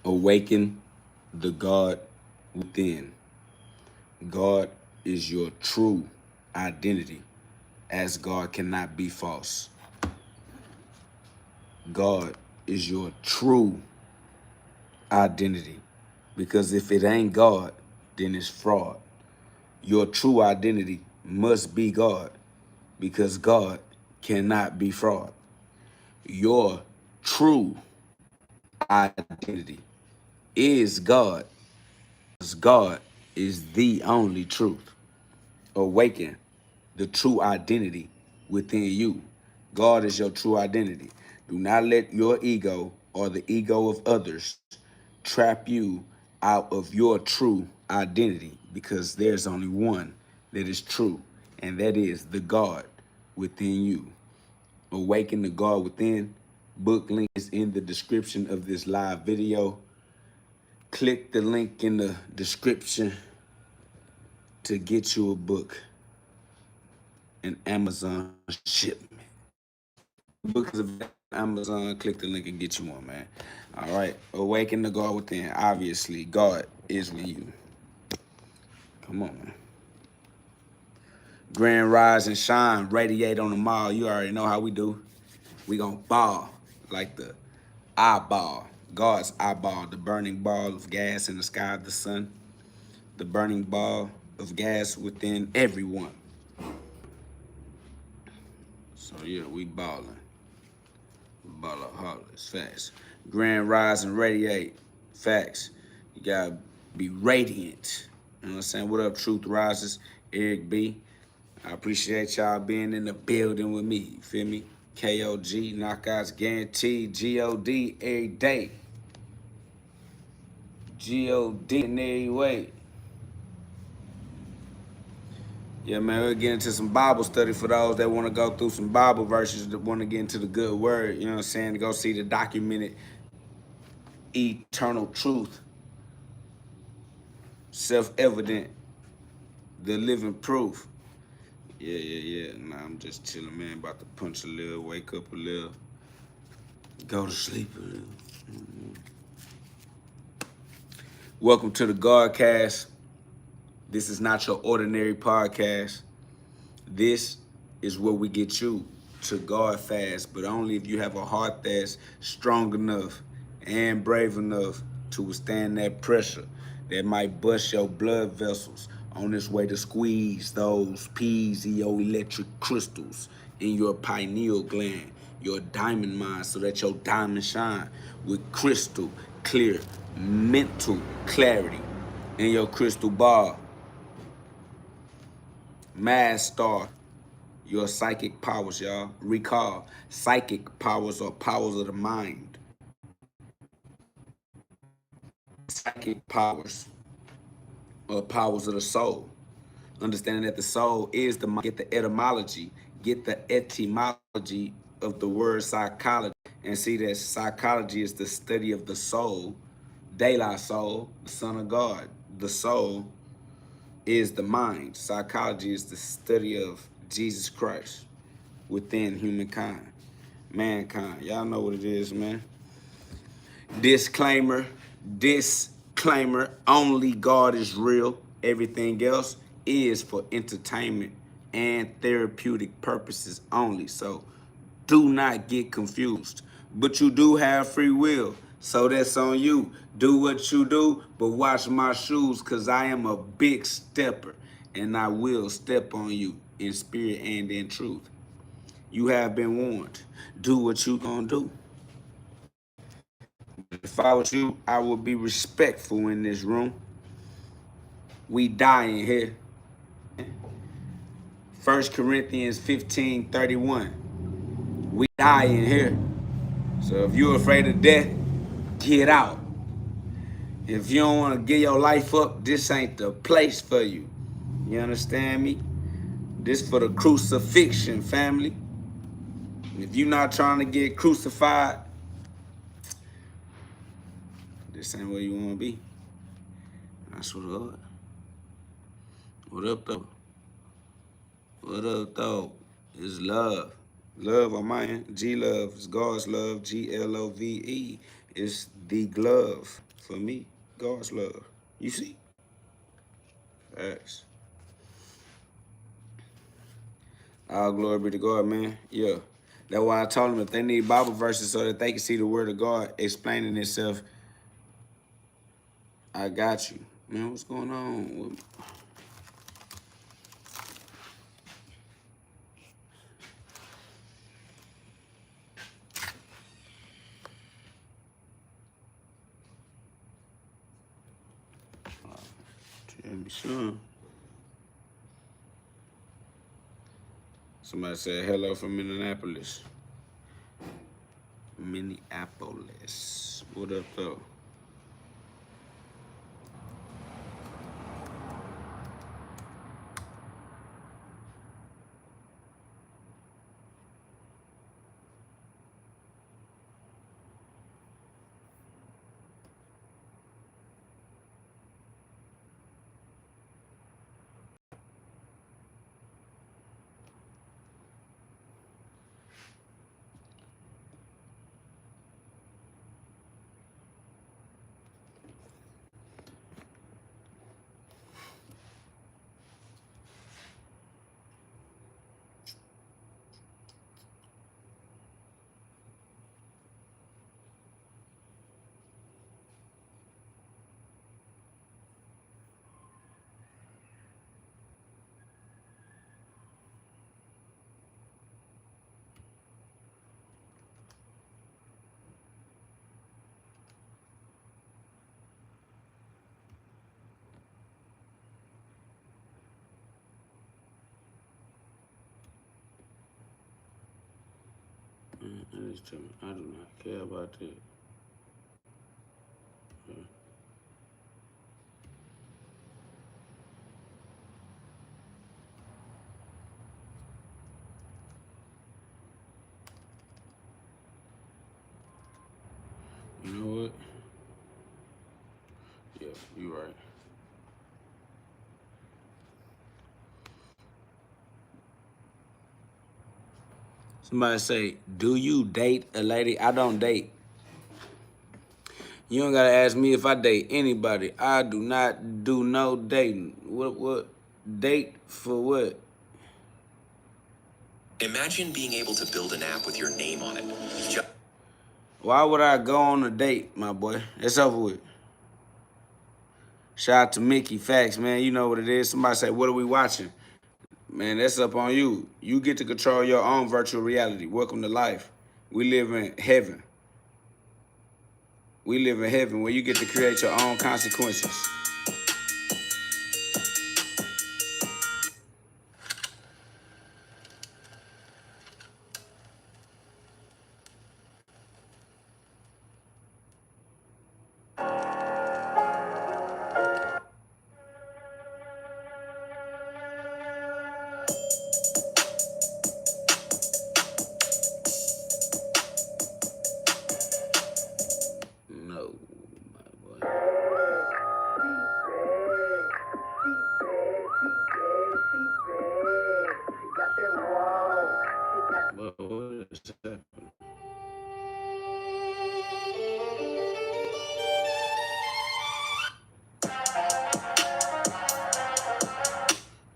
Awaken the God within. God is your true identity, as God cannot be false. God is your true identity, because if it ain't God, then it's fraud. Your true identity must be God, because God cannot be fraud. Your true identity is God, because God is the only truth. Awaken the true identity within you. God is your true identity. Do not let your ego or the ego of others trap you out of your true identity, because there's only one that is true, and that is the God within you. Awaken the God within. Book link is in the description of this live video. Click the link in the description to get you a book, an Amazon shipment. Book is available on Amazon. Click the link and get you one, man. All right. Awaken the God within. Obviously, God is with you. Come on, man. Grand rise and shine. Radiate on the mall. You already know how we do. We gonna ball like the eyeball. God's eyeball. The burning ball of gas in the sky of the sun. The burning ball of gas within everyone. So yeah, we balling. Ballaholics, facts. Grand rise and radiate, facts. You gotta be radiant. You know what I'm saying? What up, Truth Rises? Eric B. I appreciate y'all being in the building with me. You feel me? KOG, knockouts guaranteed. GOD every day. GOD in every way. Yeah, man, we'll get into some Bible study for those that want to go through some Bible verses, that want to get into the good word, you know what I'm saying? To go see the documented eternal truth, self-evident, the living proof. Yeah. Nah, I'm just chilling, man. About to punch a little, wake up a little, go to sleep a little. Welcome to the GhODCast. This is not your ordinary podcast. This is where we get you to God fast, but only if you have a heart that's strong enough and brave enough to withstand that pressure that might bust your blood vessels on its way to squeeze those piezoelectric crystals in your pineal gland, your diamond mind, so that your diamond shine with crystal clear mental clarity in your crystal ball. Master your psychic powers, y'all. Recall, psychic powers are powers of the mind. Psychic powers are powers of the soul. Understanding that the soul is the mind. Get the etymology, of the word psychology, and see that psychology is the study of the soul, de la soul, the son of God. The soul is the mind. Psychology is the study of Jesus Christ within humankind, mankind. Y'all know what it is, man. Disclaimer, only God is real. Everything else is for entertainment and therapeutic purposes only. So do not get confused. But you do have free will. So that's on you. Do what you do, but watch my shoes, because I am a big stepper, and I will step on you in spirit and in truth. You have been warned. Do what you gonna do. If I was you, I would be respectful in this room. We dying here. 1 Corinthians 15:31. We dying here. So if you're afraid of death, get out. If you don't want to give your life up, this ain't the place for you. You understand me? This for the crucifixion, family. If you're not trying to get crucified, this ain't where you want to be. That's what up. What up, though? What up, though? It's love. Love on my end. G-Love is God's love. GLOVE. is the glove for me. God's love. You see? Facts. All glory be to God, man. Yeah. That's why I told them if they need Bible verses so that they can see the word of God explaining itself, I got you. Man, what's going on? Tell me soon. Somebody said hello from Minneapolis. Minneapolis. What up, though? I do not care about that. You know what? Yeah, you're right. Somebody say, do you date a lady? I don't date. You don't gotta ask me if I date anybody. I do not do no dating. What? Date for what? Imagine being able to build an app with your name on it. Why would I go on a date, my boy? It's over with. Shout out to Mickey. Facts, man. You know what it is. Somebody say, what are we watching? Man, that's up on you. You get to control your own virtual reality. Welcome to life. We live in heaven. We live in heaven where you get to create your own consequences. No, my boy. What is happening?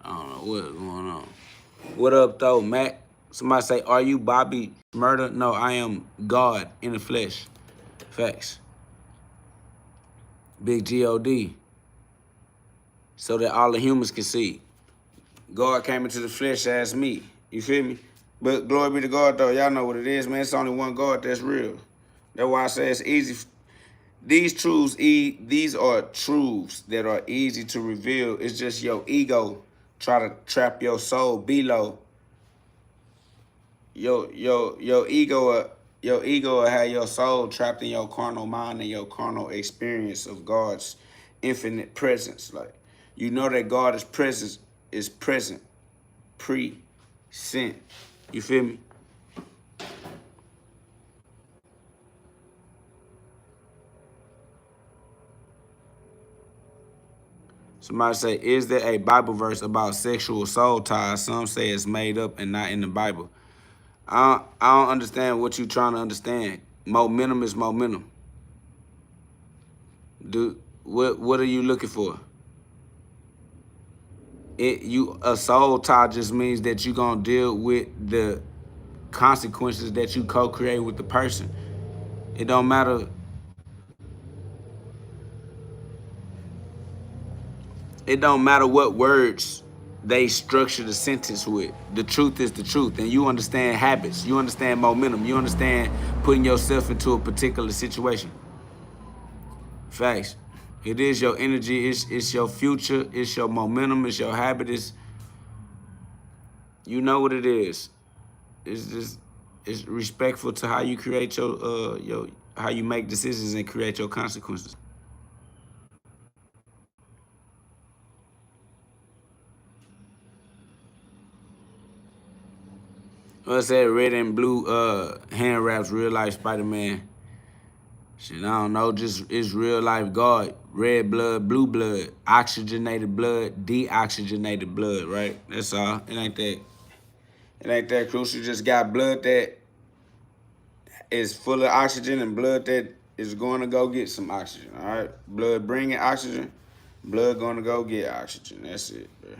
I don't know what's going on. What up, though, Matt? Somebody say, are you Bobby Murder? No, I am God in the flesh. Facts. Big GhOD. So that all the humans can see. God came into the flesh as me. You feel me? But glory be to God, though. Y'all know what it is, man. It's only one God that's real. That's why I say it's easy. These are truths that are easy to reveal. It's just your ego try to trap your soul below. Your ego will have your soul trapped in your carnal mind and your carnal experience of God's infinite presence. Like, you know that God is present, pre-sent. You feel me? Somebody say, is there a Bible verse about sexual soul ties? Some say it's made up and not in the Bible. I don't understand what you're trying to understand. Momentum is momentum. What are you looking for? A soul tie just means that you're gonna deal with the consequences that you co-create with the person. It don't matter. It don't matter what words they structure the sentence with. The truth is the truth, and you understand habits. You understand momentum. You understand putting yourself into a particular situation. Facts. It is your energy. It's your future. It's your momentum. It's your habit. You know what it is. It's just it's respectful to how you create your how you make decisions and create your consequences. Well, I said red and blue hand wraps, real life Spider-Man. Shit, I don't know, just it's real life God. Red blood, blue blood, oxygenated blood, deoxygenated blood, right? That's all. It ain't that crucial. You just got blood that is full of oxygen and blood that is going to go get some oxygen. All right, blood bringing oxygen, blood going to go get oxygen. That's it, bro.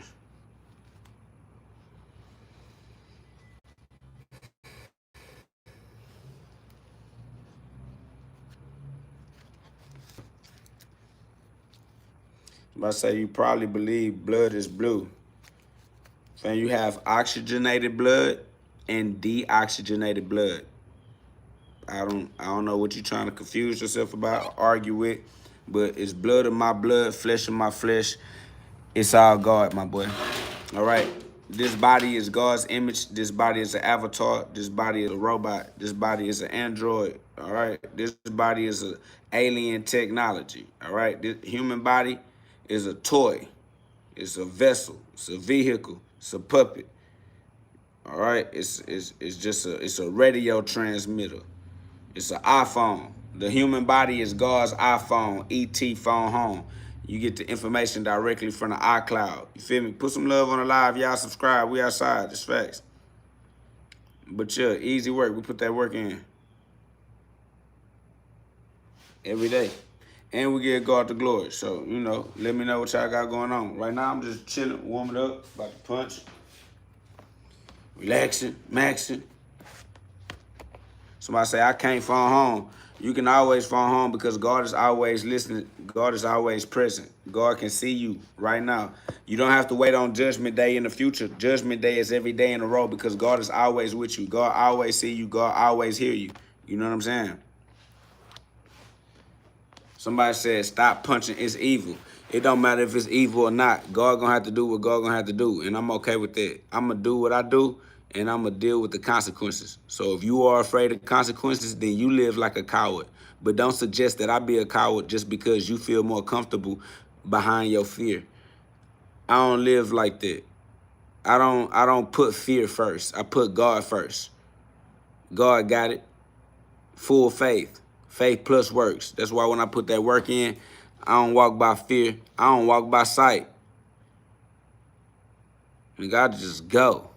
I say you probably believe blood is blue. And you have oxygenated blood and deoxygenated blood. I don't know what you're trying to confuse yourself about, argue with, but it's blood of my blood, flesh of my flesh. It's all God, my boy. All right. This body is God's image. This body is an avatar. This body is a robot. This body is an android. All right. This body is an alien technology. All right. This human body is a toy. It's a vessel. It's a vehicle. It's a puppet. All right. It's a radio transmitter. It's an iPhone. The human body is God's iPhone, ET phone home. You get the information directly from the iCloud. You feel me? Put some love on the live. Y'all subscribe. We outside. It's facts. But yeah, easy work. We put that work in every day. And we give God the glory. So, let me know what y'all got going on. Right now, I'm just chilling, warming up, about to punch, relaxing, maxing. Somebody say, I can't phone home. You can always phone home because God is always listening. God is always present. God can see you right now. You don't have to wait on Judgment Day in the future. Judgment Day is every day in a row because God is always with you. God always see you. God always hear you. You know what I'm saying? Somebody said, stop punching, it's evil. It don't matter if it's evil or not. God gonna have to do what God gonna have to do, and I'm okay with that. I'm gonna do what I do, and I'm gonna deal with the consequences. So if you are afraid of consequences, then you live like a coward. But don't suggest that I be a coward just because you feel more comfortable behind your fear. I don't live like that. I don't put fear first. I put God first. God got it. Full faith. Faith plus works. That's why when I put that work in, I don't walk by fear. I don't walk by sight. Nigga, I just go.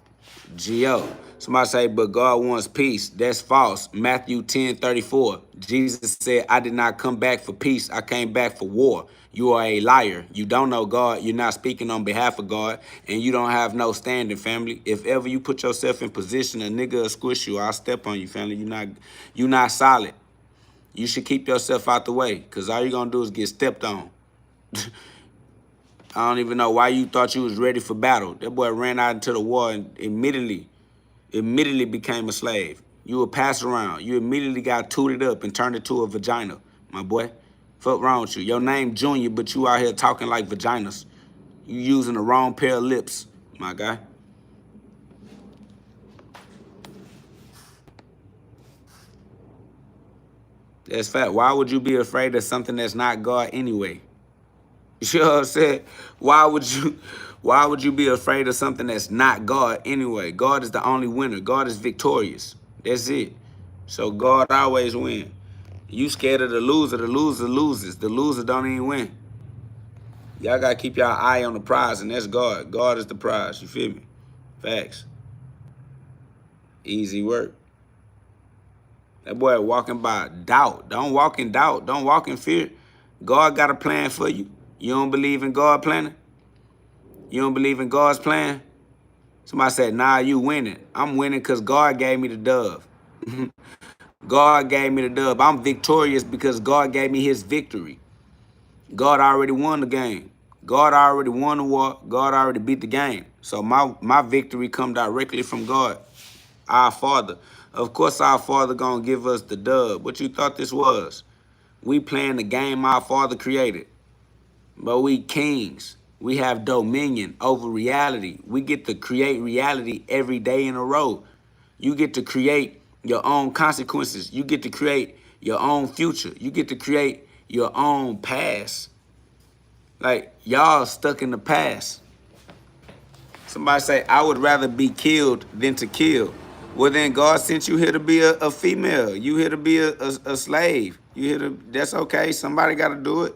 G.O. Somebody say, but God wants peace. That's false. Matthew 10:34. Jesus said, I did not come back for peace. I came back for war. You are a liar. You don't know God. You're not speaking on behalf of God. And you don't have no standing, family. If ever you put yourself in position, a nigga will squish you. I'll step on you, family. You're not solid. You should keep yourself out the way, because all you're going to do is get stepped on. I don't even know why you thought you was ready for battle. That boy ran out into the war and immediately became a slave. You were passed around. You immediately got tooted up and turned into a vagina, my boy. Fuck wrong with you? Your name Junior, but you out here talking like vaginas. You using the wrong pair of lips, my guy. That's fact. Why would you be afraid of something that's not God anyway? You know what I'm saying? Why would you be afraid of something that's not God anyway? God is the only winner. God is victorious. That's it. So God always win. You scared of the loser loses. The loser don't even win. Y'all gotta keep y'all eye on the prize, and that's God. God is the prize. You feel me? Facts. Easy work. That boy walking by doubt. Don't walk in doubt. Don't walk in fear. God got a plan for you. You don't believe in God planning? You don't believe in God's plan? Somebody said, nah, you winning. I'm winning because God gave me the dove. God gave me the dove. I'm victorious because God gave me his victory. God already won the game. God already won the war. God already beat the game. So my victory come directly from God, our Father. Of course, our Father gonna give us the dub. What you thought this was? We playing the game our Father created. But we kings. We have dominion over reality. We get to create reality every day in a row. You get to create your own consequences. You get to create your own future. You get to create your own past. Like, y'all stuck in the past. Somebody say, I would rather be killed than to kill. Well, then God sent you here to be a female. You here to be a slave. You here to, that's okay. Somebody got to do it.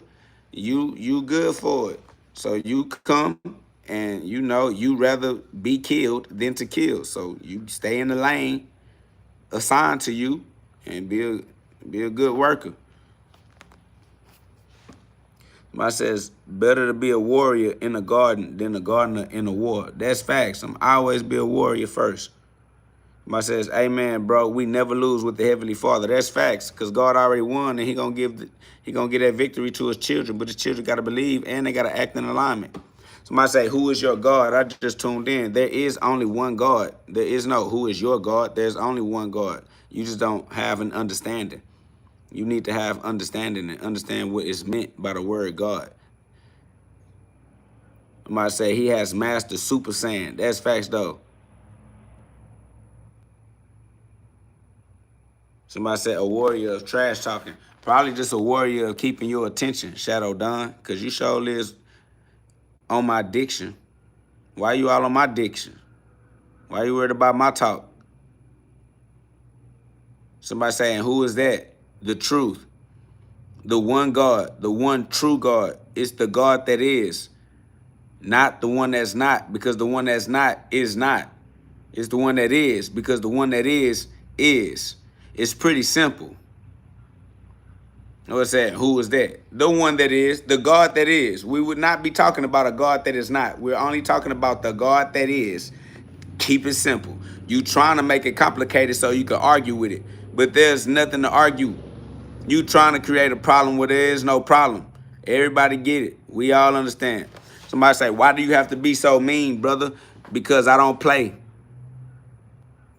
You good for it. So you come and you know you rather be killed than to kill. So you stay in the lane assigned to you and be a good worker. Somebody says, better to be a warrior in a garden than a gardener in a war. That's facts. I'm always be a warrior first. Somebody says, amen, bro. We never lose with the Heavenly Father. That's facts, because God already won, and he gonna give that victory to his children. But his children gotta believe and they gotta act in alignment. Somebody say, who is your God? I just tuned in. There is only one God. There is no who is your God. There's only one God. You just don't have an understanding. You need to have understanding and understand what is meant by the word God. I might say he has mastered Super Saiyan. That's facts though. Somebody said a warrior of trash talking. Probably just a warrior of keeping your attention, Shadow Don, because you sure lives on my diction. Why you all on my diction? Why you worried about my talk? Somebody saying, who is that? The truth. The one God, the one true God. It's the God that is, not the one that's not, because the one that's not is not. It's the one that is, because the one that is. It's pretty simple. What's that? Who is that? The one that is, the God that is. We would not be talking about a God that is not. We're only talking about the God that is. Keep it simple. You trying to make it complicated so you can argue with it, but there's nothing to argue. You trying to create a problem where there is no problem. Everybody get it. We all understand. Somebody say, why do you have to be so mean, brother? Because I don't play.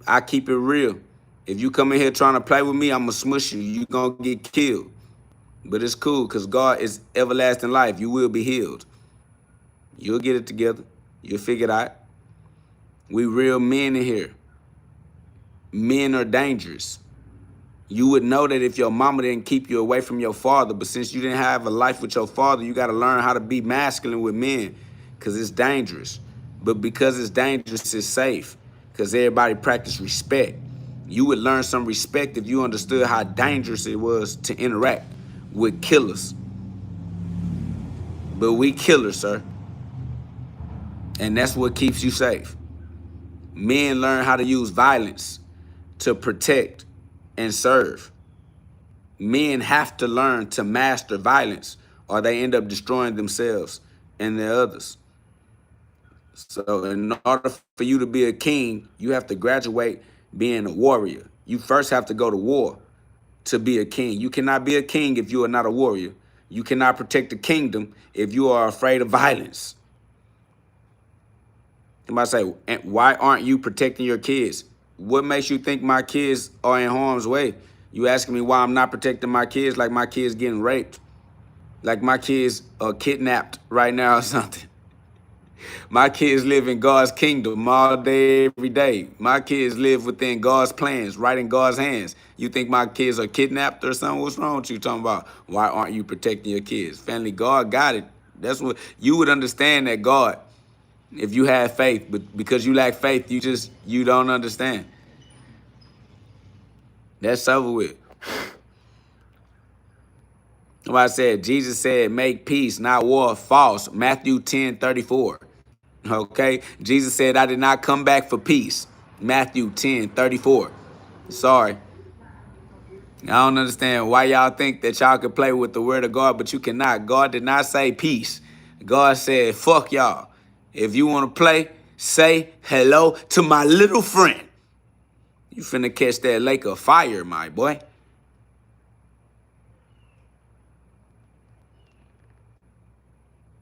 I keep it real. If you come in here trying to play with me, I'm going to smush you. You going to get killed. But it's cool because God is everlasting life. You will be healed. You'll get it together. You'll figure it out. We real men in here. Men are dangerous. You would know that if your mama didn't keep you away from your father, but since you didn't have a life with your father, you got to learn how to be masculine with men because it's dangerous. But because it's dangerous, it's safe because everybody practice respect. You would learn some respect if you understood how dangerous it was to interact with killers. But we killers, sir. And that's what keeps you safe. Men learn how to use violence to protect and serve. Men have to learn to master violence or they end up destroying themselves and the others. So in order for you to be a king, you have to graduate being a warrior. You first have to go to war to be a king. You cannot be a king if you are not a warrior. You cannot protect the kingdom if you are afraid of violence. Somebody say, why aren't you protecting your kids? What makes you think my kids are in harm's way? You asking me why I'm not protecting my kids like my kids getting raped? Like my kids are kidnapped right now or something? My kids live in God's kingdom all day, every day. My kids live within God's plans, right in God's hands. You think my kids are kidnapped or something? What's wrong with you talking about? Why aren't you protecting your kids? Family, God got it. That's what you would understand that God, if you have faith, but because you lack faith, you don't understand. That's over with. Somebody said, Jesus said, make peace, not war. False. Matthew 10:34. Okay? Jesus said, I did not come back for peace. Matthew 10:34. Sorry. I don't understand why y'all think that y'all can play with the word of God, but you cannot. God did not say peace. God said, fuck y'all. If you want to play, say hello to my little friend. You finna catch that lake of fire, my boy.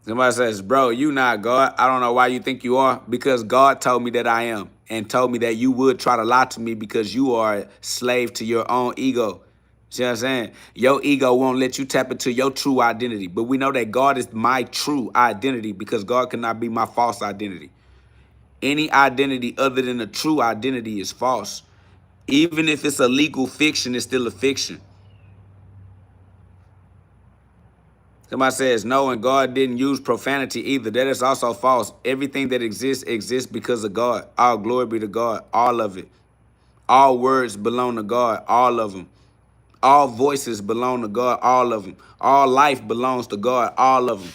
Somebody says, bro, you not God. I don't know why you think you are. Because God told me that I am. And told me that you would try to lie to me because you are a slave to your own ego. See what I'm saying? Your ego won't let you tap into your true identity. But we know that God is my true identity because God cannot be my false identity. Any identity other than a true identity is false. Even if it's a legal fiction, it's still a fiction. Somebody says no, and God didn't use profanity either. That is also false. Everything that exists because of God. All glory be to God. All of it. All words belong to God. All of them. All voices belong to God. All of them. All life belongs to God. All of them.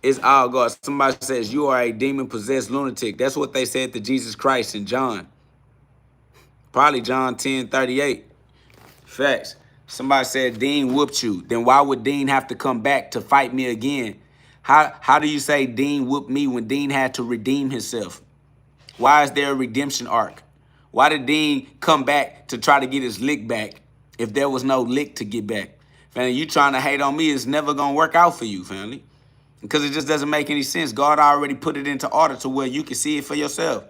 It's all God. Somebody says you are a demon-possessed lunatic. That's what they said to Jesus Christ in John. Probably John 10:38. Facts. Somebody said Dean whooped you. Then why would Dean have to come back to fight me again? How do you say Dean whooped me when Dean had to redeem himself? Why is there a redemption arc? Why did Dean come back to try to get his lick back if there was no lick to get back? Family, you trying to hate on me is never going to work out for you, family. Because it just doesn't make any sense. God already put it into order to where you can see it for yourself.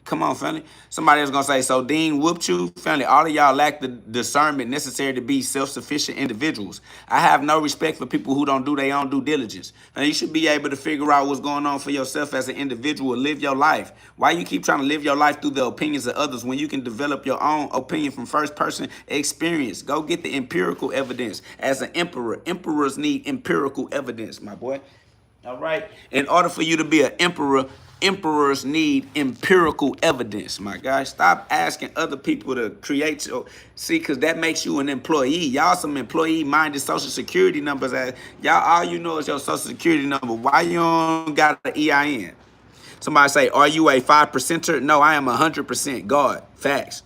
Come on, family. Somebody else gonna say, so Dean whooped you? Family, all of y'all lack the discernment necessary to be self-sufficient individuals. I have no respect for people who don't do their own due diligence. Now, you should be able to figure out what's going on for yourself as an individual. Live your life. Why you keep trying to live your life through the opinions of others when you can develop your own opinion from first-person experience? Go get the empirical evidence. As an emperor, emperors need empirical evidence, my boy. All right. In order for you to be an emperor, emperors need empirical evidence, my guy. Stop asking other people to create your because that makes you an employee. Y'all some employee-minded social security numbers. Y'all, all you know is your social security number. Why you don't got an EIN? Somebody say, are you a 5%er? No, I am 100% God. Facts.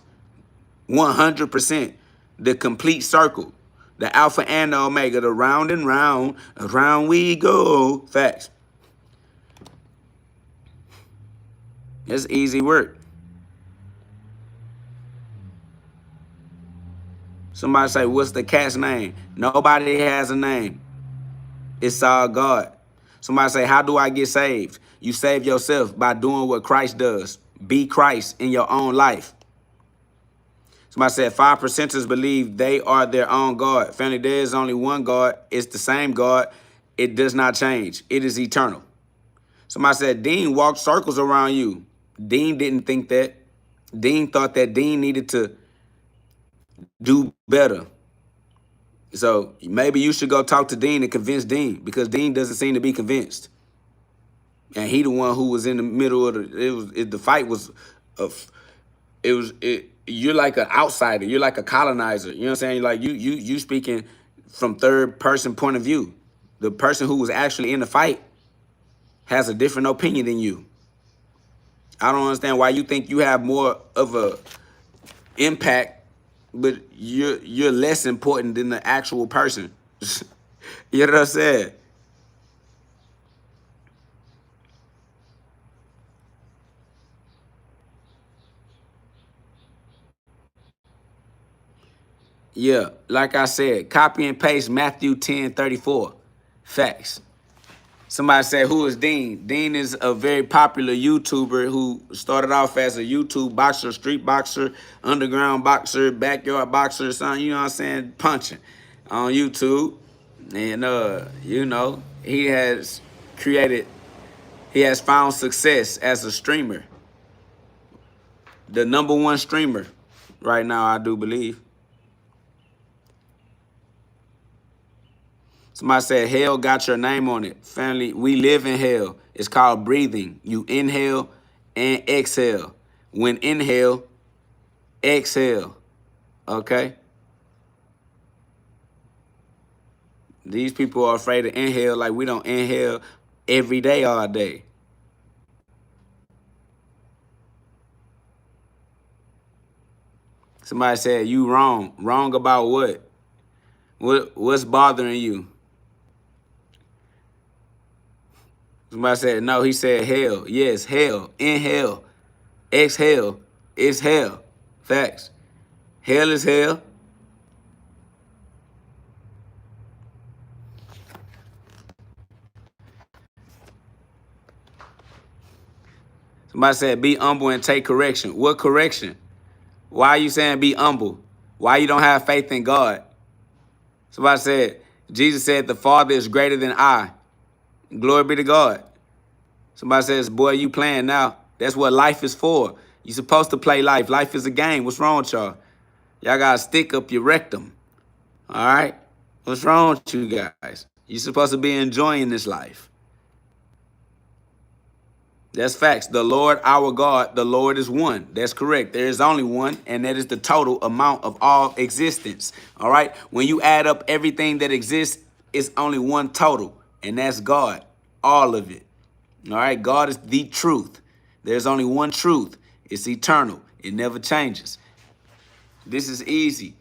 100%. The complete circle. The alpha and the omega, the round and round, around we go. Facts. It's easy work. Somebody say, what's the cat's name? Nobody has a name. It's all God. Somebody say, how do I get saved? You save yourself by doing what Christ does. Be Christ in your own life. Somebody said 5%ers believe they are their own God. Family, there is only one God. It's the same God. It does not change. It is eternal. Somebody said Dean walked circles around you. Dean didn't think that. Dean thought that Dean needed to do better. So maybe you should go talk to Dean and convince Dean because Dean doesn't seem to be convinced. And he the one who was in the middle of the fight was, you're like an outsider. You're like a colonizer. You know what I'm saying? Like you speaking from third person point of view. The person who was actually in the fight has a different opinion than you. I don't understand why you think you have more of a impact, but you're less important than the actual person. You know what I'm saying? Yeah, like I said, copy and paste Matthew 10:34. Facts. Somebody said, who is Dean? Dean is a very popular YouTuber who started off as a YouTube boxer, street boxer, underground boxer, backyard boxer, something, you know what I'm saying, punching on YouTube. And, he has found success as a streamer. The number one streamer right now, I do believe. Somebody said, hell got your name on it. Family, we live in hell. It's called breathing. You inhale and exhale. When inhale, exhale. Okay? These people are afraid to inhale like we don't inhale every day, all day. Somebody said, you wrong. Wrong about what? What's bothering you? Somebody said, no, he said hell. Yes, hell. Inhale. Exhale. It's hell. Facts. Hell is hell. Somebody said, be humble and take correction. What correction? Why are you saying be humble? Why you don't have faith in God? Somebody said, Jesus said, the Father is greater than I. Glory be to God. Somebody says, boy, you playing now. That's what life is for. You supposed to play life. Life is a game. What's wrong with y'all? Y'all got to stick up your rectum. All right? What's wrong with you guys? You supposed to be enjoying this life. That's facts. The Lord, our God, the Lord is one. That's correct. There is only one, and that is the total amount of all existence. All right? When you add up everything that exists, it's only one total, and that's God. All of it. All right? God is the truth. There's only one truth. It's eternal. It never changes. This is easy.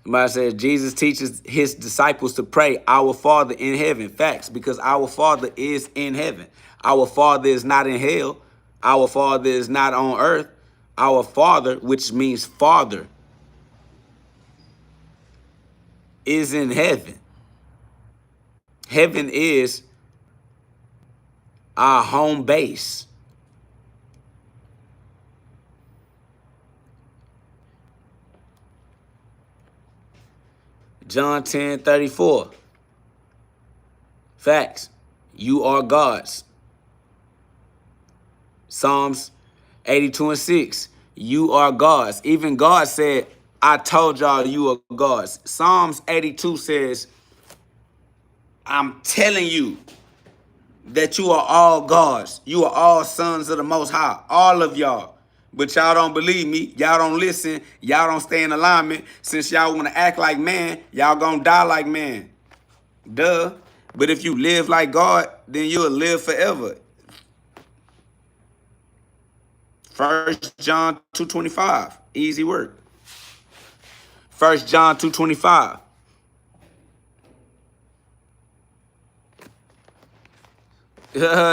Somebody says Jesus teaches his disciples to pray, our Father in heaven. Facts, because our Father is in heaven. Our Father is not in hell. Our Father is not on earth. Our Father, which means Father, is in heaven. Heaven is our home base. John 10:34. Facts. You are God's. Psalms 82:6. You are God's. Even God said, I told y'all you are God's. Psalms 82 says, I'm telling you that you are all God's. You are all sons of the Most High. All of y'all. But y'all don't believe me. Y'all don't listen. Y'all don't stay in alignment. Since y'all want to act like man, y'all gonna die like man. Duh. But if you live like God, then you'll live forever. 1 John 2:25. Easy work. 1 John 2:25.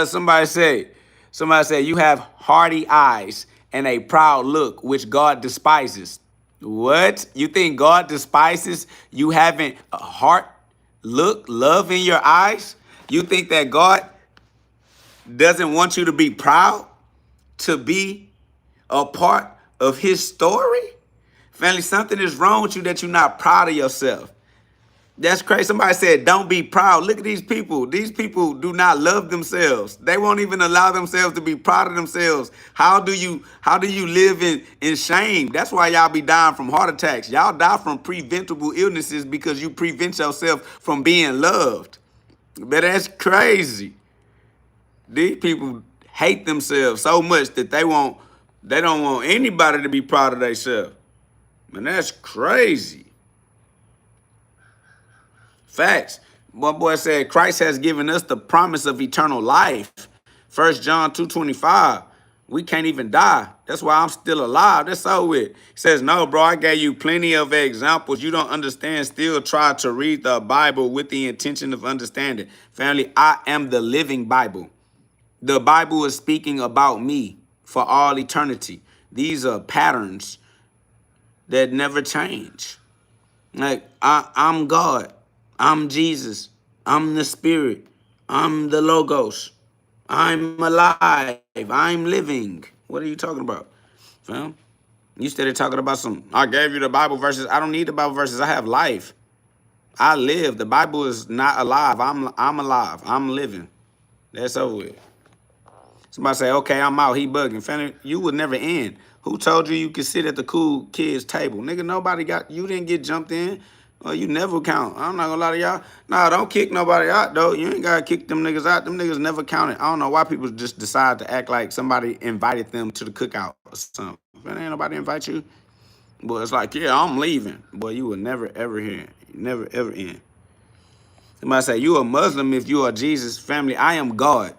Somebody say, you have hardy eyes and a proud look, which God despises. What? You think God despises you having a heart, look, love in your eyes? You think that God doesn't want you to be proud, to be a part of his story? Family, something is wrong with you that you're not proud of yourself. That's crazy. Somebody said, don't be proud. Look at these people. These people do not love themselves. They won't even allow themselves to be proud of themselves. How do you live in shame? That's why y'all be dying from heart attacks. Y'all die from preventable illnesses because you prevent yourself from being loved. But that's crazy. These people hate themselves so much that they don't want anybody to be proud of themselves. Man, that's crazy. Facts. One boy said, Christ has given us the promise of eternal life. 1 John 2:25. We can't even die. That's why I'm still alive. That's so weird. He says, no, bro, I gave you plenty of examples. You don't understand. Still try to read the Bible with the intention of understanding. Family, I am the living Bible. The Bible is speaking about me for all eternity. These are patterns that never change. Like, I'm God. I'm Jesus. I'm the Spirit. I'm the Logos. I'm alive. I'm living. What are you talking about, fam? You started talking about I gave you the Bible verses. I don't need the Bible verses. I have life. I live. The Bible is not alive. I'm alive. I'm living. That's over with. Somebody say, okay, I'm out. He bugging. Family, you would never end. Who told you you could sit at the cool kids table? Nigga, you didn't get jumped in. Well, you never count. I'm not gonna lie to y'all. Nah, don't kick nobody out, though. You ain't gotta kick them niggas out. Them niggas never counted. I don't know why people just decide to act like somebody invited them to the cookout or something. Ain't nobody invite you. But it's like, yeah, I'm leaving. Boy, you will never, ever hear. Never, ever end. Somebody say, you a Muslim if you are Jesus. Family, I am God.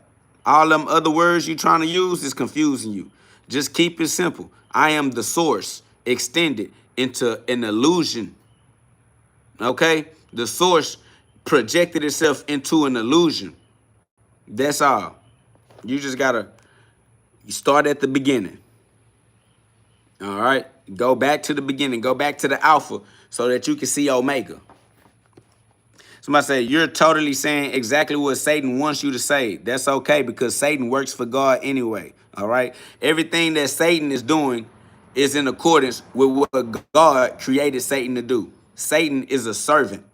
All them other words you trying to use is confusing you. Just keep it simple. I am the source extended into an illusion. Okay? The source projected itself into an illusion. That's all. You just gotta start at the beginning. All right? Go back to the beginning. Go back to the alpha so that you can see omega. Somebody say, you're totally saying exactly what Satan wants you to say. That's okay because Satan works for God anyway. All right? Everything that Satan is doing is in accordance with what God created Satan to do. Satan is a servant.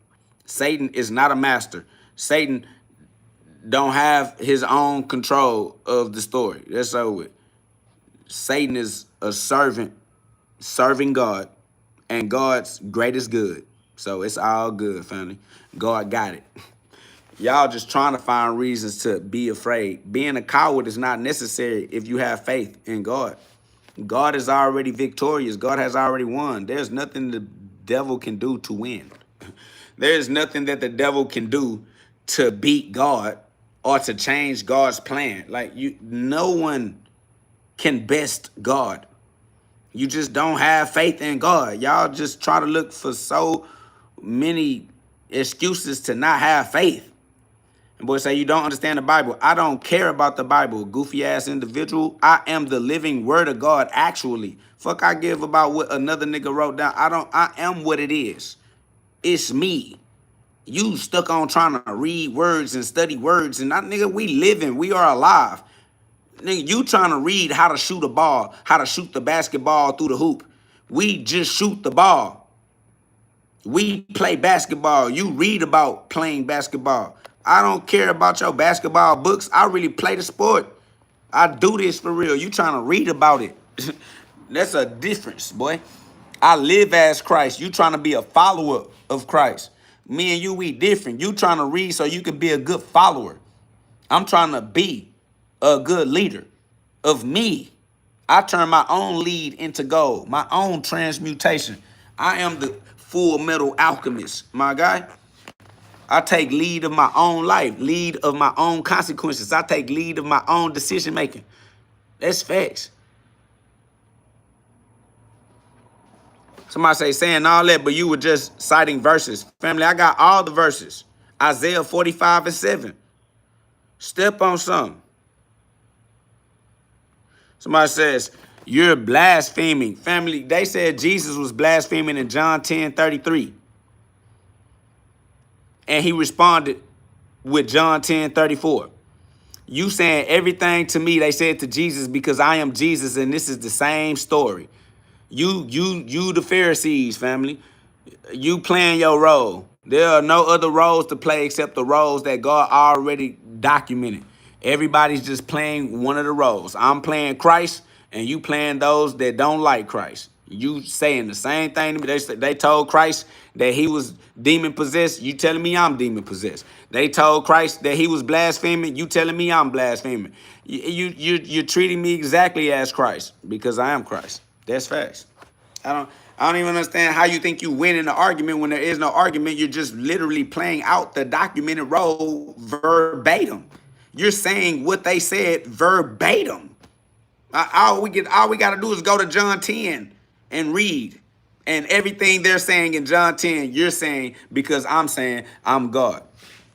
Satan is not a master. Satan don't have his own control of the story. That's over with. Satan is a servant serving God, and God's greatest good. So it's all good, family. God got it. Y'all just trying to find reasons to be afraid. Being a coward is not necessary if you have faith in God. God is already victorious. God has already won. There's nothing the devil can do to win. There's nothing that the devil can do to beat God or to change God's plan. Like no one can best God. You just don't have faith in God. Y'all just try to look for so many excuses to not have faith. And boy say you don't understand the Bible. I don't care about the Bible, goofy ass individual. I am the living word of God, actually. Fuck I give about what another nigga wrote down. I am what it is. It's me. You stuck on trying to read words and study words. And nigga, we living. We are alive. Nigga, you trying to read how to shoot a ball, how to shoot the basketball through the hoop. We just shoot the ball. We play basketball. You read about playing basketball. I don't care about your basketball books. I really play the sport. I do this for real. You trying to read about it. That's a difference, boy. I live as Christ. You trying to be a follower of Christ. Me and you, we different. You trying to read so you can be a good follower. I'm trying to be a good leader of me. I turn my own lead into gold, my own transmutation. I am the full metal alchemist, my guy. I take lead of my own life, lead of my own consequences. I take lead of my own decision making. That's facts. Somebody say saying all that, but you were just citing verses. Family, I got all the verses. Isaiah 45:7. Step on something. Somebody says, you're blaspheming. Family, they said Jesus was blaspheming in John 10:33. And he responded with John 10:34. You saying everything to me, they said to Jesus because I am Jesus, and this is the same story. You the Pharisees, family. You playing your role. There are no other roles to play except the roles that God already documented. Everybody's just playing one of the roles. I'm playing Christ, and you playing those that don't like Christ. You saying the same thing to me. They told Christ that he was demon possessed. You telling me I'm demon possessed. They told Christ that he was blaspheming. You telling me I'm blaspheming. You're treating me exactly as Christ because I am Christ. That's facts. I don't even understand how you think you win in an argument when there is no argument. You're just literally playing out the documented role verbatim. You're saying what they said verbatim. All we got to do is go to John 10 and read. And everything they're saying in John 10, you're saying because I'm saying I'm God.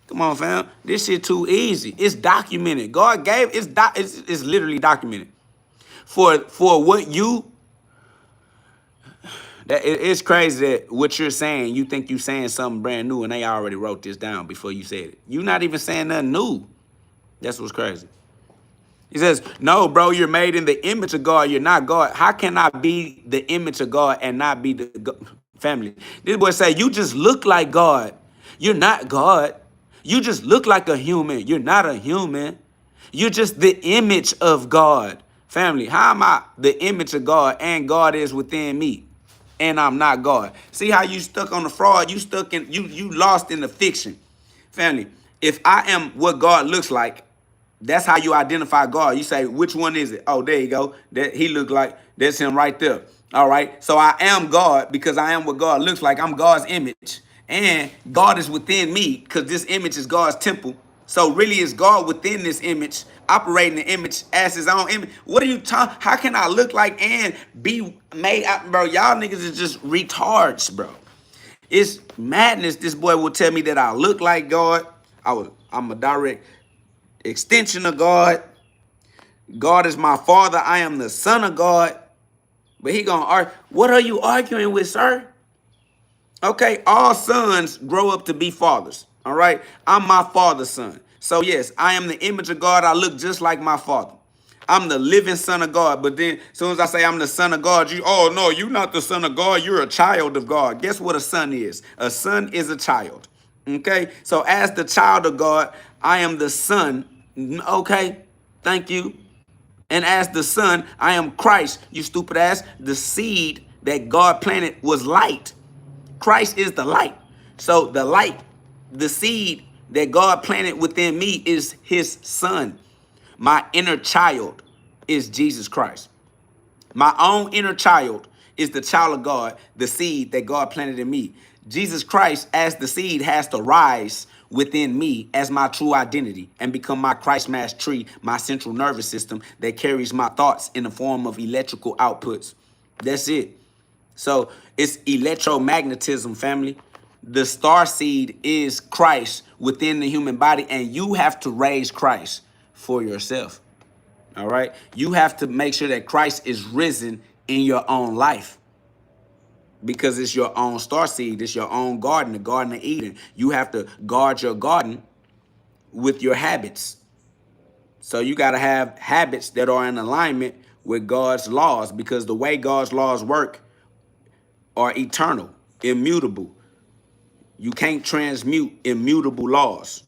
Come on, fam. This shit too easy. It's documented. God gave it's literally documented. For what you it's crazy that what you're saying, you think you're saying something brand new and they already wrote this down before you said it. You're not even saying nothing new. That's what's crazy. He says, no, bro, you're made in the image of God. You're not God. How can I be the image of God and not be the family? This boy say, you just look like God. You're not God. You just look like a human. You're not a human. You're just the image of God. Family, how am I the image of God and God is within me? And I'm not God. See how you stuck on the fraud? You stuck in, you lost in the fiction. Family, if I am what God looks like, that's how you identify God. You say, which one is it? Oh, there you go. That he looked like, that's him right there. All right. So I am God because I am what God looks like. I'm God's image. And God is within me because this image is God's temple. So really it's God within this image, operating the image as his own image. What are you talking? How can I look like and be made out, bro? Y'all niggas is just retards, bro. It's madness. This boy will tell me that I look like God. I'm a direct extension of God. God is my father. I am the son of God. But he gonna argue. What are you arguing with, sir? Okay, all sons grow up to be fathers. All right, I'm my father's son. So yes, I am the image of God. I look just like my father. I'm the living son of God. But then as soon as I say I'm the son of God, oh no, you're not the son of God. You're a child of God. Guess what a son is? A son is a child. Okay, so as the child of God, I am the son. Okay, thank you. And as the son, I am Christ, you stupid ass. The seed that God planted was light. Christ is the light. So the light, the seed that God planted within me is his son. My inner child is Jesus Christ. My own inner child is the child of God, the seed that God planted in me. Jesus Christ, as the seed, has to rise within me as my true identity and become my Christ mass tree, my central nervous system that carries my thoughts in the form of electrical outputs. That's it. So it's electromagnetism, family. The star seed is Christ within the human body, and you have to raise Christ for yourself. All right. You have to make sure that Christ is risen in your own life because it's your own star seed. It's your own garden, the Garden of Eden. You have to guard your garden with your habits. So you got to have habits that are in alignment with God's laws because the way God's laws work are eternal, immutable. You can't transmute immutable laws,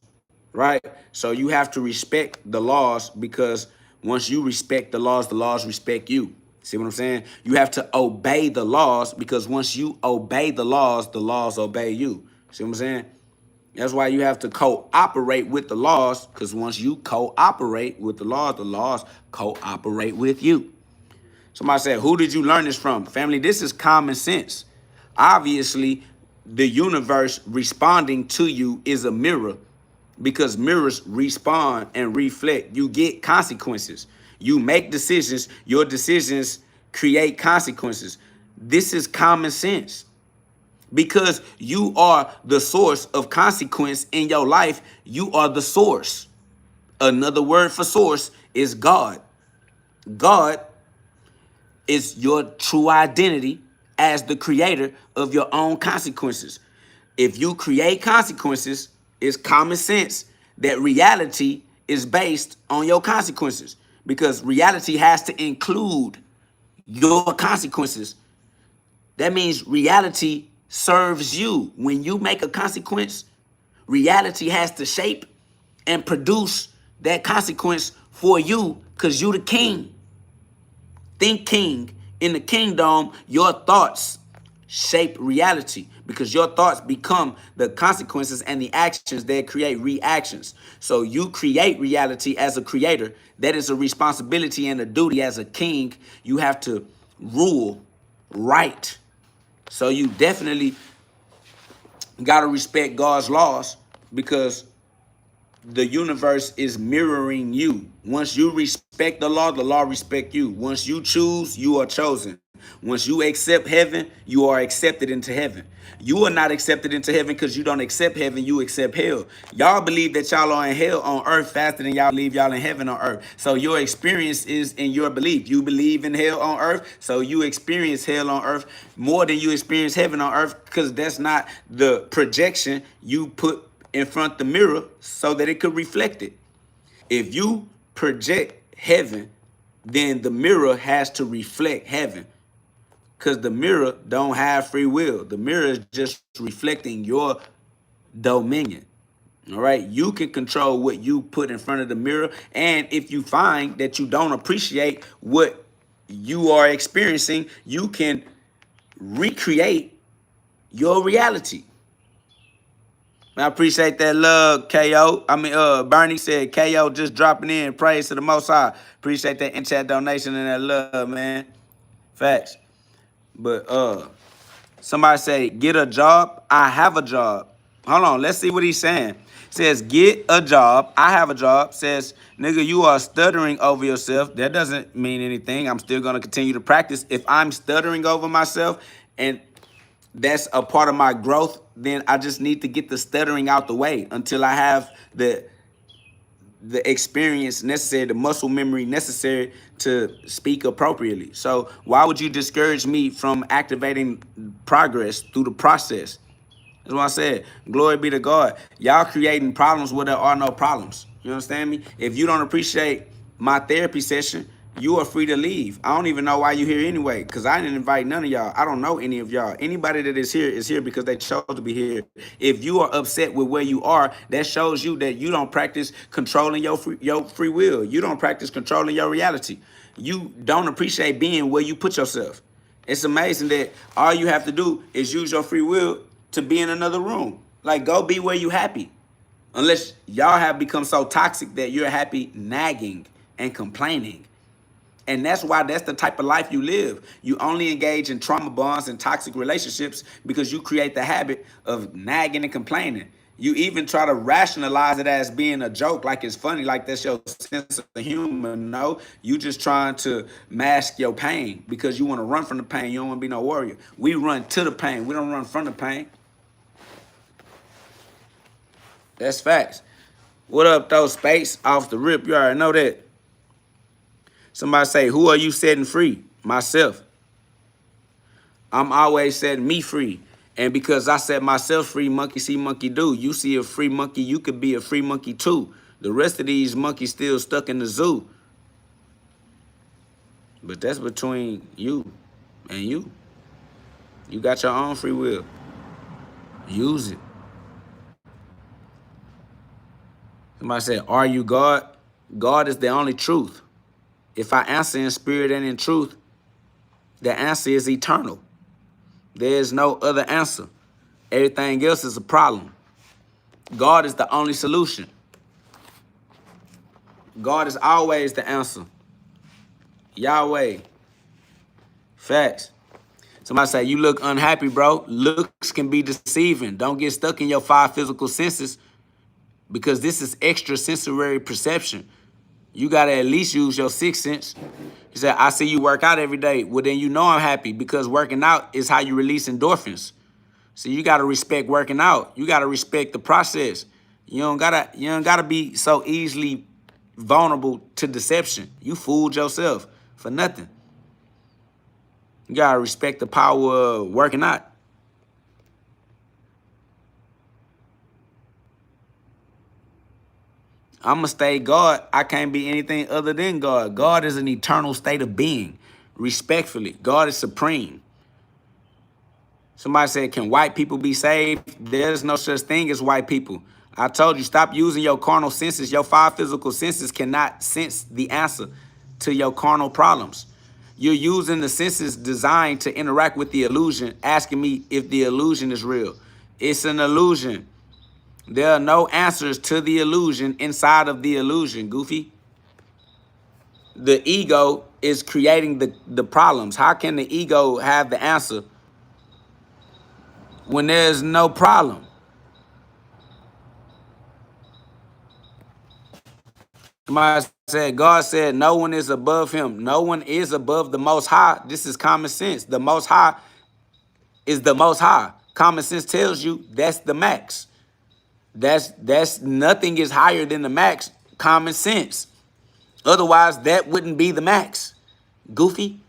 right? So you have to respect the laws because once you respect the laws respect you. See what I'm saying? You have to obey the laws because once you obey the laws obey you. See what I'm saying? That's why you have to cooperate with the laws because once you cooperate with the laws cooperate with you. Somebody said, who did you learn this from? Family, this is common sense. Obviously, the universe responding to you is a mirror because mirrors respond and reflect. You get consequences. You make decisions. Your decisions create consequences. This is common sense because you are the source of consequence in your life. You are the source. Another word for source is God. God is your true identity as the creator of your own consequences. If you create consequences, it's common sense that reality is based on your consequences because reality has to include your consequences. That means reality serves you. When you make a consequence, reality has to shape and produce that consequence for you because you the king. Think king. In the kingdom, your thoughts shape reality because your thoughts become the consequences and the actions that create reactions. So you create reality as a creator. That is a responsibility and a duty as a king. You have to rule right. So you definitely got to respect God's laws because the universe is mirroring you. Once you respect the law respect you. Once you choose, you are chosen. Once you accept heaven, you are accepted into heaven. You are not accepted into heaven because you don't accept heaven, you accept hell. Y'all believe that y'all are in hell on earth faster than y'all believe y'all in heaven on earth. So your experience is in your belief. You believe in hell on earth, so you experience hell on earth more than you experience heaven on earth because that's not the projection you put in front of the mirror so that it could reflect it. If you project heaven, then the mirror has to reflect heaven because the mirror don't have free will. The mirror is just reflecting your dominion. All right. You can control what you put in front of the mirror. And if you find that you don't appreciate what you are experiencing, you can recreate your reality. I appreciate that love, KO. Bernie said KO just dropping in. Praise to the Most High. Appreciate that in-chat donation and that love, man. Facts. But somebody say, get a job. I have a job. Hold on, let's see what he's saying. Says, get a job. I have a job. Says, nigga, you are stuttering over yourself. That doesn't mean anything. I'm still going to continue to practice. If I'm stuttering over myself and that's a part of my growth, then I just need to get the stuttering out the way until I have the experience necessary, the muscle memory necessary to speak appropriately. So why would you discourage me from activating progress through the process? That's what I said. Glory be to God. Y'all creating problems where there are no problems. You understand me? If you don't appreciate my therapy session, you are free to leave. I don't even know why you're here anyway, because I didn't invite none of y'all. I don't know any of y'all. Anybody that is here because they chose to be here. If you are upset with where you are, that shows you that you don't practice controlling your free will. You don't practice controlling your reality. You don't appreciate being where you put yourself. It's amazing that all you have to do is use your free will to be in another room. Like, go be where you happy. Unless y'all have become so toxic that you're happy nagging and complaining. And that's why that's the type of life you live. You only engage in trauma bonds and toxic relationships because you create the habit of nagging and complaining. You even try to rationalize it as being a joke, like it's funny, like that's your sense of humor. No, you just trying to mask your pain because you want to run from the pain. You don't want to be no warrior. We run to the pain. We don't run from the pain. That's facts. What up, though, Space? Off the rip, you already know that. Somebody say, who are you setting free? Myself. I'm always setting me free. And because I set myself free, monkey see, monkey do. You see a free monkey, you could be a free monkey too. The rest of these monkeys still stuck in the zoo. But that's between you and you. You got your own free will. Use it. Somebody said, are you God? God is the only truth. If I answer in spirit and in truth, the answer is eternal. There is no other answer. Everything else is a problem. God is the only solution. God is always the answer. Yahweh. Facts. Somebody say, you look unhappy, bro. Looks can be deceiving. Don't get stuck in your 5 physical senses because this is extrasensory perception. You got to at least use your 6th sense. He said, I see you work out every day. Well, then you know I'm happy because working out is how you release endorphins. So you got to respect working out. You got to respect the process. You don't gotta be so easily vulnerable to deception. You fooled yourself for nothing. You got to respect the power of working out. I'm going to stay God. I can't be anything other than God. God is an eternal state of being. Respectfully, God is supreme. Somebody said, can white people be saved? There's no such thing as white people. I told you, stop using your carnal senses. Your 5 physical senses cannot sense the answer to your carnal problems. You're using the senses designed to interact with the illusion, asking me if the illusion is real. It's an illusion. There are no answers to the illusion inside of the illusion, Goofy. The ego is creating the problems. How can the ego have the answer when there's no problem? Somebody said, God said, no one is above him. No one is above the Most High. This is common sense. The Most High is the Most High. Common sense tells you that's the max. That's nothing is higher than the max. Common sense. Otherwise, that wouldn't be the max. Goofy.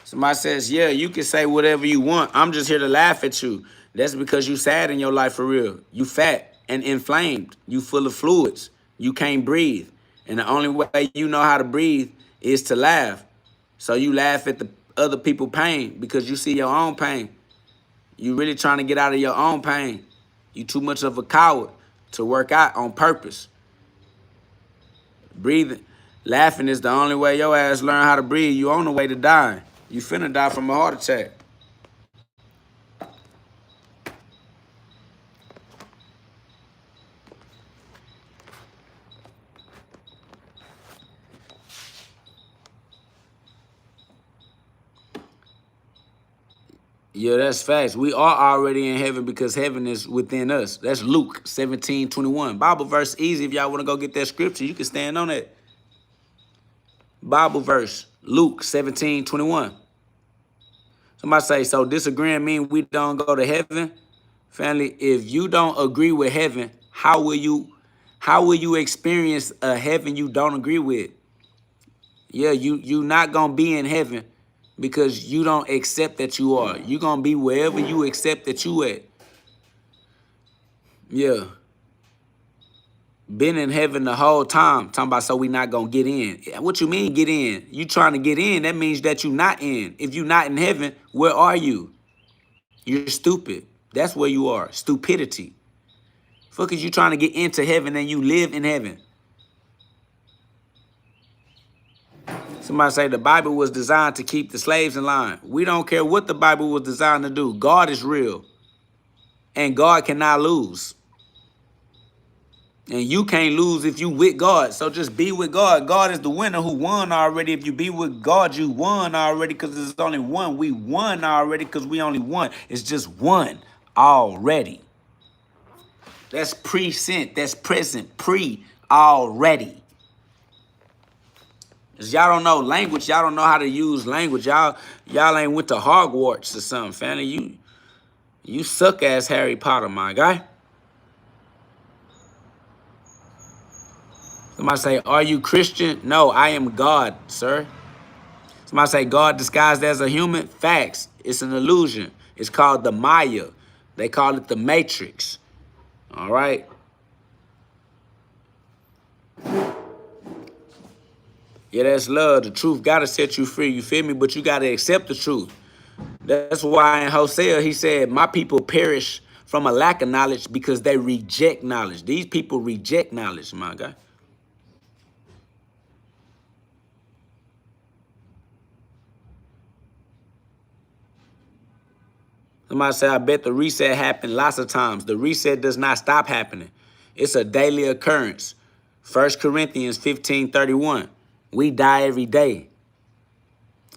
Somebody says, yeah, you can say whatever you want. I'm just here to laugh at you. That's because you sad in your life for real. You fat and inflamed. You full of fluids. You can't breathe. And the only way you know how to breathe is to laugh. So you laugh at the other people's pain because you see your own pain. You really trying to get out of your own pain. You too much of a coward to work out on purpose. Breathing, laughing is the only way your ass learn how to breathe. You on the way to dying. You finna die from a heart attack. Yeah, that's facts. We are already in heaven because heaven is within us. That's Luke 17:21. Bible verse easy. If y'all want to go get that scripture, you can stand on it. Bible verse, Luke 17:21. Somebody say, so disagreeing mean we don't go to heaven? Family, if you don't agree with heaven, how will you experience a heaven you don't agree with? Yeah, you not gonna be in heaven because you don't accept that you are. You gonna be wherever you accept that you at. Yeah. Been in heaven the whole time. Talking about so we not gonna get in. What you mean get in? You trying to get in, that means that you not in. If you not in heaven, where are you? You're stupid. That's where you are. Stupidity. Fuck is you trying to get into heaven and you live in heaven? Somebody say the Bible was designed to keep the slaves in line. We don't care what the Bible was designed to do. God is real. And God cannot lose. And you can't lose if you with God. So just be with God. God is the winner who won already. If you be with God, you won already because there's only one. We won already because we only won. It's just one already. That's present. That's present. Pre already. Y'all don't know language. Y'all don't know how to use language. Y'all ain't went to Hogwarts or something, family. You suck ass Harry Potter, my guy. Somebody say, are you Christian? No, I am God, sir. Somebody say God disguised as a human. Facts. It's an illusion. It's called the Maya. They call it the Matrix. All right. Yeah, that's love. The truth gotta set you free. You feel me? But you gotta accept the truth. That's why in Hosea he said, my people perish from a lack of knowledge because they reject knowledge. These people reject knowledge, my guy. Somebody say, I bet the reset happened lots of times. The reset does not stop happening. It's a daily occurrence. 1 Corinthians 15:31. We die every day.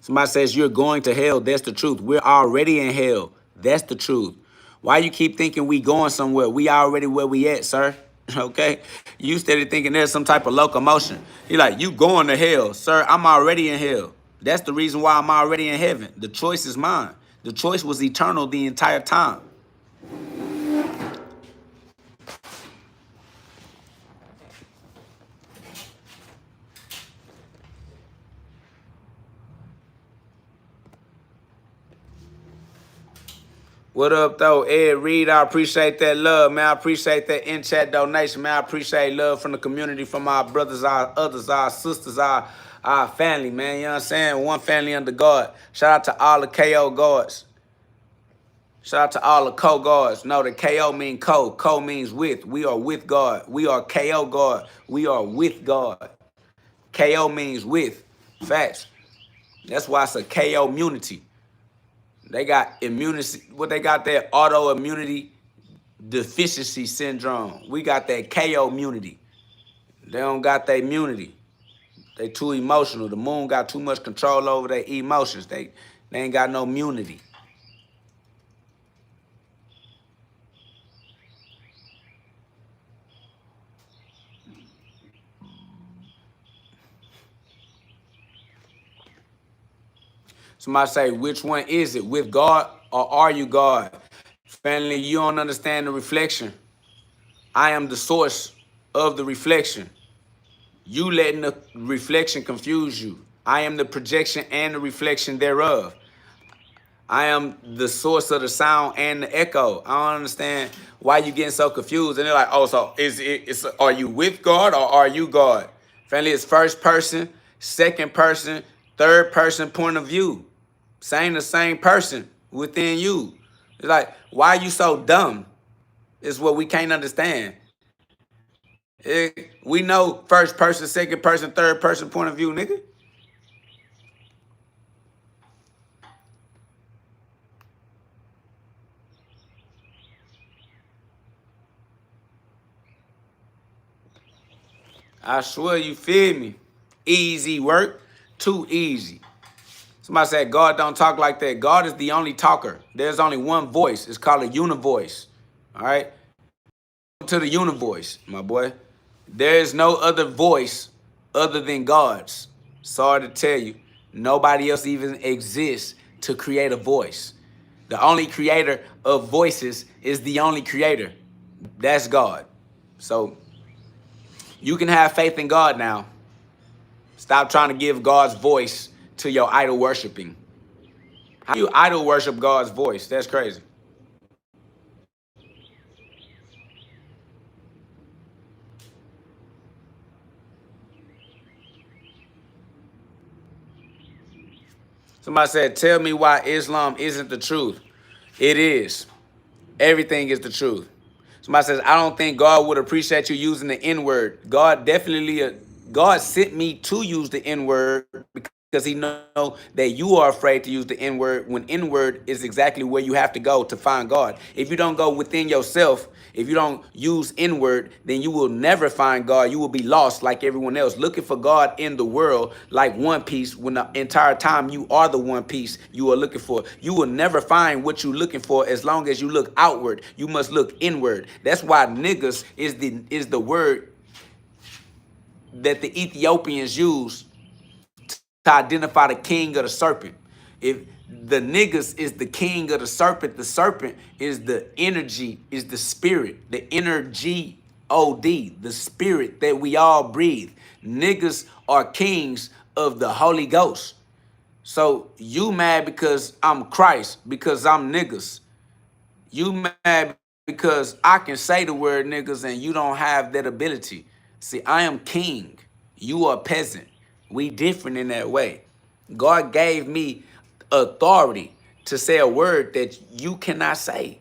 Somebody says you're going to hell. That's the truth. We're already in hell. That's the truth. Why you keep thinking we going somewhere? We already where we at, sir. Okay? You steady thinking there's some type of locomotion. You're like, you going to hell. Sir, I'm already in hell. That's the reason why I'm already in heaven. The choice is mine. The choice was eternal the entire time. What up, though? Ed Reed, I appreciate that love, man. I appreciate that in-chat donation, man. I appreciate love from the community, from our brothers, our others, our sisters, our family, man. You know what I'm saying? One family under God. Shout out to all the KO guards. Shout out to all the co-guards. No, the KO mean co. Co means with. We are with God. We are KO God. We are with God. KO means with. Facts. That's why it's a KO immunity. They got immunity. What they got there? Autoimmunity deficiency syndrome. We got that KO immunity. They don't got that immunity. They too emotional. The moon got too much control over their emotions. They ain't got no immunity. Somebody say, which one is it? With God or are you God? Family, you don't understand the reflection. I am the source of the reflection. You letting the reflection confuse you. I am the projection and the reflection thereof. I am the source of the sound and the echo. I don't understand why you getting so confused. And they're like, oh, so are you with God or are you God? Family, it's first person, second person, third person point of view. Saying the same person within you. It's like, why are you so dumb? Is what we can't understand. We know first person, second person, third person point of view, nigga. I swear, you feel me? Easy work, too easy. Somebody said God don't talk like that. God is the only talker. There's only one voice. It's called a univoice. All right? To the univoice, my boy. There is no other voice other than God's. Sorry to tell you, nobody else even exists to create a voice. The only creator of voices is the only creator. That's God. So you can have faith in God now. Stop trying to give God's voice to your idol worshiping. How do you idol worship God's voice? That's crazy. Somebody said, tell me why Islam isn't the truth. It is. Everything is the truth. Somebody says, I don't think God would appreciate you using the N-word. God sent me to use the N-word because he know that you are afraid to use the N-word when N-word is exactly where you have to go to find God. If you don't go within yourself, if you don't use N-word, then you will never find God. You will be lost like everyone else, looking for God in the world like One Piece when the entire time you are the One Piece you are looking for. You will never find what you're looking for as long as you look outward. You must look inward. That's why niggas is the word that the Ethiopians use to identify the king of the serpent. If the niggas is the king of the serpent is the energy, is the spirit, the energy GhOD, the spirit that we all breathe. Niggas are kings of the Holy Ghost. So you mad because I'm Christ, because I'm niggas. You mad because I can say the word niggas and you don't have that ability. See, I am king. You are peasant. We different in that way. God gave me authority to say a word that you cannot say.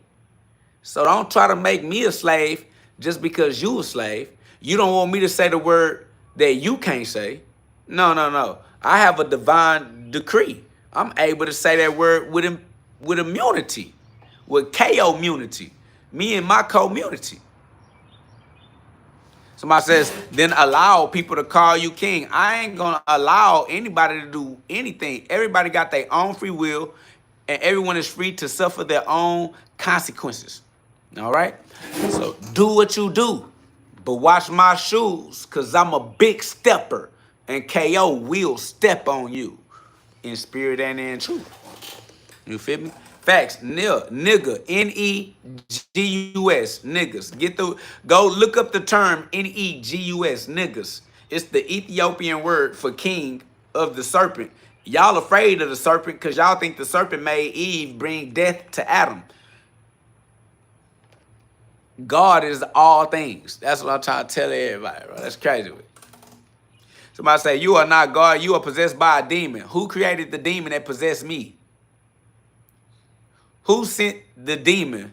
So don't try to make me a slave just because you a slave. You don't want me to say the word that you can't say. No, no, no. I have a divine decree. I'm able to say that word with immunity, with KO immunity, me and my community. Somebody says, then allow people to call you king. I ain't going to allow anybody to do anything. Everybody got their own free will, and everyone is free to suffer their own consequences. All right? So do what you do, but watch my shoes, because I'm a big stepper, and KO will step on you in spirit and in truth. You feel me? Facts. Nigga. N-E-G-U-S. Niggas. Go look up the term N-E-G-U-S. Niggas. It's the Ethiopian word for king of the serpent. Y'all afraid of the serpent because y'all think the serpent made Eve bring death to Adam. God is all things. That's what I'm trying to tell everybody, bro. That's crazy. Somebody say, you are not God. You are possessed by a demon. Who created the demon that possessed me? Who sent the demon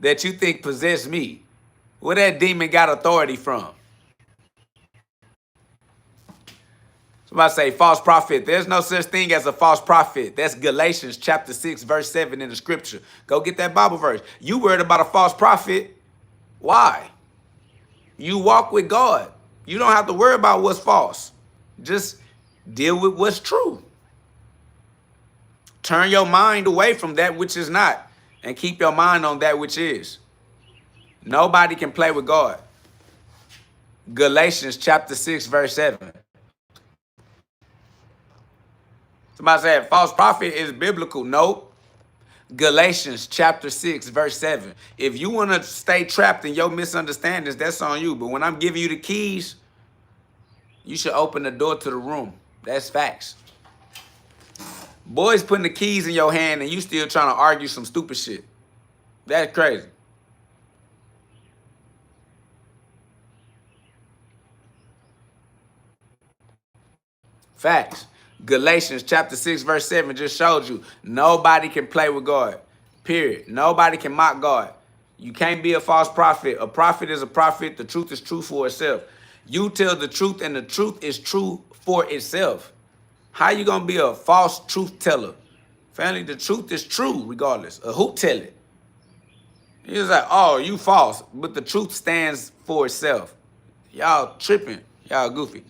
that you think possessed me? Where that demon got authority from? Somebody say false prophet. There's no such thing as a false prophet. That's Galatians chapter 6, verse 7 in the scripture. Go get that Bible verse. You worried about a false prophet. Why? You walk with God. You don't have to worry about what's false. Just deal with what's true. Turn your mind away from that which is not and keep your mind on that which is. Nobody can play with God. Galatians chapter 6, verse 7. Somebody said false prophet is biblical. Nope. Galatians chapter 6, verse 7. If you want to stay trapped in your misunderstandings, that's on you. But when I'm giving you the keys, you should open the door to the room. That's facts. Boys putting the keys in your hand and you still trying to argue some stupid shit. That's crazy. Facts. Galatians chapter 6, verse 7 just showed you nobody can play with God. Period. Nobody can mock God. You can't be a false prophet. A prophet is a prophet. The truth is true for itself. You tell the truth and the truth is true for itself. How you going to be a false truth teller? Family, the truth is true regardless of who tell it. It's like, oh, you false. But the truth stands for itself. Y'all tripping. Y'all goofy.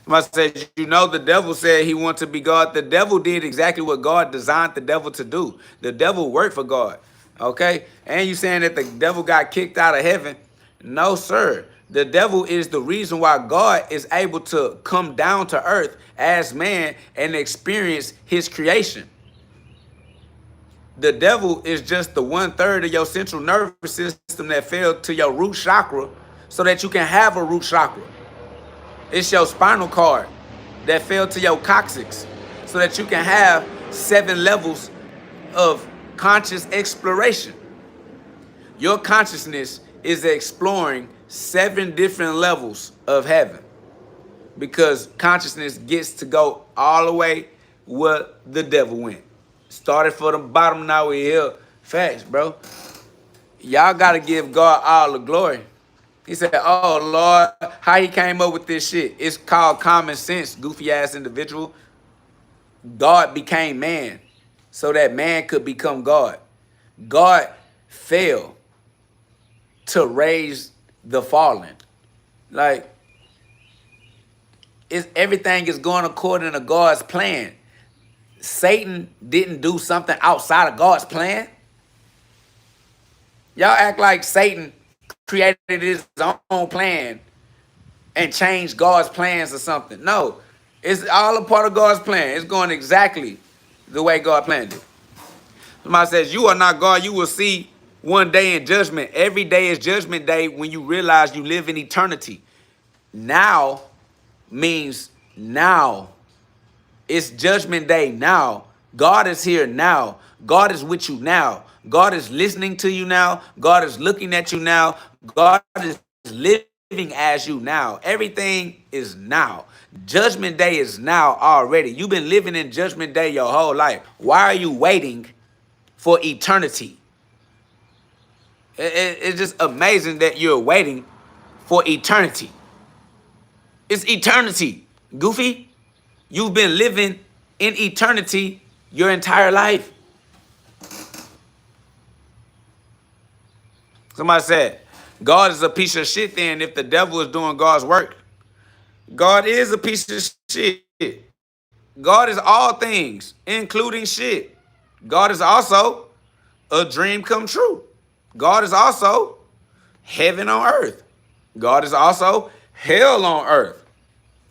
Somebody said, you know, the devil said he wanted to be God. The devil did exactly what God designed the devil to do. The devil worked for God. Okay? And you saying that the devil got kicked out of heaven? No, sir. The devil is the reason why God is able to come down to earth as man and experience his creation. The devil is just the 1/3 of your central nervous system that fell to your root chakra so that you can have a root chakra. It's your spinal cord that fell to your coccyx so that you can have 7 levels of conscious exploration. Your consciousness is exploring 7 different levels of heaven because consciousness gets to go all the way where the devil went. Started for the bottom, now we here. Facts, bro. Y'all got to give God all the glory. He said, oh, Lord, how he came up with this shit? It's called common sense, goofy ass individual. God became man so that man could become God. God fell to raise the fallen. Like, everything is going according to God's plan. Satan didn't do something outside of God's plan. Y'all act like Satan created his own plan and changed God's plans or something. No, it's all a part of God's plan. It's going exactly the way God planned it. Somebody says, you are not God. You will see one day in judgment. Every day is judgment day when you realize you live in eternity. Now means now. It's judgment day now. God is here now. God is with you now. God is listening to you now. God is looking at you now. God is living as you now. Everything is now. Judgment day is now already. You've been living in judgment day your whole life. Why are you waiting for eternity? It's just amazing that you're waiting for eternity. It's eternity, goofy. You've been living in eternity your entire life. Somebody said, God is a piece of shit then if the devil is doing God's work. God is a piece of shit. God is all things, including shit. God is also a dream come true. God is also heaven on earth. God is also hell on earth.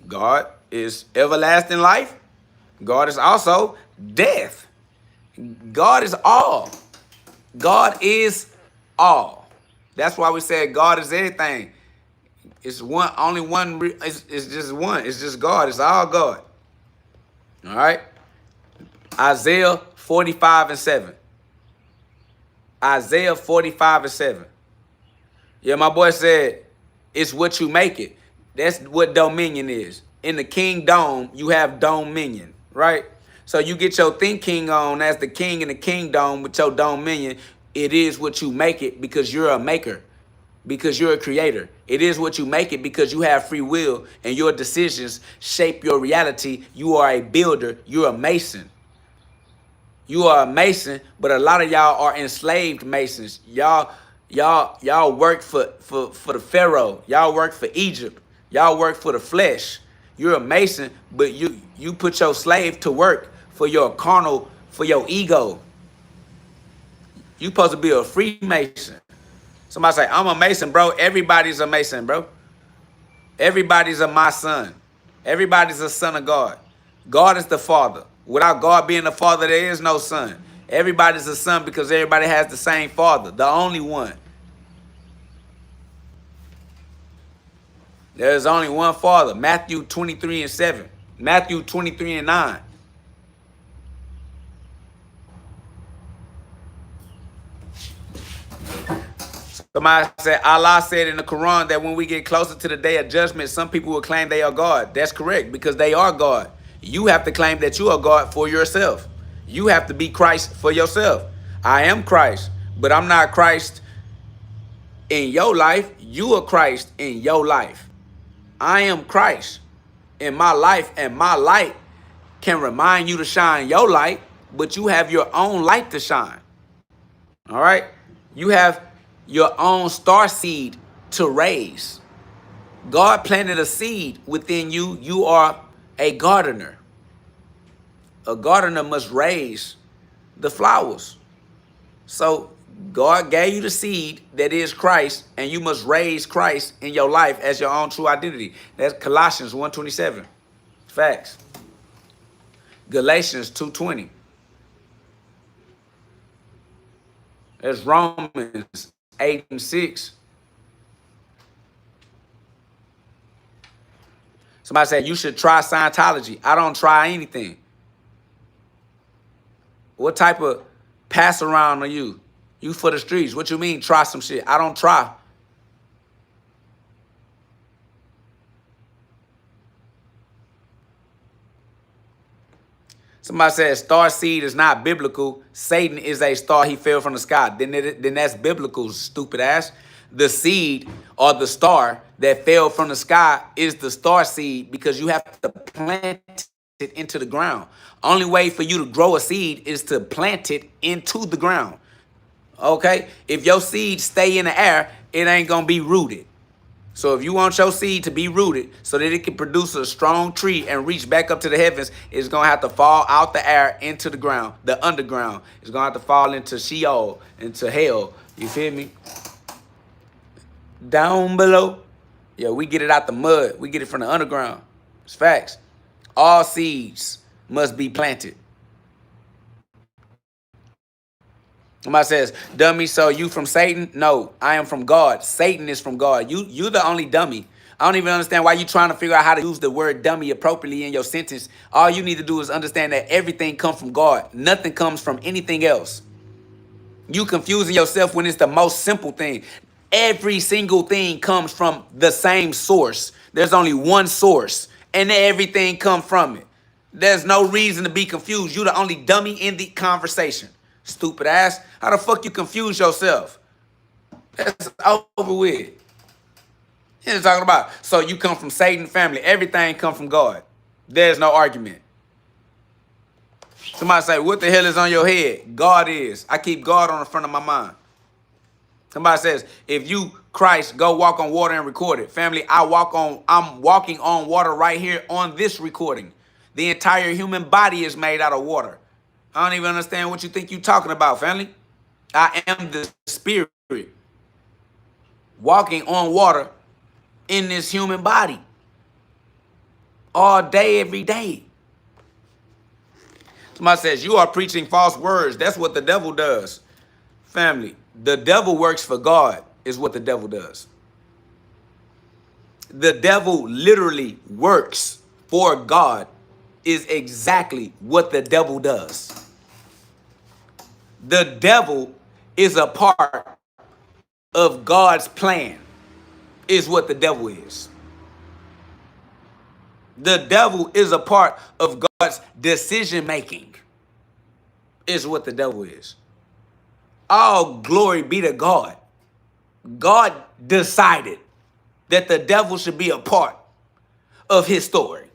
God is everlasting life. God is also death. God is all. God is all. That's why we said God is everything. It's one, only one. It's just one. It's just God. It's all God. All right. Isaiah 45:7. Isaiah 45:7. Yeah, my boy said, it's what you make it. That's what dominion is. In the kingdom, you have dominion, right? So you get your thinking on as the king in the kingdom with your dominion. It is what you make it because you're a maker, because you're a creator. It is what you make it because you have free will and your decisions shape your reality. You are a builder. You're a mason. You are a mason, but a lot of y'all are enslaved masons. Y'all work for the Pharaoh. Y'all work for Egypt. Y'all work for the flesh. You're a mason, but you put your slave to work for your carnal, for your ego. You supposed to be a Freemason. Somebody say, I'm a mason, bro. Everybody's a mason, bro. Everybody's a my son. Everybody's a son of God. God is the father. Without God being the father, there is no son. Everybody's a son because everybody has the same father, the only one. There's only one father. Matthew 23:7. Matthew 23:9. Somebody said, Allah said in the Quran that when we get closer to the day of judgment, some people will claim they are God. That's correct, because they are God. You have to claim that you are God for yourself. You have to be Christ for yourself. I am Christ, but I'm not Christ in your life. You are Christ in your life. I am Christ in my life, and my light can remind you to shine your light, but you have your own light to shine. All right? You have your own star seed to raise. God planted a seed within you. You are a gardener. A gardener must raise the flowers. So God gave you the seed that is Christ, and you must raise Christ in your life as your own true identity. That's Colossians 1:27. Facts. Galatians 2:20. That's Romans 8:6. Somebody said you should try Scientology. I don't try anything. What type of pass around are you? You for the streets. What you mean try some shit? I don't try. Somebody said star seed is not biblical. Satan is a star. He fell from the sky. Then that's biblical, stupid ass. The seed or the star that fell from the sky is the star seed because you have to plant it into the ground. Only way for you to grow a seed is to plant it into the ground. Okay? If your seed stay in the air, it ain't going to be rooted. So if you want your seed to be rooted so that it can produce a strong tree and reach back up to the heavens, it's going to have to fall out the air into the ground, the underground. It's going to have to fall into Sheol, into hell. You feel me? Down below. Yeah, we get it out the mud. We get it from the underground. It's facts. All seeds must be planted. Somebody says, dummy, so you from Satan? No, I am from God. Satan is from God. You the only dummy. I don't even understand why you trying to figure out how to use the word dummy appropriately in your sentence. All you need to do is understand that everything comes from God. Nothing comes from anything else. You confusing yourself when it's the most simple thing. Every single thing comes from the same source. There's only one source, and everything comes from it. There's no reason to be confused. You the only dummy in the conversation. Stupid ass. How the fuck you confuse yourself? That's over with. You're talking about, so you come from Satan family. Everything come from God. There's no argument. Somebody say, what the hell is on your head? God is. I keep God on the front of my mind. Somebody says, if you, Christ, go walk on water and record it. Family, I'm walking on water right here on this recording. The entire human body is made out of water. I don't even understand what you think you're talking about, family. I am the spirit walking on water in this human body all day, every day. Somebody says, you are preaching false words. That's what the devil does. Family, the devil works for God is what the devil does. The devil literally works for God is exactly what the devil does. The devil is a part of God's plan is what the devil is. The devil is a part of God's decision making is what the devil is. All glory be to God. God decided that the devil should be a part of his story.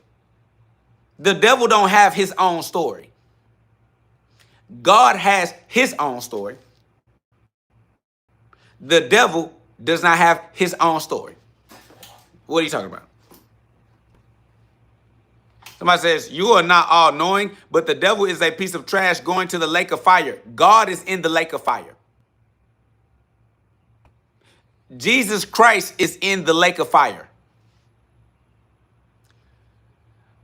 The devil don't have his own story. God has his own story. The devil does not have his own story. What are you talking about? Somebody says, you are not all knowing, but the devil is a piece of trash going to the lake of fire. God is in the lake of fire. Jesus Christ is in the lake of fire.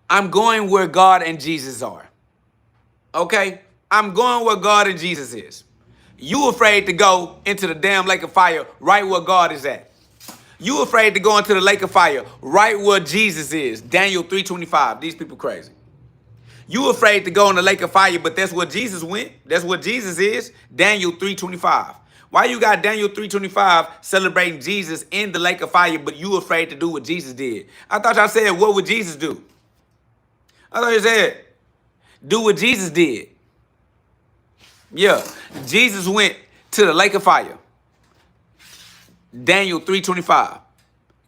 I'm going where God and Jesus are. Okay? I'm going where God and Jesus is. You afraid to go into the damn lake of fire right where God is at. You afraid to go into the lake of fire right where Jesus is. Daniel 3:25. These people crazy. You afraid to go in the lake of fire, but that's where Jesus went. That's what Jesus is. Daniel 3:25. Why you got Daniel 3:25 celebrating Jesus in the lake of fire, but you afraid to do what Jesus did? I thought y'all said, what would Jesus do? I thought you said, do what Jesus did. Yeah, Jesus went to the lake of fire. Daniel 3:25.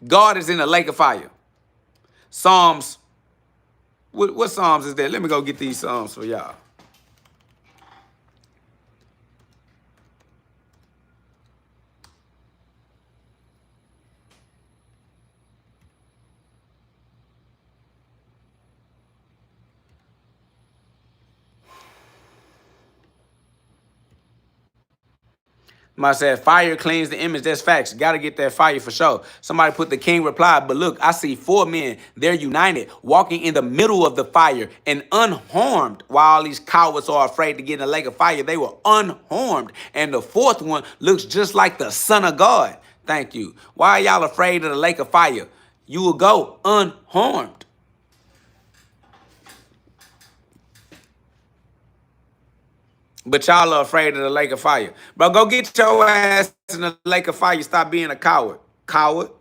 God is in the lake of fire. Psalms. What Psalms is that? Let me go get these Psalms for y'all. Somebody said, fire cleans the image. That's facts. Got to get that fire for sure. Somebody put the king replied, but look, I see 4 men. They're united, walking in the middle of the fire and unharmed. While all these cowards are afraid to get in a lake of fire, they were unharmed. And the 4th one looks just like the Son of God. Thank you. Why are y'all afraid of the lake of fire? You will go unharmed. But y'all are afraid of the lake of fire. Bro, go get your ass in the lake of fire. Stop being a coward. Coward.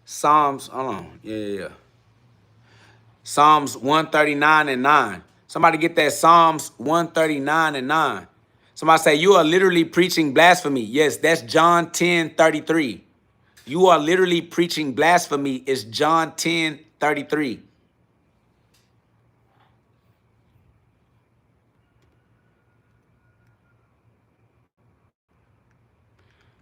Psalms, hold on. Yeah. Psalms 139 and 9. Somebody get that Psalms 139 and 9. Somebody say, you are literally preaching blasphemy. Yes, that's John 10:33. You are literally preaching blasphemy. It's John 10:33.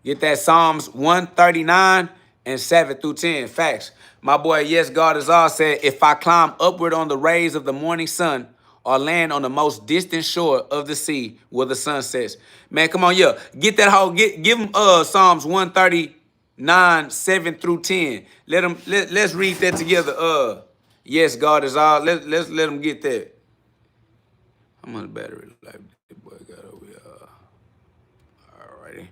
Get that Psalms 139 and 7 through 10. Facts. My boy, yes, God is all said, if I climb upward on the rays of the morning sun or land on the most distant shore of the sea where the sun sets. Man, come on, yeah. Get that whole, give him Psalms 139, 7 through 10. Let's read that together. Yes, God is all. Let's let him get that. How much battery life that boy got over here? Alrighty.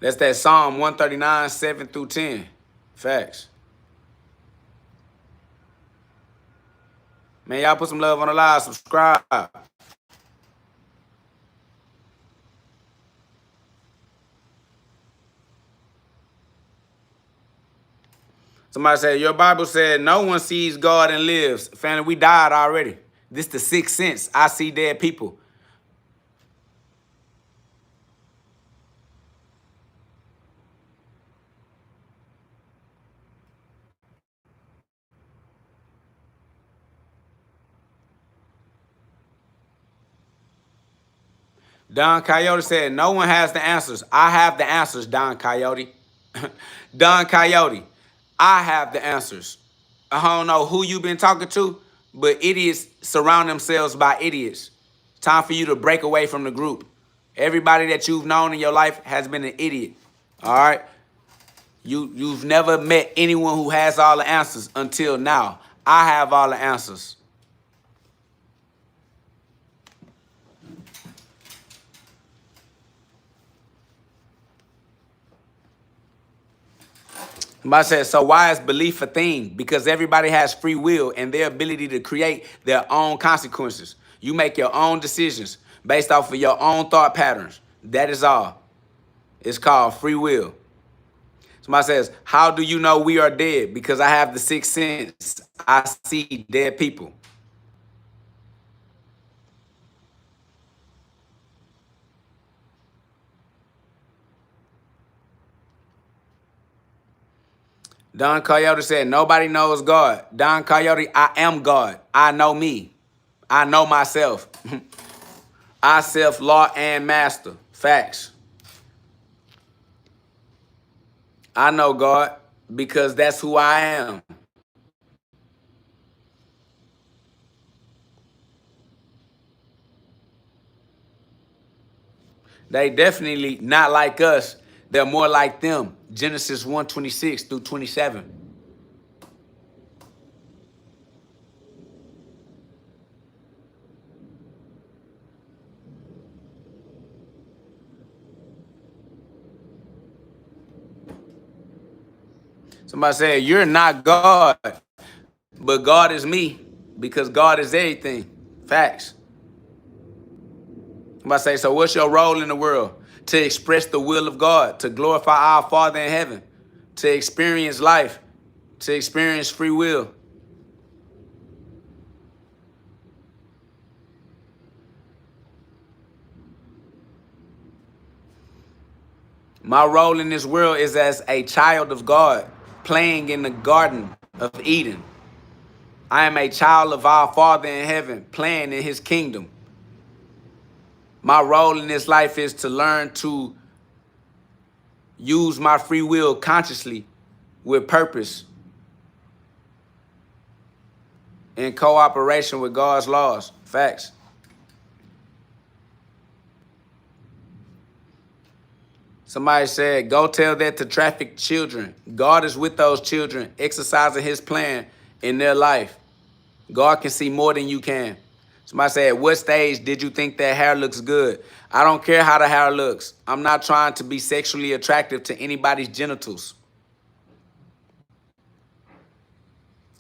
That's that Psalm 139, 7 through 10. Facts. Man, y'all put some love on the live. Subscribe. Somebody said, your Bible said no one sees God and lives. Family, we died already. This the 6th sense. I see dead people. Don Coyote said, no one has the answers. I have the answers, Don Coyote. Don Coyote, I have the answers. I don't know who you've been talking to, but idiots surround themselves by idiots. Time for you to break away from the group. Everybody that you've known in your life has been an idiot. All right? You've never met anyone who has all the answers until now. I have all the answers. Somebody said, so why is belief a thing? Because everybody has free will and their ability to create their own consequences. You make your own decisions based off of your own thought patterns. That is all. It's called free will. Somebody says, how do you know we are dead? Because I have the 6th sense. I see dead people. Don Coyote said, nobody knows God. Don Coyote, I am God. I know me. I know myself. I self-law and master. Facts. I know God because that's who I am. They definitely not like us. They're more like them. Genesis 1:26 through 27. Somebody said, you're not God, but God is me because God is everything. Facts. Somebody say, so what's your role in the world? To express the will of God, to glorify our Father in heaven, to experience life. to experience free will. My role in this world is as a child of God, playing in the Garden of Eden. I am a child of our Father in heaven, playing in his kingdom. My role in this life is to learn to use my free will consciously with purpose in cooperation with God's laws. Facts. Somebody said, go tell that to trafficked children. God is with those children, exercising his plan in their life. God can see more than you can. Somebody said, at what stage did you think that hair looks good? I don't care how the hair looks. I'm not trying to be sexually attractive to anybody's genitals.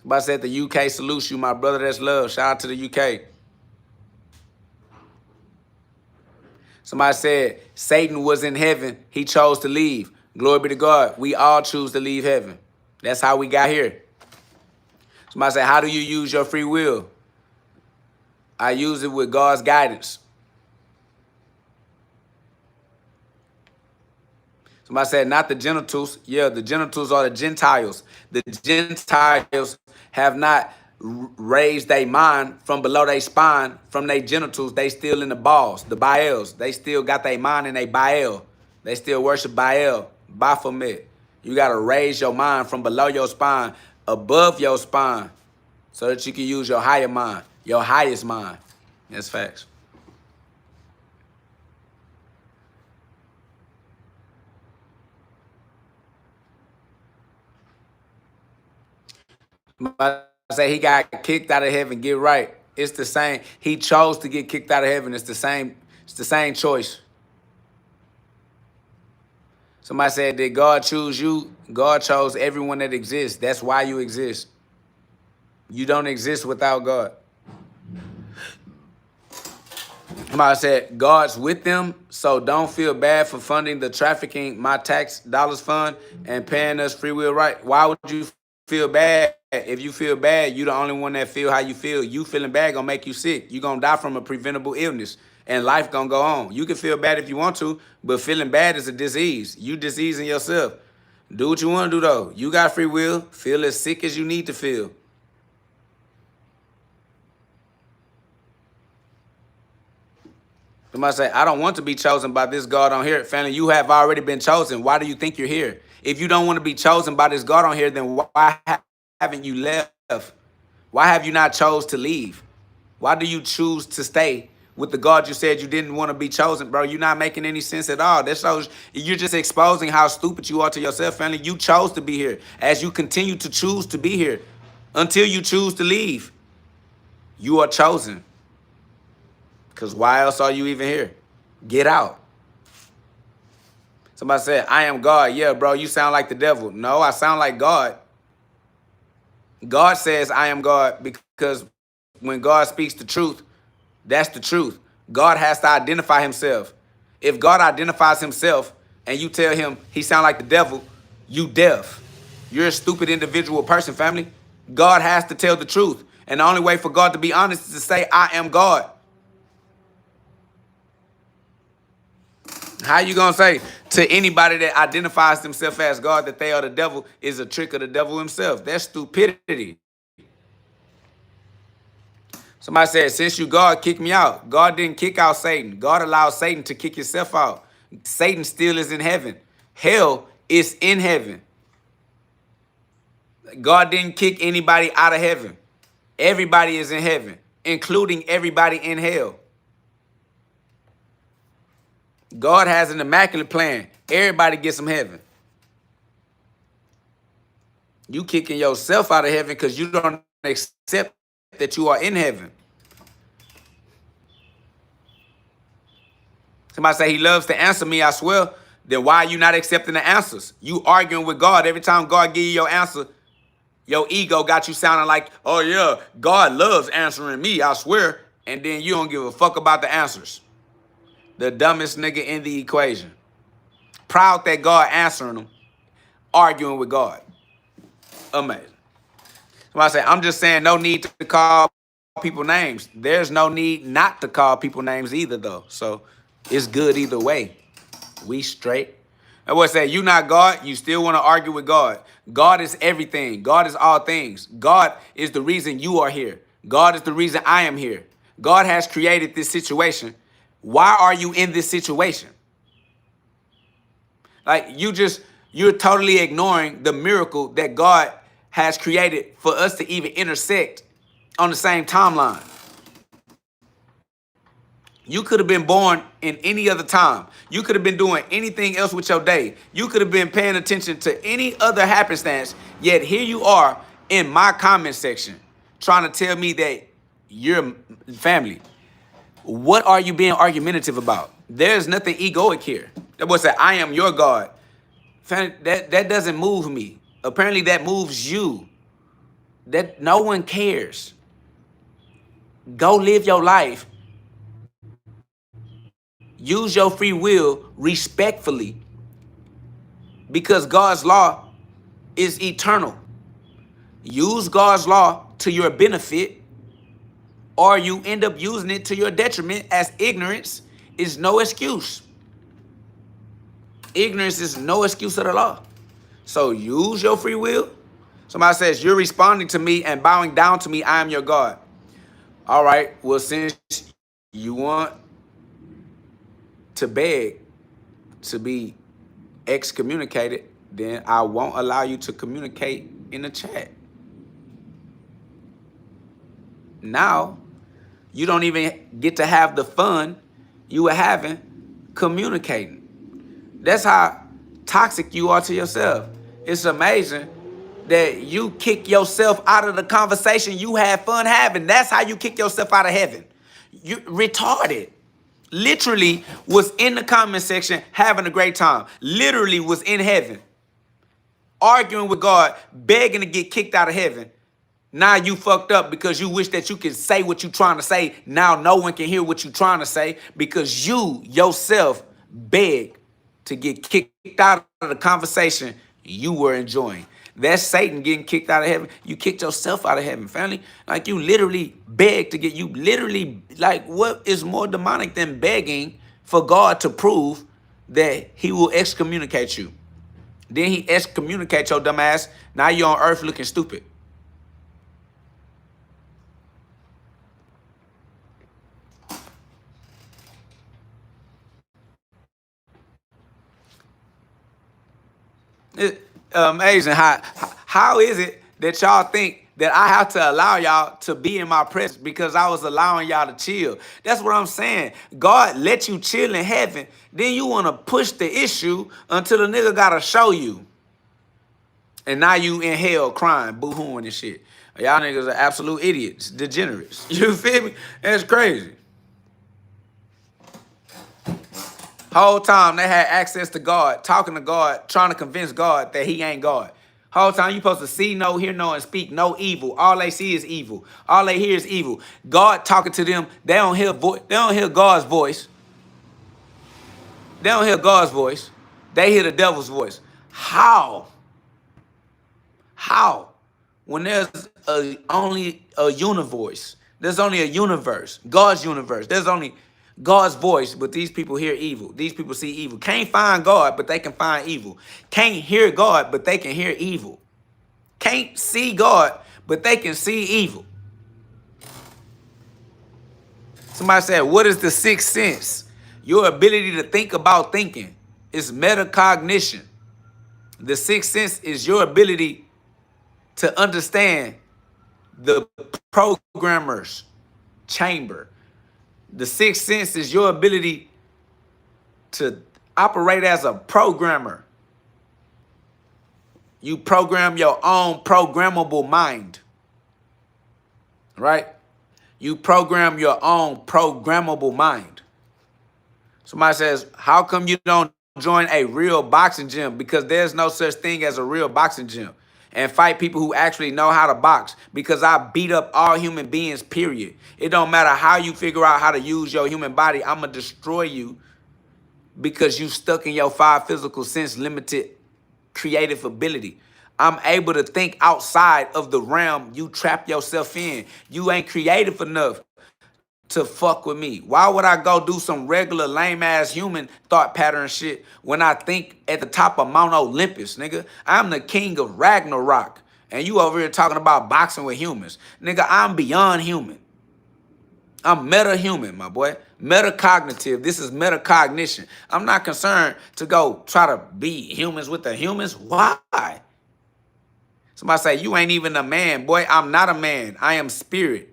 Somebody said the UK salutes you, my brother, that's love. Shout out to the UK. Somebody said, Satan was in heaven. He chose to leave. Glory be to God. We all choose to leave heaven. That's how we got here. Somebody said, how do you use your free will? I use it with God's guidance. Somebody said, not the genitals. Yeah, the genitals are the Gentiles. The Gentiles have not raised their mind from below their spine, from their genitals. They still in the balls, the Baals. They still got their mind in their Baal. They still worship Baal, Baphomet. You got to raise your mind from below your spine, above your spine, so that you can use your higher mind, your highest mind. That's facts. I say he got kicked out of heaven. Get right. It's the same. He chose to get kicked out of heaven. It's the same. It's the same choice. Somebody said, did God choose you? God chose everyone that exists. That's why you exist. You don't exist without God. Somebody said, God's with them, so don't feel bad for funding the trafficking my tax dollars fund and paying us free will right. Why would you feel bad? If you feel bad, you the only one that feel how you feel. You feeling bad gonna make you sick. You gonna die from a preventable illness, and life gonna go on. You can feel bad if you want to, but feeling bad is a disease. You diseasing yourself. Do what you want to do, though. You got free will. Feel as sick as you need to feel. Somebody say, I don't want to be chosen by this God on here. Family, you have already been chosen. Why do you think you're here? If you don't want to be chosen by this God on here, then why haven't you left? Why have you not chose to leave? Why do you choose to stay with the God you said you didn't want to be chosen, bro? You're not making any sense at all. That shows you're just exposing how stupid you are to yourself, family. You chose to be here. As you continue to choose to be here until you choose to leave, you are chosen. Because why else are you even here? Get out. Somebody said, I am God. Yeah, bro, you sound like the devil. No, I sound like God. God says I am God because when God speaks the truth, that's the truth. God has to identify himself. If God identifies himself and you tell him he sound like the devil, you deaf. You're a stupid individual person, family. God has to tell the truth. And the only way for God to be honest is to say, I am God. How you gonna say to anybody that identifies themselves as God that they are the devil is a trick of the devil himself? That's stupidity. Somebody said, since you God, kick me out. God didn't kick out Satan. God allowed Satan to kick himself out. Satan still is in heaven. Hell is in heaven. God didn't kick anybody out of heaven. Everybody is in heaven, including everybody in hell. God has an immaculate plan. Everybody gets some heaven. You kicking yourself out of heaven because you don't accept that you are in heaven. Somebody say he loves to answer me, I swear. Then why are you not accepting the answers? You arguing with God. Every time God give you your answer, your ego got you sounding like, oh yeah, God loves answering me, I swear. And then you don't give a fuck about the answers. The dumbest nigga in the equation. Proud that God answering them, arguing with God. Amazing. Somebody say, I'm just saying no need to call people names. There's no need not to call people names either, though. So it's good either way. We straight. And what say, you not God, you still want to argue with God. God is everything. God is all things. God is the reason you are here. God is the reason I am here. God has created this situation. Why are you in this situation? Like you're totally ignoring the miracle that God has created for us to even intersect on the same timeline. You could have been born in any other time. You could have been doing anything else with your day. You could have been paying attention to any other happenstance. Yet here you are in my comment section trying to tell me that you're family. What are you being argumentative about? There's nothing egoic here. That boy said, I am your God. That doesn't move me. Apparently that moves you. That no one cares. Go live your life. Use your free will respectfully because God's law is eternal. Use God's law to your benefit or you end up using it to your detriment, as ignorance is no excuse. Ignorance is no excuse of the law. So use your free will. Somebody says, you're responding to me and bowing down to me. I am your God. All right. Well, since you want to beg to be excommunicated, then I won't allow you to communicate in the chat. Now, you don't even get to have the fun you were having communicating. That's how toxic you are to yourself. It's amazing that you kick yourself out of the conversation you had fun having. That's how you kick yourself out of heaven. You retarded. Literally was in the comment section having a great time. Literally was in heaven. Arguing with God, begging to get kicked out of heaven. Now you fucked up because you wish that you could say what you're trying to say. Now no one can hear what you're trying to say because you yourself begged to get kicked out of the conversation you were enjoying. That's Satan getting kicked out of heaven. You kicked yourself out of heaven, family. Like you literally begged to get, you literally, like what is more demonic than begging for God to prove that he will excommunicate you? Then he excommunicates your dumb ass. Now you're on earth looking stupid. It's amazing how is it that y'all think that I have to allow y'all to be in my presence because I was allowing y'all to chill? That's what I'm saying. God let you chill in heaven, then you want to push the issue until the nigga got to show you. And now you in hell crying, boo-hooing and shit. Y'all niggas are absolute idiots, degenerates. You feel me? That's crazy. Whole time they had access to God, talking to God, trying to convince God that he ain't God. Whole time you supposed to see no, hear no, and speak no evil. All they see is evil. All they hear is evil. God talking to them, they don't hear God's voice. They don't hear God's voice. They hear the devil's voice. How? How? When there's only a universe. There's only a universe. God's universe. There's only God's voice, but these people hear evil. These people see evil. Can't find God, but they can find evil. Can't hear God, but they can hear evil. Can't see God, but they can see evil. Somebody said, what is the sixth sense? Your ability to think about thinking. It's metacognition. The sixth sense is your ability to understand the programmer's chamber. The sixth sense is your ability to operate as a programmer. You program your own programmable mind, right? You program your own programmable mind. Somebody says, how come you don't join a real boxing gym? Because there's no such thing as a real boxing gym. And fight people who actually know how to box, because I beat up all human beings, period. It don't matter how you figure out how to use your human body. I'm going to destroy you because you stuck in your five physical sense limited creative ability. I'm able to think outside of the realm you trap yourself in. You ain't creative enough to fuck with me. Why would I go do some regular lame ass human thought pattern shit when I think at the top of Mount Olympus, nigga? I'm the king of Ragnarok. And you over here talking about boxing with humans. Nigga, I'm beyond human. I'm meta-human, my boy. Metacognitive. This is metacognition. I'm not concerned to go try to be humans with the humans. Why? Somebody say, you ain't even a man. Boy, I'm not a man. I am spirit.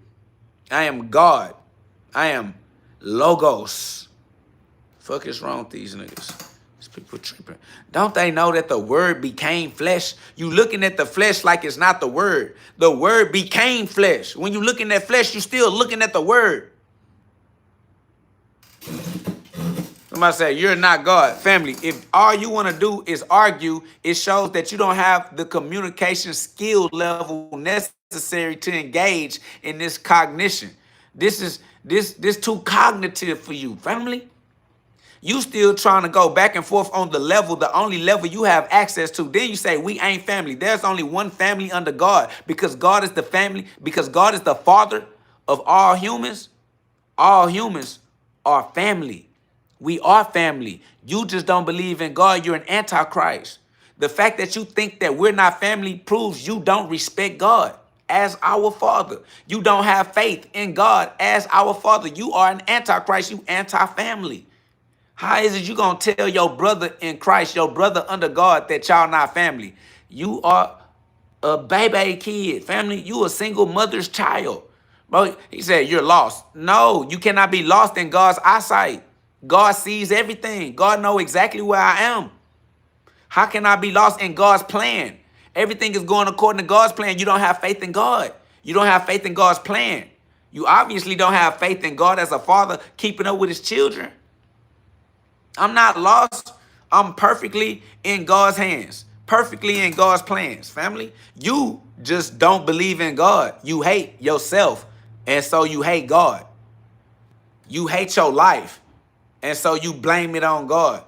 I am God. I am logos. Fuck is wrong with these niggas? These people tripping. Don't they know that the word became flesh? You looking at the flesh like it's not the word. The word became flesh. When you looking at flesh, you still looking at the word. Somebody say, you're not God. Family, if all you want to do is argue, it shows that you don't have the communication skill level necessary to engage in this cognition. This is too cognitive for you, family. You still trying to go back and forth on the level, the only level you have access to. Then you say, we ain't family. There's only one family under God because God is the family, because God is the father of all humans. All humans are family. We are family. You just don't believe in God. You're an antichrist. The fact that you think that we're not family proves you don't respect God as our father. You don't have faith in God as our father. You are an antichrist. You anti-family. How is it you gonna tell your brother in Christ, your brother under God, that y'all not family? You are a baby kid, family. You a single mother's child. Bro, he said, you're lost. No, you cannot be lost in God's eyesight. God sees everything. God knows exactly where I am. How can I be lost in God's plan? Everything is going according to God's plan. You don't have faith in God. You don't have faith in God's plan. You obviously don't have faith in God as a father keeping up with his children. I'm not lost. I'm perfectly in God's hands. Perfectly in God's plans, family. You just don't believe in God. You hate yourself, and so you hate God. You hate your life, and so you blame it on God.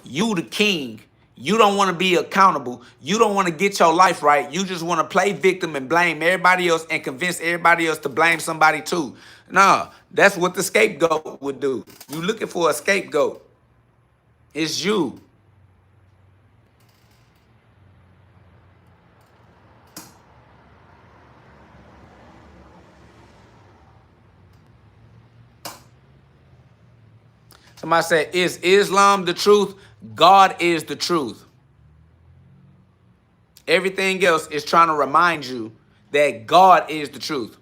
You the king. You don't want to be accountable. You don't want to get your life right. You just want to play victim and blame everybody else and convince everybody else to blame somebody too. Nah, that's what the scapegoat would do. You looking for a scapegoat. It's you. Somebody said, is Islam the truth? God is the truth. Everything else is trying to remind you that God is the truth.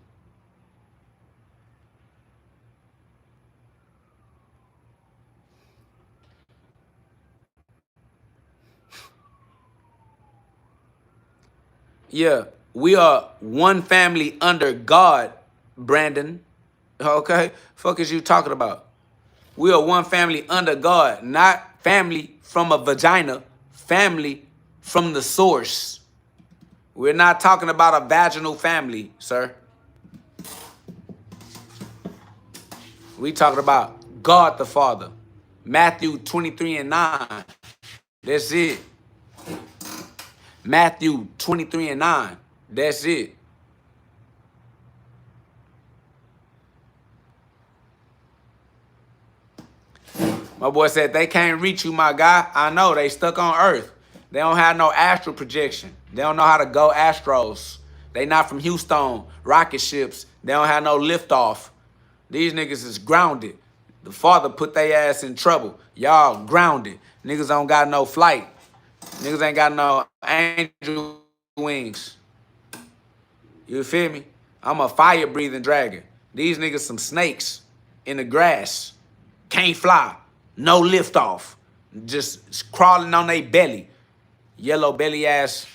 Yeah, we are one family under God, Brandon. Okay? Fuck is you talking about? We are one family under God, not family from a vagina, family from the source. We're not talking about a vaginal family, sir. We talking about God the Father. Matthew 23:9. That's it. Matthew 23:9. That's it. My boy said, they can't reach you, my guy. I know, they stuck on Earth. They don't have no astral projection. They don't know how to go astros. They not from Houston, rocket ships. They don't have no liftoff. These niggas is grounded. The Father put their ass in trouble. Y'all grounded. Niggas don't got no flight. Niggas ain't got no angel wings. You feel me? I'm a fire-breathing dragon. These niggas some snakes in the grass. Can't fly. No lift off. Just crawling on their belly. Yellow belly ass.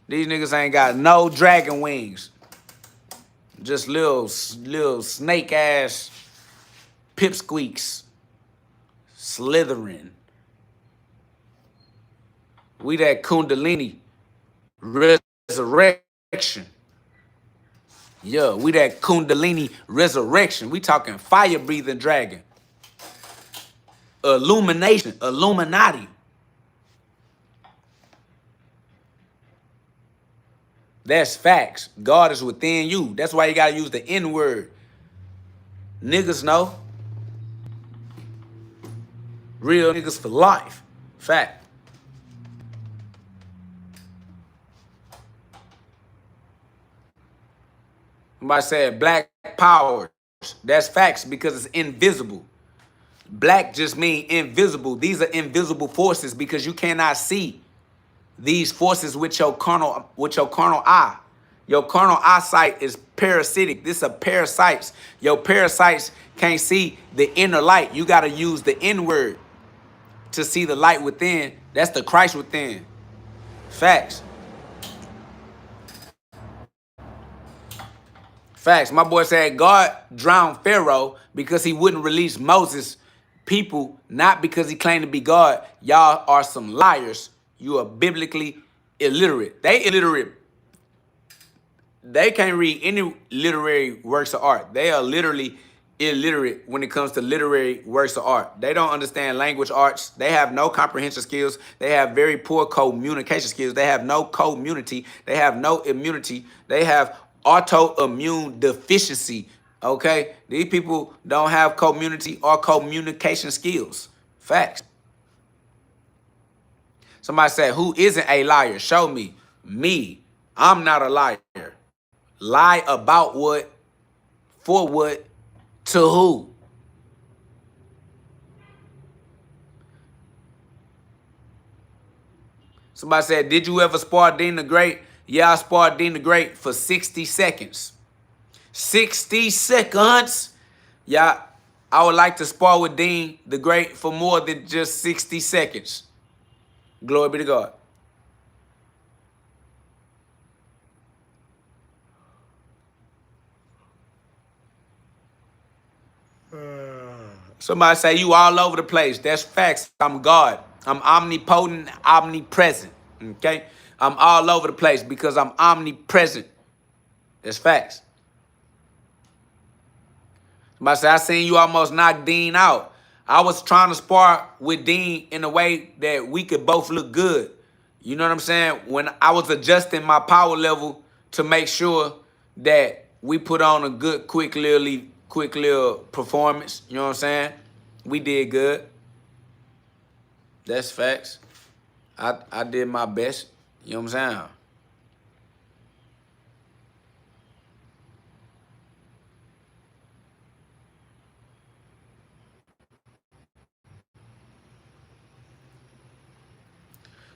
These niggas ain't got no dragon wings. Just little snake ass pipsqueaks. Slithering. We that Kundalini resurrection. Yeah, we that Kundalini resurrection. We talking fire-breathing dragon. Illumination, Illuminati. That's facts. God is within you. That's why you got to use the N word. Niggas know. Real niggas for life. Fact. Somebody said black power. That's facts because it's invisible. Black just mean invisible. These are invisible forces because you cannot see these forces with your carnal eye. Your carnal eyesight is parasitic. This are parasites. Your parasites can't see the inner light. You got to use the N word to see the light within. That's the Christ within. Facts. Facts. My boy said God drowned Pharaoh because he wouldn't release Moses' people, not because he claimed to be God. Y'all are some liars. You are biblically illiterate. They illiterate. They can't read any literary works of art. They are literally illiterate when it comes to literary works of art. They don't understand language arts. They have no comprehension skills. They have very poor communication skills. They have no community. They have no immunity. They have autoimmune deficiency. Okay? These people don't have community or communication skills. Facts. Somebody said, who isn't a liar? Show me. Me. I'm not a liar. Lie about what? For what? To who? Somebody said, did you ever spar Dean the Great? Yeah, I sparred Dean the Great for 60 seconds. 60 seconds? Yeah, I would like to spar with Dean the Great for more than just 60 seconds. Glory be to God. Somebody say you all over the place. That's facts. I'm God. I'm omnipotent, omnipresent. Okay? I'm all over the place because I'm omnipresent. That's facts. Somebody say, I seen you almost knock Dean out. I was trying to spar with Dean in a way that we could both look good. You know what I'm saying? When I was adjusting my power level to make sure that we put on a good, quick little performance. You know what I'm saying? We did good. That's facts. I did my best. You know what I'm saying?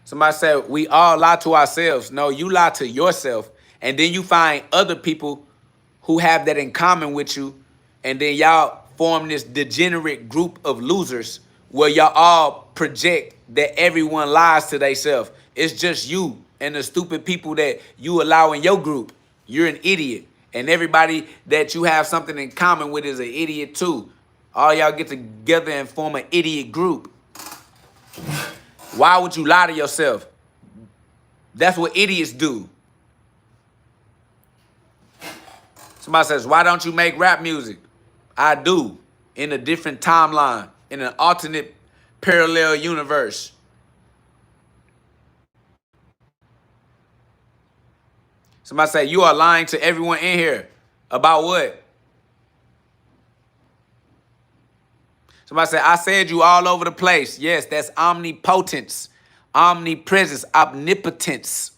Somebody said, we all lie to ourselves. No, you lie to yourself. And then you find other people who have that in common with you. And then y'all form this degenerate group of losers where y'all all project that everyone lies to themselves. It's just you and the stupid people that you allow in your group. You're an idiot. And everybody that you have something in common with is an idiot too. All y'all get together and form an idiot group. Why would you lie to yourself? That's what idiots do. Somebody says, why don't you make rap music? I do. In a different timeline. In an alternate parallel universe. Somebody say, you are lying to everyone in here. About what? Somebody said, I said you all over the place. Yes, that's omnipotence, omnipresence, omnipotence.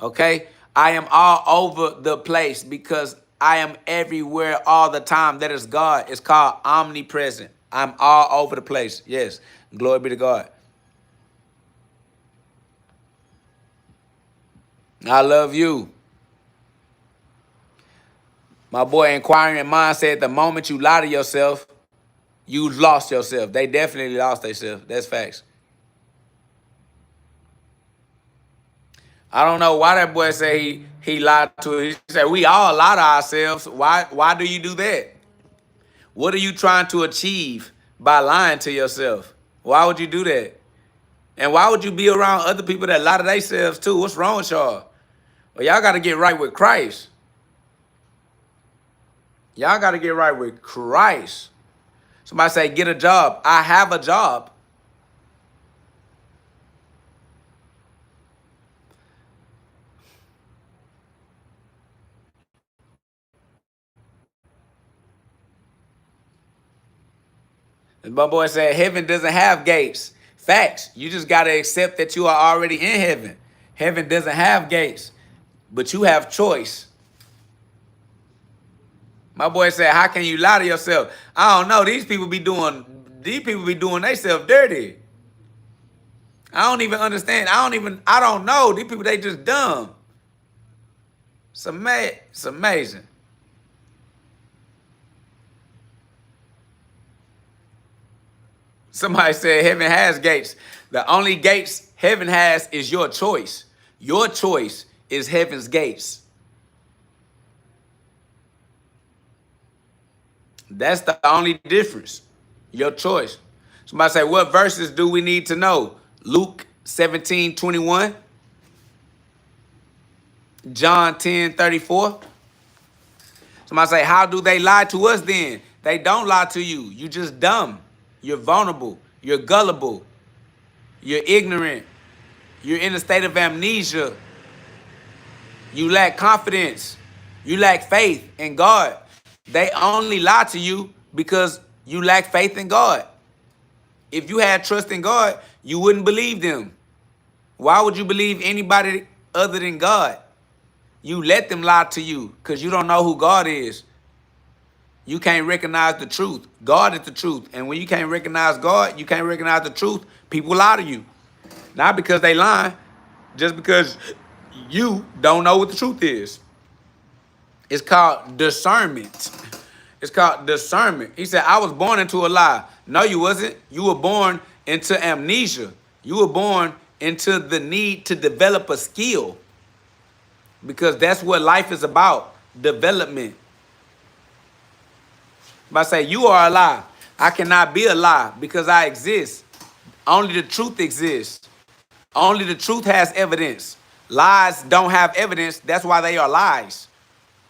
Okay? I am all over the place because I am everywhere all the time. That is God. It's called omnipresent. I'm all over the place. Yes. Glory be to God. I love you. My boy Inquiring Mind said the moment you lie to yourself, you lost yourself. They definitely lost themselves. That's facts. I don't know why that boy say he lied to it. He said, we all lie to ourselves. Why do you do that? What are you trying to achieve by lying to yourself? Why would you do that? And why would you be around other people that lie to themselves too? What's wrong with y'all? Well, y'all got to get right with Christ. Y'all got to get right with Christ. Somebody say, get a job. I have a job. My boy said heaven doesn't have gates. Facts. You just got to accept that you are already in heaven. Heaven doesn't have gates, but you have choice. My boy said, how can you lie to yourself? I don't know. These people be doing themselves dirty. I don't even understand. I don't know. These people, they just dumb. It's amazing. Somebody said heaven has gates. The only gates heaven has is your choice. Your choice is heaven's gates. That's the only difference. Your choice. Somebody say, what verses do we need to know? Luke 17:21. John 10:34. Somebody say, how do they lie to us then? They don't lie to you. You just dumb. You're vulnerable. You're gullible. You're ignorant. You're in a state of amnesia. You lack confidence. You lack faith in God. They only lie to you because you lack faith in God. If you had trust in God, you wouldn't believe them. Why would you believe anybody other than God? You let them lie to you because you don't know who God is. You can't recognize the truth. God is the truth. And when you can't recognize God, you can't recognize the truth, people lie to you. Not because they lying, just because you don't know what the truth is. It's called discernment. It's called discernment. He said, I was born into a lie. No, you wasn't. You were born into amnesia. You were born into the need to develop a skill. Because that's what life is about, development. If I say, you are a lie, I cannot be a lie because I exist. Only the truth exists. Only the truth has evidence. Lies don't have evidence. That's why they are lies.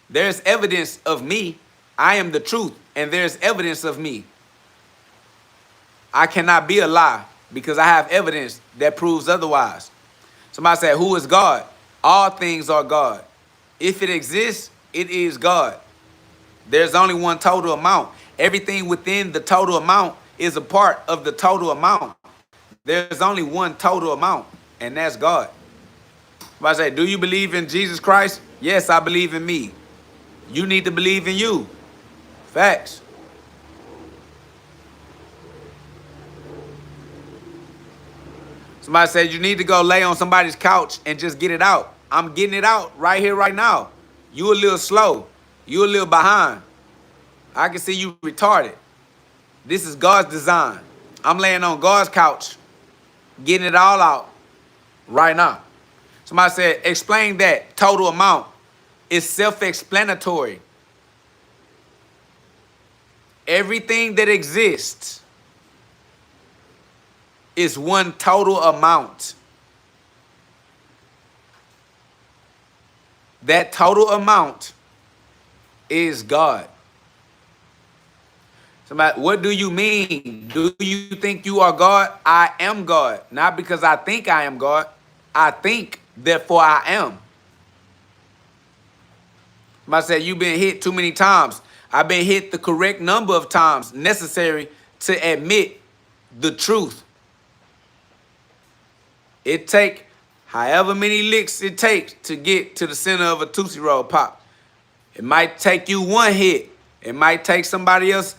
There's evidence of me. I am the truth, and there's evidence of me. I cannot be a lie because I have evidence that proves otherwise. Somebody said, who is God? All things are God. If it exists, it is God. There's only one total amount. Everything within the total amount is a part of the total amount. There's only one total amount, and that's God. If I say, do you believe in Jesus Christ? Yes, I believe in me. You need to believe in you. Facts. Somebody said you need to go lay on somebody's couch and just get it out. I'm getting it out right here, right now. You a little slow. You a little behind. I can see you retarded. This is God's design. I'm laying on God's couch, getting it all out right now. Somebody said, explain that total amount. It's self-explanatory. Everything that exists is one total amount. That total amount is God. Somebody, what do you mean? Do you think you are God? I am God. Not because I think I am God. I think, therefore I am. Somebody said, you've been hit too many times. I've been hit the correct number of times necessary to admit the truth. It take however many licks it takes to get to the center of a Tootsie Roll Pop. It might take you one hit. It might take somebody else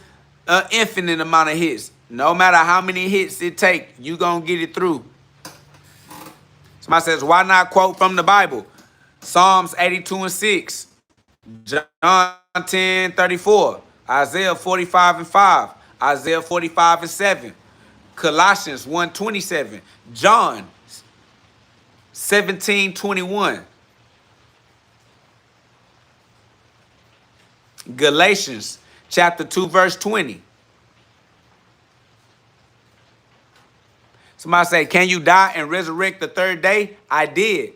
an infinite amount of hits. No matter how many hits it takes, you gonna get it through. Somebody says, why not quote from the Bible? Psalms 82:6. John 10:34, Isaiah 45:5, Isaiah 45:7, Colossians 1:27, John 17:21, Galatians chapter 2 verse 20. Somebody say, can you die and resurrect the third day? I did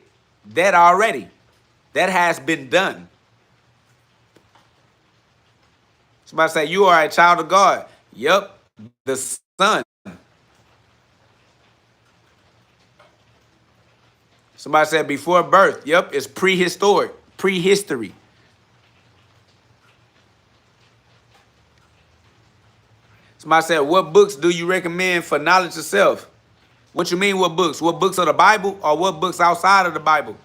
that already. That has been done. Somebody say, you are a child of God. Yep, the Son. Somebody said before birth. Yep, it's prehistoric, prehistory. Somebody said, what books do you recommend for knowledge of self? What you mean, what books? What books of the Bible or what books outside of the Bible?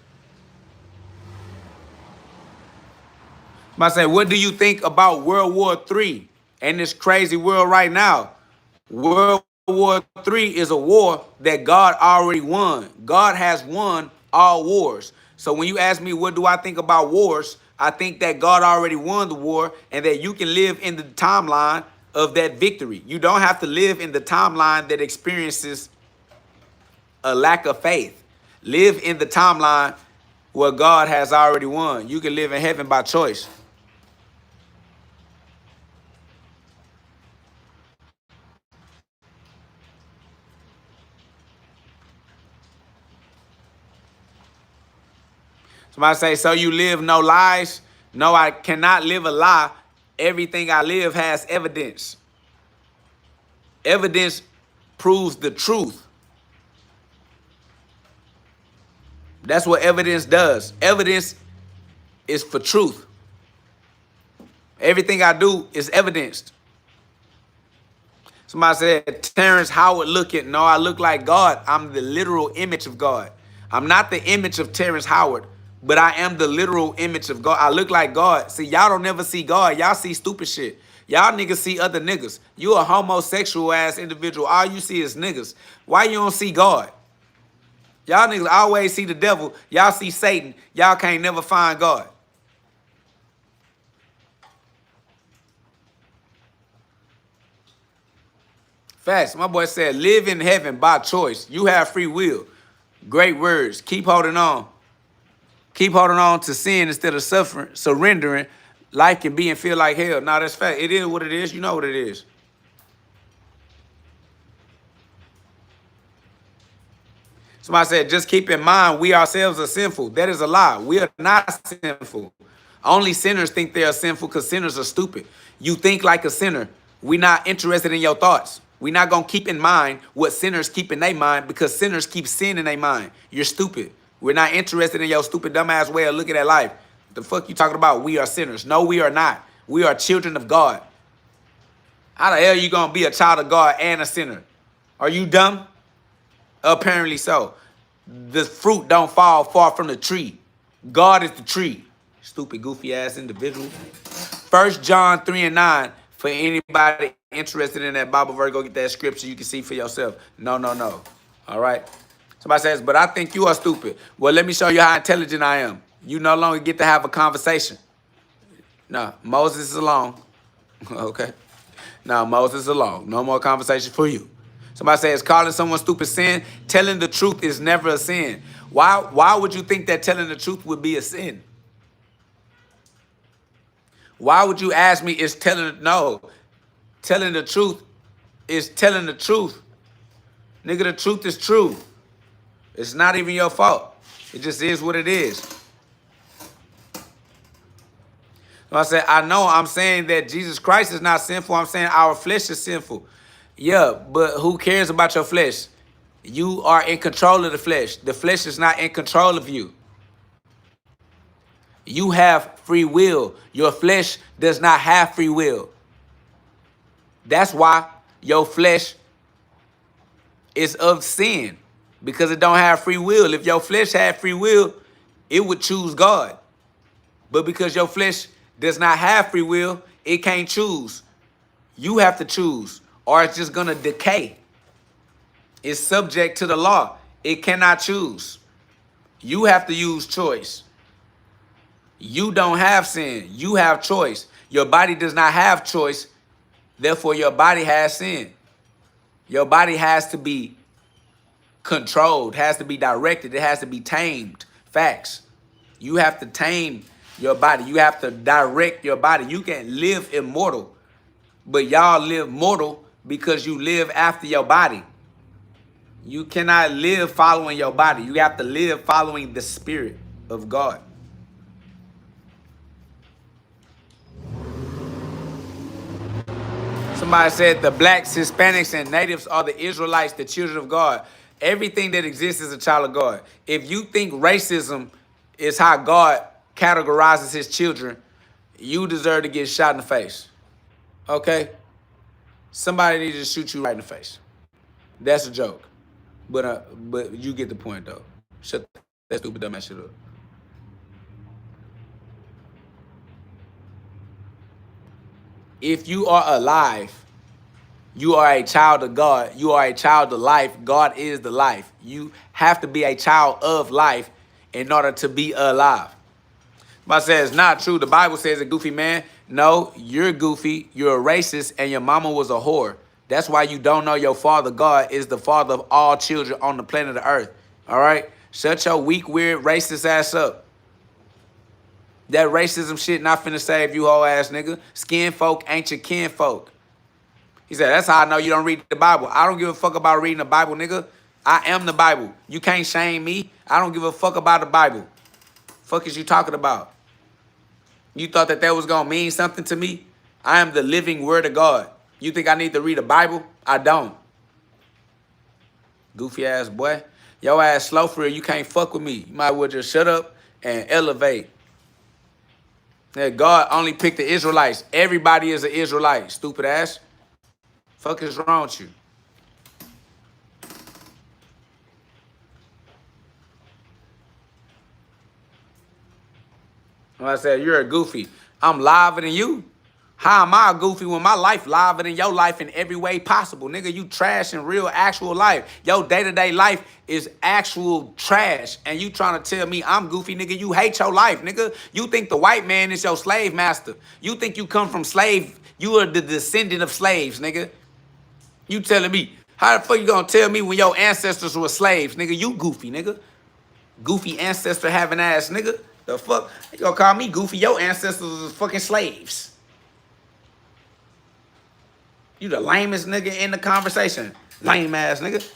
Somebody said, what do you think about World War III and this crazy world right now? World War III is a war that God already won. God has won all wars. So when you ask me, what do I think about wars? I think that God already won the war and that you can live in the timeline of that victory. You don't have to live in the timeline that experiences a lack of faith. Live in the timeline where God has already won. You can live in heaven by choice. Somebody say, so you live no lies? No, I cannot live a lie. Everything I live has evidence. Evidence proves the truth. That's what evidence does. Evidence is for truth. Everything I do is evidenced. Somebody said, Terrence Howard looking. No, I look like God. I'm the literal image of God. I'm not the image of Terrence Howard, but I am the literal image of God. I look like God. See, y'all don't never see God. Y'all see stupid shit. Y'all niggas see other niggas. You a homosexual ass individual. All you see is niggas. Why you don't see God? Y'all niggas always see the devil. Y'all see Satan. Y'all can't never find God. Facts. My boy said, live in heaven by choice. You have free will. Great words. Keep holding on. Keep holding on to sin instead of suffering, surrendering. Life can be and feel like hell. No, that's fact. It is what it is. You know what it is. Somebody said, just keep in mind, we ourselves are sinful. That is a lie. We are not sinful. Only sinners think they are sinful because sinners are stupid. You think like a sinner. We're not interested in your thoughts. We're not going to keep in mind what sinners keep in their mind because sinners keep sin in their mind. You're stupid. We're not interested in your stupid, dumbass way of looking at life. The fuck you talking about? We are sinners. No, we are not. We are children of God. How the hell you going to be a child of God and a sinner? Are you dumb? Apparently so. The fruit don't fall far from the tree. God is the tree. Stupid, goofy ass individual. 1 John 3:9. For anybody interested in that Bible verse, go get that scripture. You can see for yourself. No. All right. Somebody says, but I think you are stupid. Well, let me show you how intelligent I am. You no longer get to have a conversation. No, Moses is alone. Okay. Now Moses is alone. No more conversation for you. Somebody says, calling someone stupid sin. Telling the truth is never a sin. Why would you think that telling the truth would be a sin? Why would you ask me is telling the truth is telling the truth. Nigga, the truth is true. It's not even your fault. It just is what it is. So I said, I know I'm saying that Jesus Christ is not sinful. I'm saying our flesh is sinful. Yeah, but who cares about your flesh? You are in control of the flesh. The flesh is not in control of you. You have free will. Your flesh does not have free will. That's why your flesh is of sin, because it don't have free will. If your flesh had free will, it would choose God. But because your flesh does not have free will, it can't choose. You have to choose, or it's just going to decay. It's subject to the law. It cannot choose. You have to use choice. You don't have sin. You have choice. Your body does not have choice. Therefore, your body has sin. Your body has to be controlled, has to be directed. It has to be tamed. Facts. You have to tame your body. You have to direct your body. You can't live immortal, but y'all live mortal because you live after your body. You cannot live following your body. You have to live following the Spirit of God. Somebody said the blacks, Hispanics, and natives are the Israelites, the children of God. Everything that exists is a child of God. If you think racism is how God categorizes his children, you deserve to get shot in the face. Okay? Somebody needs to shoot you right in the face. That's a joke. But you get the point, though. Shut that stupid dumb ass shit up. If you are alive, you are a child of God. You are a child of life. God is the life. You have to be a child of life in order to be alive. But I say it's not true. The Bible says a goofy man. No, you're goofy. You're a racist, and your mama was a whore. That's why you don't know your father. God is the father of all children on the planet of Earth. All right? Shut your weak, weird, racist ass up. That racism shit not finna save you, whole ass nigga. Skin folk ain't your kin folk. He said, that's how I know you don't read the Bible. I don't give a fuck about reading the Bible, nigga. I am the Bible. You can't shame me. I don't give a fuck about the Bible. Fuck is you talking about? You thought that was going to mean something to me? I am the living word of God. You think I need to read the Bible? I don't. Goofy ass boy. Your ass slow for real. You can't fuck with me. You might well just shut up and elevate. Yeah, God only picked the Israelites. Everybody is an Israelite, stupid ass. Fuck is wrong with you? When I said you're a goofy, I'm liver than you. How am I a goofy when my life liver than your life in every way possible? Nigga, you trash in real, actual life. Your day-to-day life is actual trash. And you trying to tell me I'm goofy, nigga. You hate your life, nigga. You think the white man is your slave master. You think you come from slave. You are the descendant of slaves, nigga. You telling me, how the fuck you gonna tell me when your ancestors were slaves, nigga? You goofy, nigga. Goofy ancestor having ass, nigga. The fuck? You gonna call me goofy? Your ancestors was fucking slaves. You the lamest nigga in the conversation. Lame ass nigga.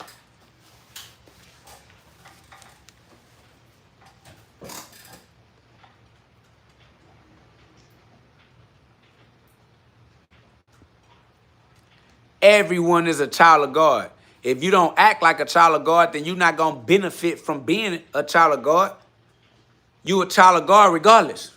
Everyone is a child of God. If you don't act like a child of God, then you're not going to benefit from being a child of God. You a child of God regardless.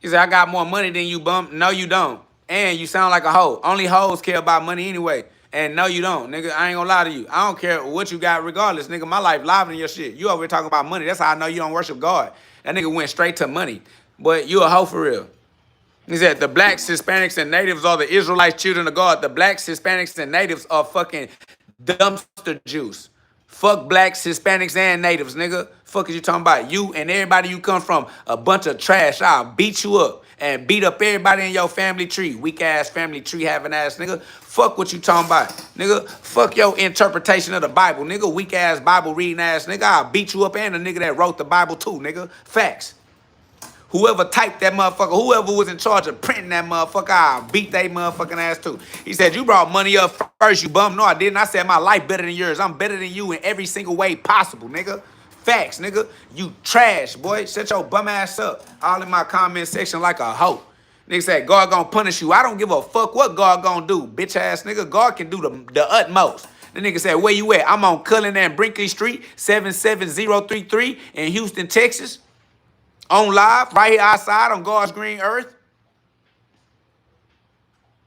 You say, I got more money than you, bum. No, you don't. And you sound like a hoe. Only hoes care about money anyway. And no, you don't, nigga. I ain't gonna lie to you. I don't care what you got regardless, nigga. My life live in your shit. You over here talking about money. That's how I know you don't worship God. That nigga went straight to money. But you a hoe for real. He said, the blacks, Hispanics, and natives are the Israelites, children of God. The blacks, Hispanics, and natives are fucking dumpster juice. Fuck blacks, Hispanics, and natives, nigga. Fuck is you talking about? You and everybody you come from, a bunch of trash. I'll beat you up and beat up everybody in your family tree. Weak-ass family tree having ass, nigga. Fuck what you talking about, nigga. Fuck your interpretation of the Bible, nigga. Weak-ass Bible reading ass, nigga. I'll beat you up and the nigga that wrote the Bible too, nigga. Facts. Whoever typed that motherfucker, whoever was in charge of printing that motherfucker, I'll beat they motherfucking ass too. He said, you brought money up first, you bum. No, I didn't. I said my life better than yours. I'm better than you in every single way possible, nigga. Facts, nigga. You trash, boy. Shut your bum ass up. All in my comment section like a hoe. Nigga said, God gonna punish you. I don't give a fuck what God gonna do, bitch ass nigga. God can do the utmost. The nigga said, where you at? I'm on Cullen and Brinkley Street, 77033 in Houston, Texas. On live, right here outside on God's green earth.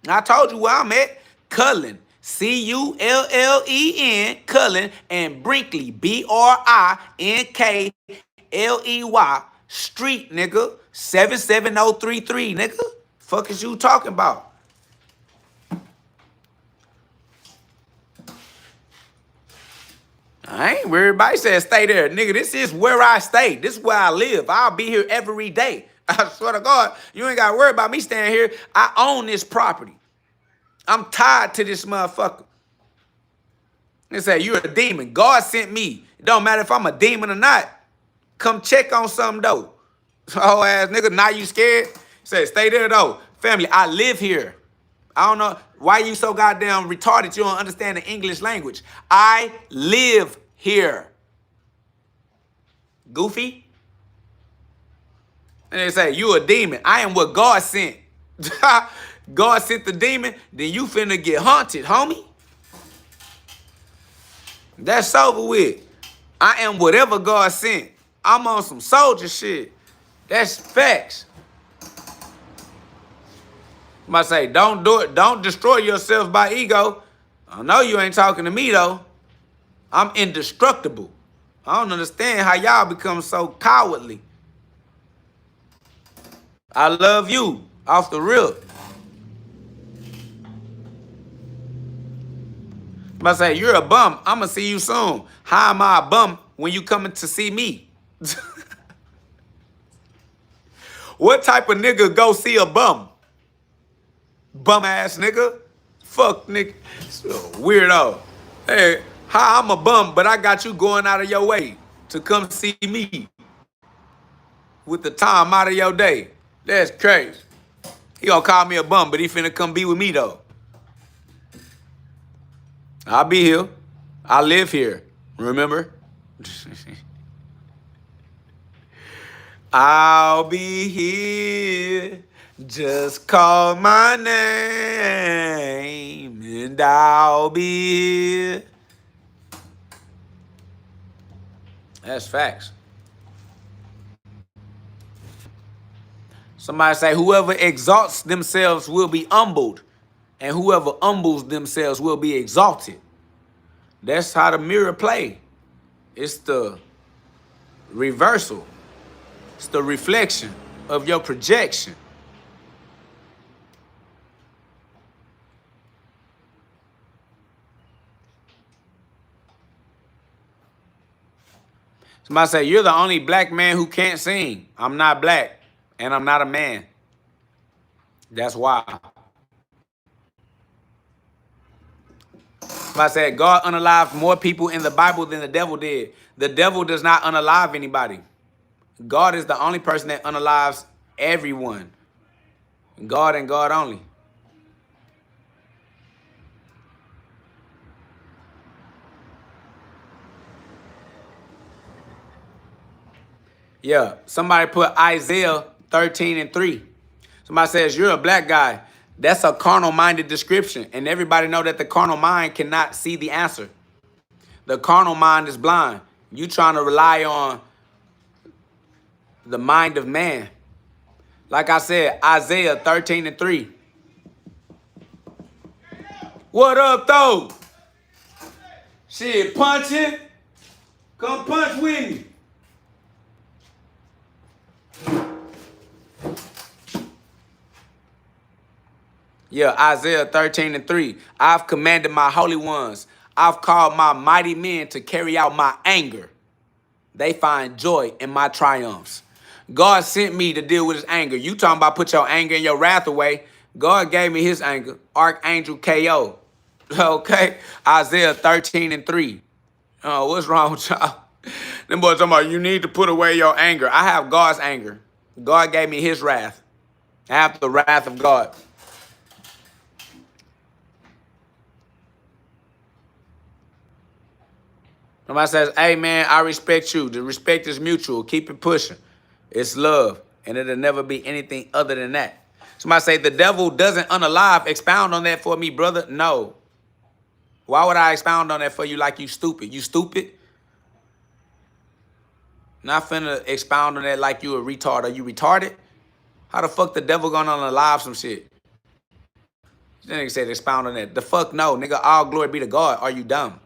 I told you where I'm at. Cullen, Cullen, Cullen, and Brinkley, Brinkley, Street, nigga, 77033, nigga. Fuck is you talking about? I ain't worried about it. He said stay there. Nigga, this is where I stay. This is where I live. I'll be here every day. I swear to God, you ain't got to worry about me staying here. I own this property. I'm tied to this motherfucker. They say, you're a demon. God sent me. It don't matter if I'm a demon or not. Come check on something, though. Oh, ass nigga, now you scared? Say, stay there, though. Family, I live here. I don't know why you so goddamn retarded you don't understand the English language. I live here. Goofy. And they say, you a demon. I am what God sent. God sent the demon, then you finna get haunted, homie. That's over with. I am whatever God sent. I'm on some soldier shit. That's facts. Somebody say, don't do it. Don't destroy yourself by ego. I know you ain't talking to me, though. I'm indestructible. I don't understand how y'all become so cowardly. I love you off the rip. Somebody say, you're a bum. I'm going to see you soon. How am I a bum when you coming to see me? What type of nigga go see a bum? Bum ass nigga. Fuck nigga. Weirdo. Hey, how I'm a bum, but I got you going out of your way to come see me with the time out of your day. That's crazy. He gonna call me a bum, but he finna come be with me though. I'll be here. I live here. Remember? I'll be here. Just call my name and I'll be here. That's facts. Somebody say, whoever exalts themselves will be humbled, and whoever humbles themselves will be exalted. That's how the mirror play. It's the reversal. It's the reflection of your projection. Somebody say, you're the only black man who can't sing. I'm not black, and I'm not a man. That's why. Somebody said, God unalived more people in the Bible than the devil did. The devil does not unalive anybody. God is the only person that unalives everyone. God and God only. Yeah, somebody put Isaiah 13:3. Somebody says, you're a black guy. That's a carnal-minded description. And everybody know that the carnal mind cannot see the answer. The carnal mind is blind. You trying to rely on the mind of man. Like I said, Isaiah 13:3. What up, though? Shit, punching? Come punch with me. Yeah, Isaiah 13:3. I've commanded my holy ones. I've called my mighty men to carry out my anger. They find joy in my triumphs. God sent me to deal with his anger. You talking about put your anger and your wrath away. God gave me his anger. Archangel KO. Okay? Isaiah 13:3. Oh, what's wrong with y'all? Them boys talking about you need to put away your anger. I have God's anger. God gave me his wrath. I have the wrath of God. Somebody says, hey, man, I respect you. The respect is mutual. Keep it pushing. It's love. And it'll never be anything other than that. Somebody say, the devil doesn't unalive. Expound on that for me, brother. No. Why would I expound on that for you like you stupid? You stupid? Not finna expound on that like you a retard. Are you retarded? How the fuck the devil gonna unalive some shit? This nigga said expound on that. The fuck no. Nigga, all glory be to God. Are you dumb?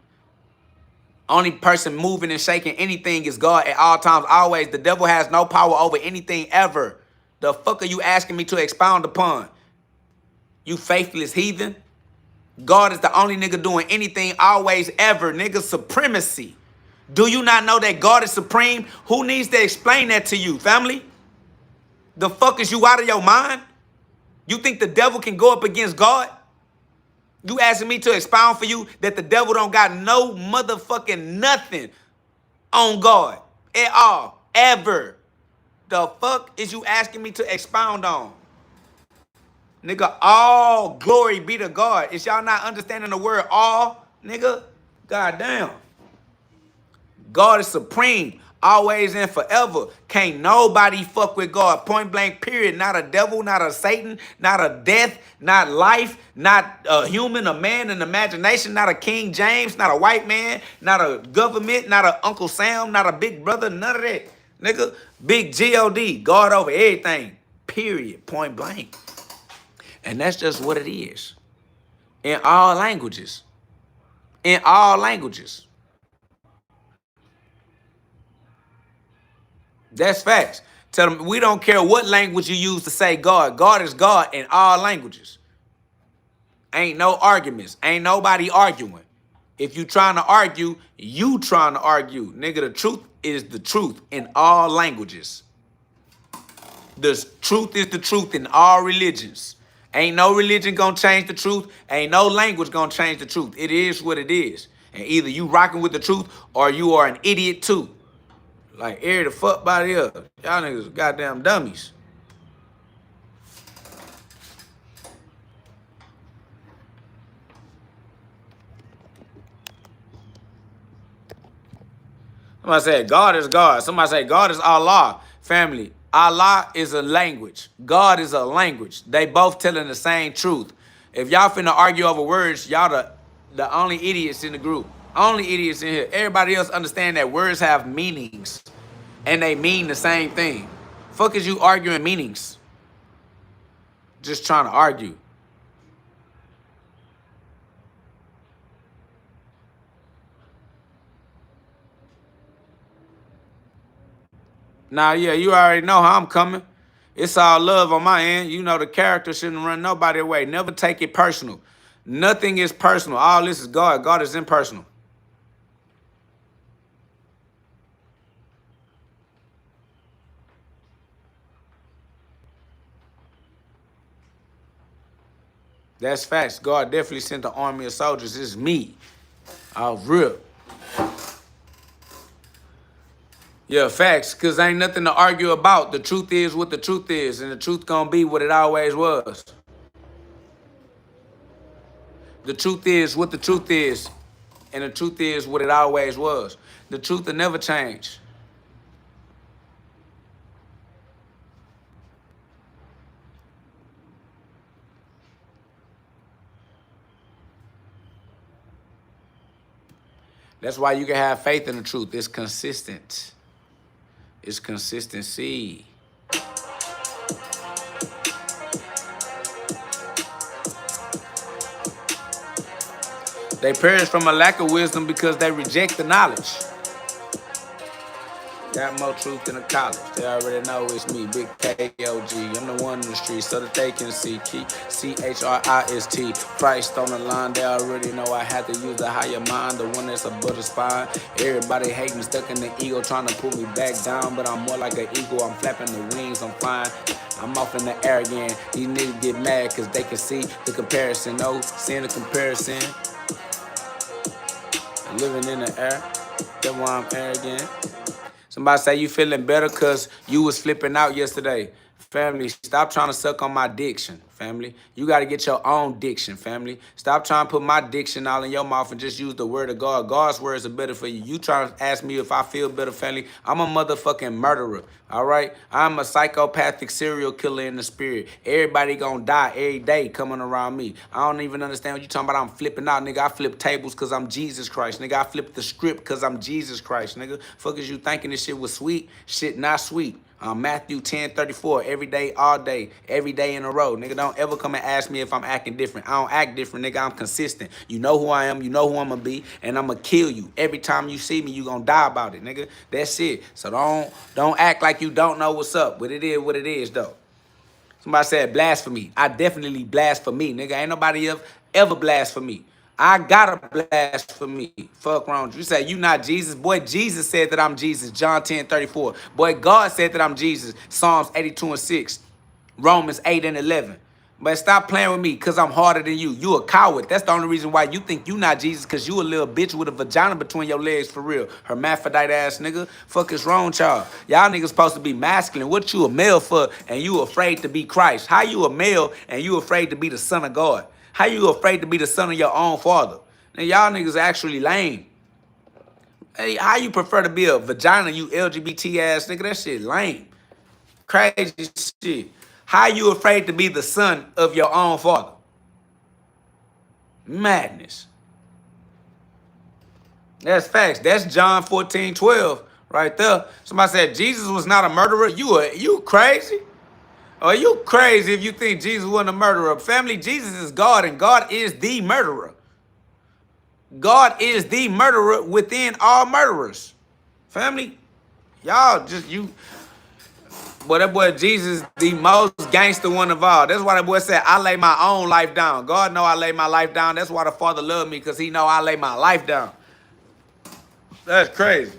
Only person moving and shaking anything is God at all times, always. The devil has no power over anything ever. The fuck are you asking me to expound upon? You faithless heathen. God is the only nigga doing anything, always, ever. Nigga, supremacy. Do you not know that God is supreme? Who needs to explain that to you, family? The fuck is you out of your mind? You think the devil can go up against God? You asking me to expound for you that the devil don't got no motherfucking nothing on God at all, ever. The fuck is you asking me to expound on? Nigga, all glory be to God. Is y'all not understanding the word all, nigga? Goddamn. God is supreme, always and forever. Can't nobody fuck with God. Point blank, period. Not a devil, not a Satan, not a death, not life, not a human, a man, an imagination, not a King James, not a white man, not a government, not a Uncle Sam, not a big brother, none of that. Nigga, big GhOD, God over everything. Period. Point blank. And that's just what it is. In all languages. In all languages. That's facts. Tell them, we don't care what language you use to say God. God is God in all languages. Ain't no arguments. Ain't nobody arguing. If you trying to argue, you trying to argue. Nigga, the truth is the truth in all languages. The truth is the truth in all religions. Ain't no religion gonna change the truth. Ain't no language gonna change the truth. It is what it is. And either you rocking with the truth or you are an idiot too. Like, air the fuck body up. Y'all niggas goddamn dummies. Somebody said God is God. Somebody say God is Allah. Family, Allah is a language. God is a language. They both telling the same truth. If y'all finna argue over words, y'all the only idiots in the group. Only idiots in here. Everybody else understand that words have meanings. And they mean the same thing. Fuck is you arguing meanings? Just trying to argue. Nah, yeah, you already know how I'm coming. It's all love on my end. You know the character shouldn't run nobody away. Never take it personal. Nothing is personal. All this is God. God is impersonal. That's facts. God definitely sent an army of soldiers. It's me. I'll rip. Yeah, facts, because ain't nothing to argue about. The truth is what the truth is, and the truth gonna be what it always was. The truth is what the truth is, and the truth is what it always was. The truth will never change. That's why you can have faith in the truth. It's consistent. It's consistency. They perish from a lack of wisdom because they reject the knowledge. Got more truth than a college. They already know it's me, Big KOG. I'm the one in the street so that they can see. CHRIST. Christ on the line. They already know I had to use the higher mind, the one that's above the spine. Everybody hating, stuck in the ego, trying to pull me back down. But I'm more like an eagle. I'm flapping the wings. I'm flying. I'm off in the air again. These niggas get mad because they can see the comparison. No, seeing the comparison. Living in the air. That's why I'm arrogant. Somebody say you feeling better because you was flipping out yesterday. Family, stop trying to suck on my diction, family. You got to get your own diction, family. Stop trying to put my diction all in your mouth and just use the word of God. God's words are better for you. You trying to ask me if I feel better, family. I'm a motherfucking murderer, all right? I'm a psychopathic serial killer in the spirit. Everybody gonna die every day coming around me. I don't even understand what you talking about. I'm flipping out, nigga. I flip tables because I'm Jesus Christ, nigga. I flip the script because I'm Jesus Christ, nigga. Fuck is you thinking this shit was sweet? Shit not sweet. Matthew 10:34, every day, all day, every day in a row. Nigga, don't ever come and ask me if I'm acting different. I don't act different, nigga. I'm consistent. You know who I am. You know who I'm going to be. And I'm going to kill you. Every time you see me, you going to die about it, nigga. That's it. So don't act like you don't know what's up. But it is what it is, though. Somebody said blasphemy. I definitely blasphemy, nigga. Ain't nobody ever blasphemy. I gotta blasphemy. Fuck wrong. You say you not Jesus. Boy, Jesus said that I'm Jesus. John 10:34. Boy, God said that I'm Jesus. Psalms 82:6. Romans 8:11. But stop playing with me because I'm harder than you. You a coward. That's the only reason why you think you not Jesus, because you a little bitch with a vagina between your legs for real. Hermaphrodite ass nigga. Fuck is wrong with y'all? Y'all niggas supposed to be masculine. What you a male for and you afraid to be Christ? How you a male and you afraid to be the son of God? How you afraid to be the son of your own father? Now, y'all niggas actually lame. Hey, how you prefer to be a vagina, you LGBT ass nigga? That shit lame. Crazy shit. How you afraid to be the son of your own father? Madness. That's facts. That's John 14:12 right there. Somebody said Jesus was not a murderer. You crazy? Are you crazy if you think Jesus wasn't a murderer? Family, Jesus is God, and God is the murderer. God is the murderer within all murderers. Family, y'all just boy, that boy Jesus, the most gangster one of all. That's why that boy said, I lay my own life down. God know I lay my life down. That's why the Father loved me, because he know I lay my life down. That's crazy.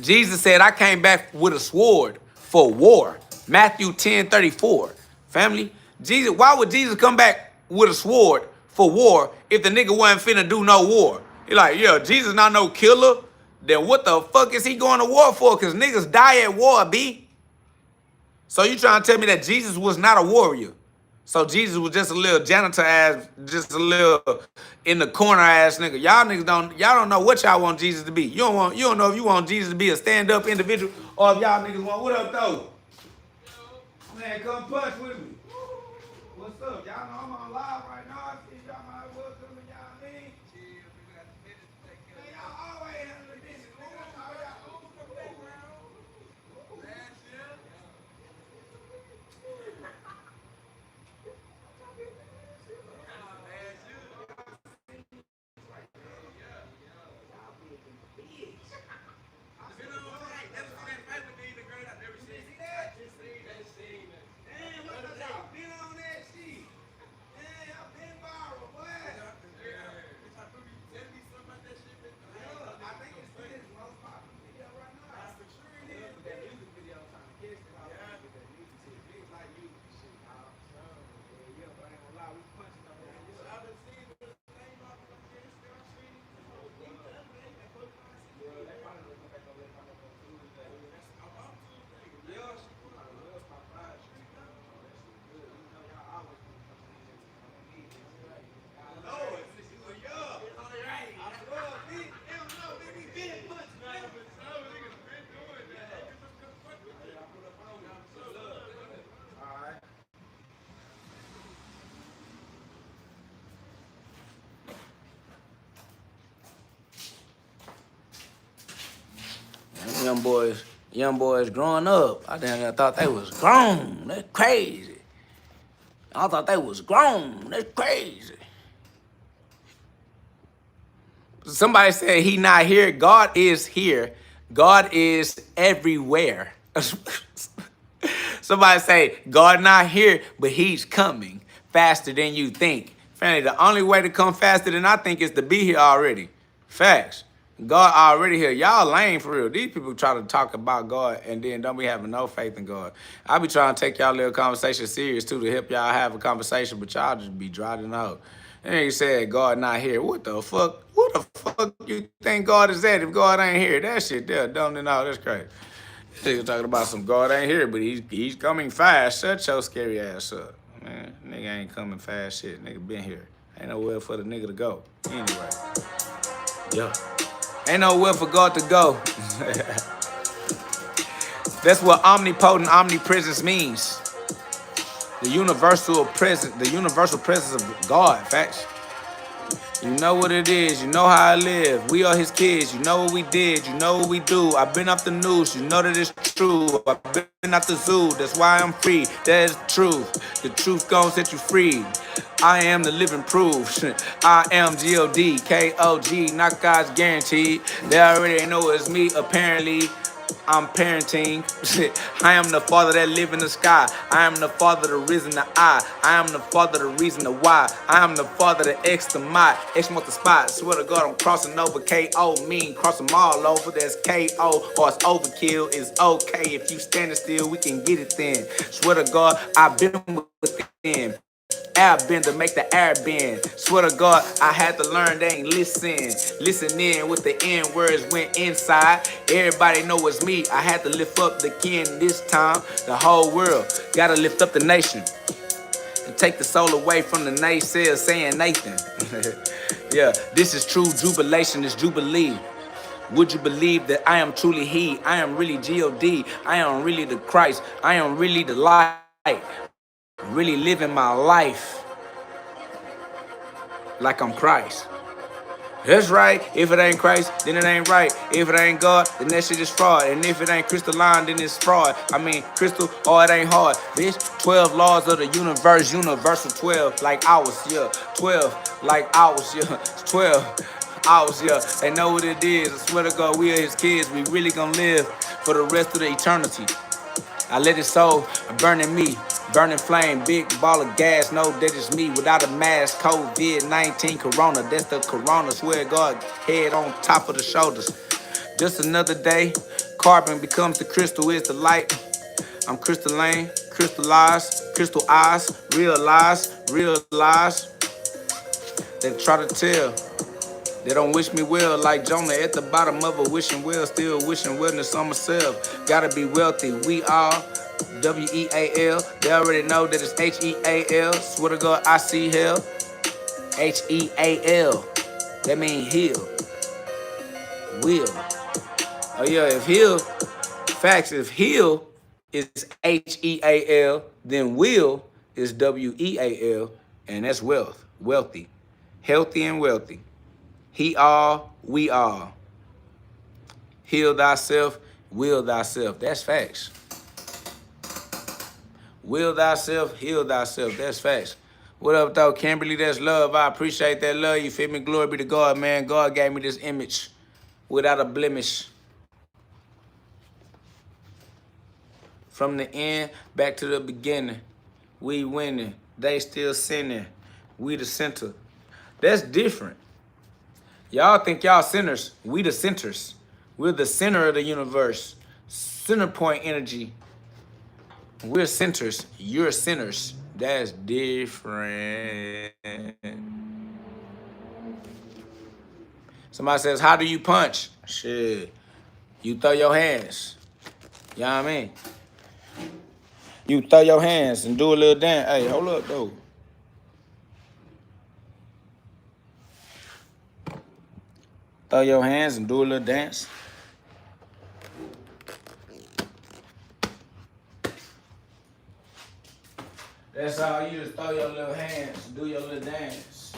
Jesus said, I came back with a sword for war. Matthew 10:34. Family, Jesus, why would Jesus come back with a sword for war if the nigga wasn't finna do no war? He like, yeah, Jesus not no killer. Then what the fuck is he going to war for? Because niggas die at war, B. So you trying to tell me that Jesus was not a warrior? So Jesus was just a little janitor ass, just a little in the corner ass nigga. Y'all don't know what y'all want Jesus to be. You don't know if you want Jesus to be a stand-up individual or if y'all niggas want, what up though? Man, come punch with me. What's up? Y'all know I'm on live right now. I see y'all might as well come to y'all lean. Man, y'all always handle the business, nigga. That's all y'all own the background. Young boys growing up, I thought they was grown. That's crazy. I thought they was grown. That's crazy. Somebody said he not here. God is here. God is everywhere. Somebody say God not here, but he's coming faster than you think. Family, the only way to come faster than I think is to be here already. Facts. God already here. Y'all lame for real. These people try to talk about God and then don't be having no faith in God. I be trying to take y'all little conversation serious too to help y'all have a conversation, but y'all just be driving out. And he said God not here. What the fuck? What the fuck you think God is at if God ain't here? That shit there, dumb and all. That's crazy. Nigga talking about some God ain't here, but he's coming fast. Shut your scary ass up. Man, nigga ain't coming fast shit. Nigga been here. Ain't nowhere for the nigga to go. Anyway. Yeah. Ain't nowhere for God to go. That's what omnipotent, omnipresence means. The universal presence of God, facts. You know what it is, you know how I live. We are his kids, you know what we did, you know what we do. I've been off the news, you know that it's true. I've been out the zoo, that's why I'm free. That is the truth. The truth gon' set you free. I am the living proof. I am GhODKOG, not God's guaranteed. They already know it's me, apparently. I'm parenting. I am the father that live in the sky. I am the father, the reason, the I. I am the father, the reason, the why. I am the father, the X, the my. X mark the spot. Swear to God, I'm crossing over. KO mean cross them all over. There's KO or it's overkill. It's okay if you standing still. We can get it then. Swear to God, I've been within. Air bend to make the air bend. Swear to God, I had to learn they ain't listen. Listen in with the N words went inside. Everybody know it's me. I had to lift up the kin this time. The whole world gotta lift up the nation and take the soul away from the naysayers saying Nathan. Yeah, this is true jubilation. It's jubilee. Would you believe that I am truly he? I am really GhOD. I am really the Christ. I am really the light. Really living my life like I'm Christ. That's right. If it ain't Christ, then it ain't right. If it ain't God, then that shit is fraud. And if it ain't crystalline, then it's fraud. I mean, crystal, oh, it ain't hard. Bitch, 12 laws of the universe, universal 12, like hours, yeah. 12, like hours, yeah. 12 hours, yeah. They know what it is. I swear to God, we are his kids. We really gonna live for the rest of the eternity. I let his soul burn in me, burning flame, big ball of gas, no, that is me, without a mask, COVID-19, corona, that's the corona, swear to God, head on top of the shoulders. Just another day, carbon becomes the crystal, is the light. I'm crystalline, crystallized, crystal eyes, realize, they try to tell. They don't wish me well, like Jonah at the bottom of a wishing well, still wishing wellness on myself. Gotta be wealthy, we all W-E-A-L. They already know that it's H-E-A-L. Swear to God, I see hell. H-E-A-L. That mean heal. Will. Oh yeah, if heal, facts, if heal is H-E-A-L, then will is W-E-A-L, and that's wealth, wealthy, healthy and wealthy. He all, we all. Heal thyself, will thyself. That's facts. Will thyself, heal thyself. That's facts. What up, though, Kimberly? That's love. I appreciate that love. You feel me? Glory be to God, man. God gave me this image without a blemish. From the end back to the beginning. We winning. They still sinning. We the center. That's different. Y'all think y'all sinners. We the centers. We're the center of the universe. Center point energy. We're centers. You're sinners. That's different. Somebody says, how do you punch? Shit. You throw your hands. You know what I mean? You throw your hands and do a little dance. Hey, hold up, though. Throw your hands and do a little dance. That's all. You just throw your little hands and do your little dance.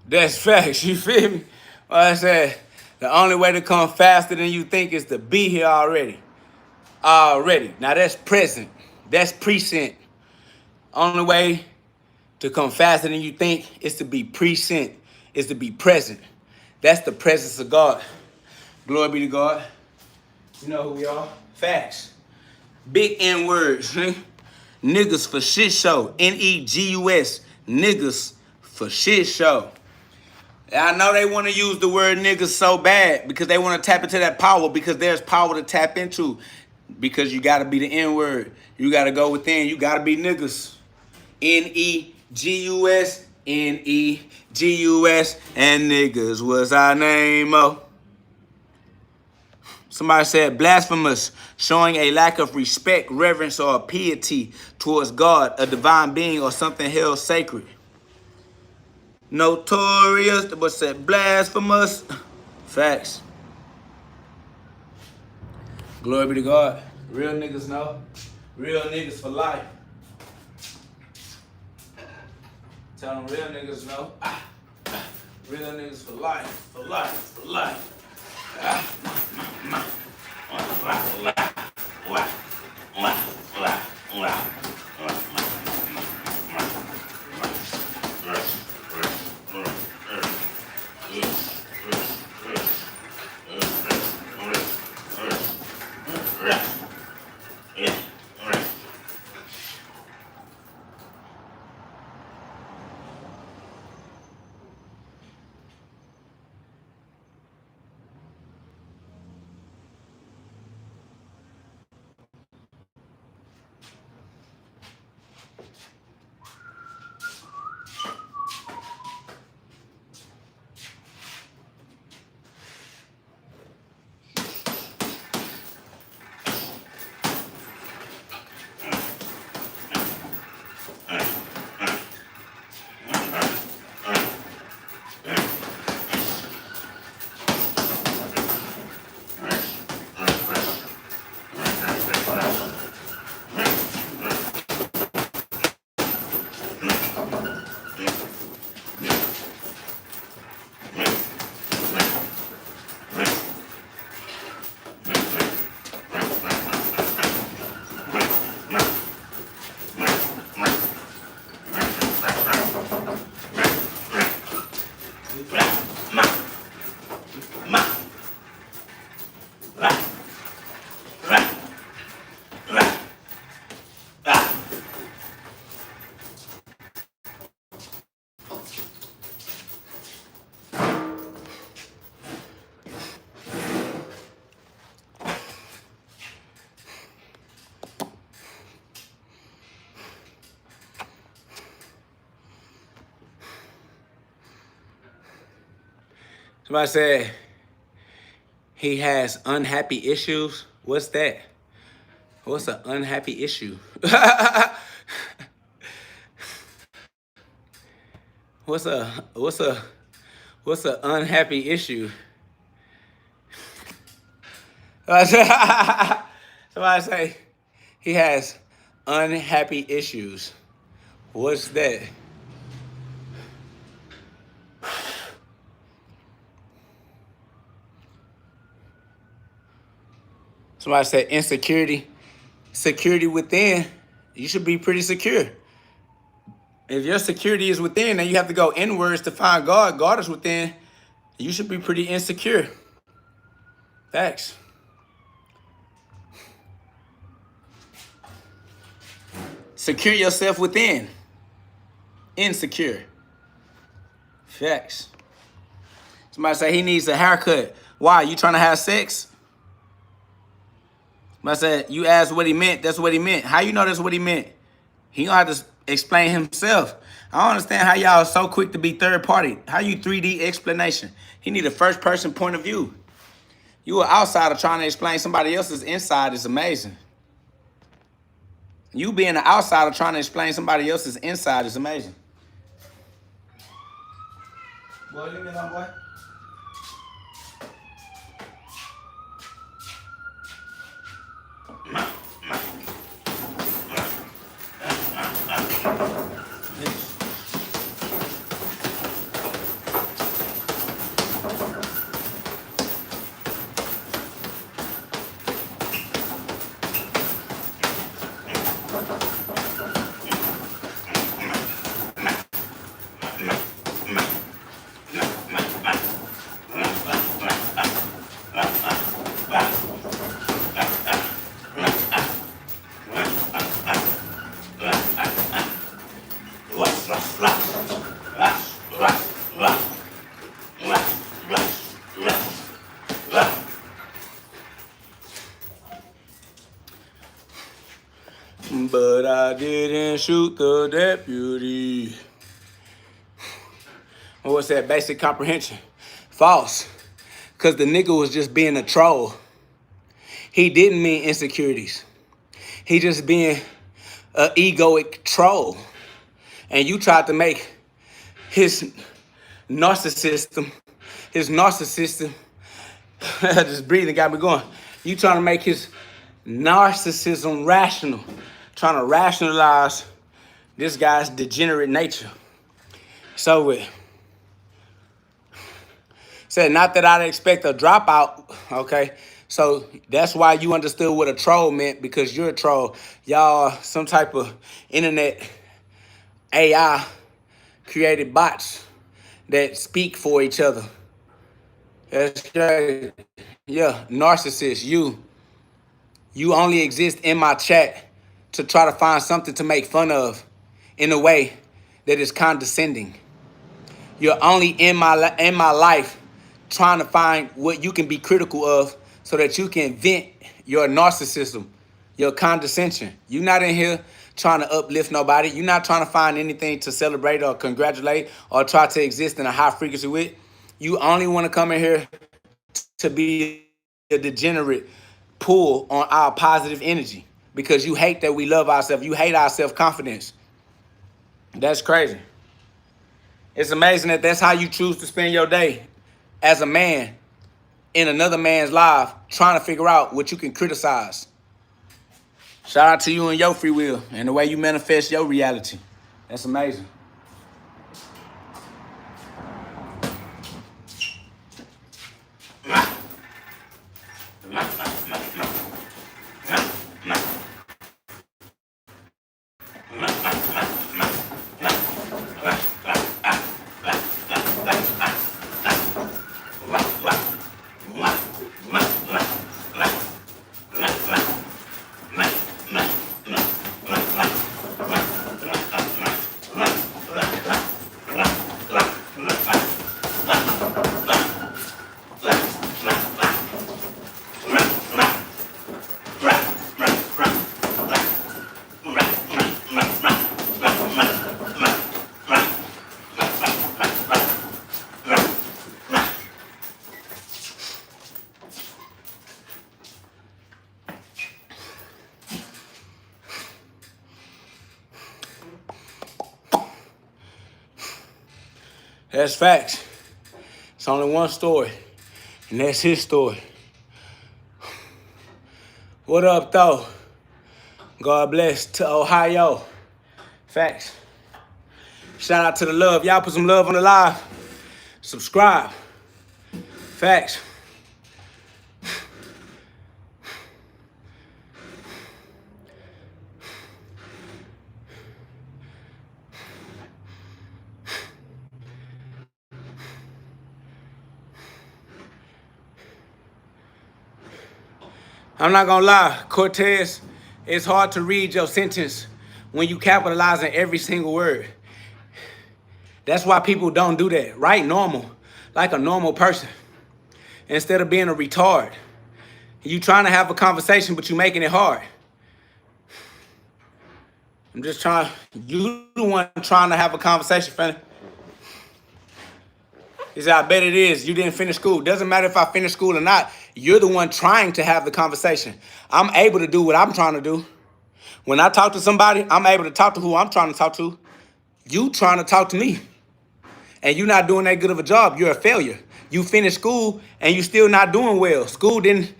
That's facts, you feel me? Like I said, the only way to come faster than you think is to be here already. Already. Now that's present. That's present. Only way to come faster than you think is to be present, is to be present. That's the presence of God. Glory be to God. You know who we are? Facts. Big N words. Niggas for shit show. Negus. Niggas for shit show. I know they want to use the word niggas so bad because they want to tap into that power, because there's power to tap into. Because you got to be the N word. You got to go within. You got to be niggas. Negus. Negus. And niggas was our name. Oh. Somebody said blasphemous, showing a lack of respect, reverence, or piety towards God, a divine being, or something held sacred. Notorious, but said blasphemous. Facts. Glory be to God. Real niggas know. Real niggas for life. Tell them real niggas know. Real niggas for life. For life. For life. Somebody said he has unhappy issues. What's that? What's an unhappy issue? What's a unhappy issue? Somebody say he has unhappy issues. What's that? Somebody said insecurity. Security within. You should be pretty secure. If your security is within, then you have to go inwards to find God. God is within. You should be pretty insecure. Facts. Secure yourself within. Insecure. Facts. Somebody say he needs a haircut. Why? You trying to have sex? Somebody said you asked what he meant. That's what he meant. How you know that's what he meant? He gonna have to explain himself. I don't understand how y'all are so quick to be third party. How you 3D explanation? He need a first person point of view. You an outsider trying to explain somebody else's inside is amazing. You being an outsider trying to explain somebody else's inside is amazing. Boy, leave me alone, boy. But I didn't shoot the deputy. What's that? Basic comprehension. False. Because the nigga was just being a troll. He didn't mean insecurities. He just being an egoic troll. And you tried to make his narcissism, just breathing got me going. You trying to make his narcissism rational. Trying to rationalize this guy's degenerate nature. So it said, not that I'd expect a dropout, okay? So that's why you understood what a troll meant, because you're a troll. Y'all are some type of internet AI created bots that speak for each other. That's crazy. Yeah, narcissist, you only exist in my chat to try to find something to make fun of in a way that is condescending. You're only in my life trying to find what you can be critical of so that you can vent your narcissism, your condescension. You're not in here trying to uplift nobody. You're not trying to find anything to celebrate or congratulate or try to exist in a high frequency with. You only want to come in here to be a degenerate pull on our positive energy because you hate that we love ourselves. You hate our self-confidence. That's crazy. It's amazing that that's how you choose to spend your day as a man in another man's life trying to figure out what you can criticize. Shout out to you and your free will and the way you manifest your reality. That's amazing. That's facts. It's only one story, and that's his story. What up, though? God bless to Ohio. Facts. Shout out to the love. Y'all put some love on the live. Subscribe. Facts. I'm not gonna lie, Cortez, it's hard to read your sentence when you capitalize on every single word. That's why people don't do that. Write normal, like a normal person, instead of being a retard. You trying to have a conversation, but you making it hard. I'm just trying, you the one trying to have a conversation, friend. He said, I bet it is. You didn't finish school. Doesn't matter if I finish school or not. You're the one trying to have the conversation. I'm able to do what I'm trying to do. When I talk to somebody, I'm able to talk to who I'm trying to talk to. You trying to talk to me. And you're not doing that good of a job. You're a failure. You finished school and you're still not doing well. School didn't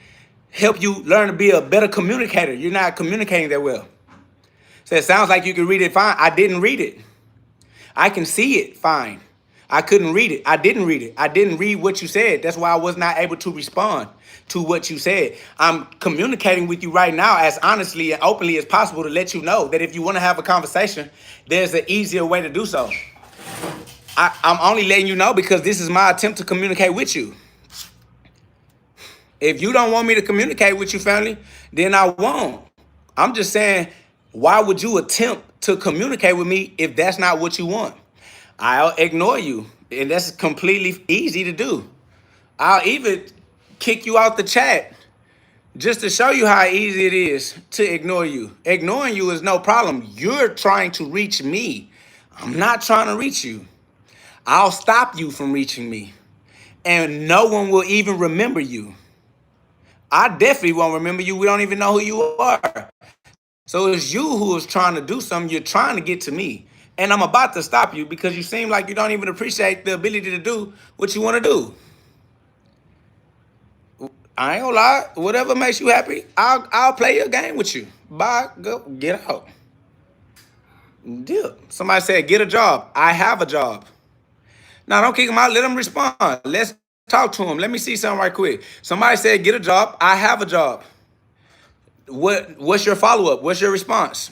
help you learn to be a better communicator. You're not communicating that well. So it sounds like you can read it fine. I didn't read it. I can see it fine. I couldn't read it. I didn't read it. I didn't read what you said. That's why I was not able to respond to what you said. I'm communicating with you right now as honestly and openly as possible to let you know that if you want to have a conversation, there's an easier way to do so. I'm only letting you know because this is my attempt to communicate with you. If you don't want me to communicate with you, family, then I won't. I'm just saying, why would you attempt to communicate with me if that's not what you want. I'll ignore you, and that's completely easy to do. I'll even kick you out the chat just to show you how easy it is to ignore you. Ignoring you is no problem. You're trying to reach me. I'm not trying to reach you. I'll stop you from reaching me. And no one will even remember you. I definitely won't remember you. We don't even know who you are. So it's you who is trying to do something. You're trying to get to me. And I'm about to stop you because you seem like you don't even appreciate the ability to do what you want to do. I ain't gonna lie. Whatever makes you happy, I'll play your game with you. Bye. Go get out. Deal. Somebody said get a job. I have a job. Now don't kick him out. Let him respond. Let's talk to him. Let me see something right quick. Somebody said get a job. I have a job. What's your follow up? What's your response?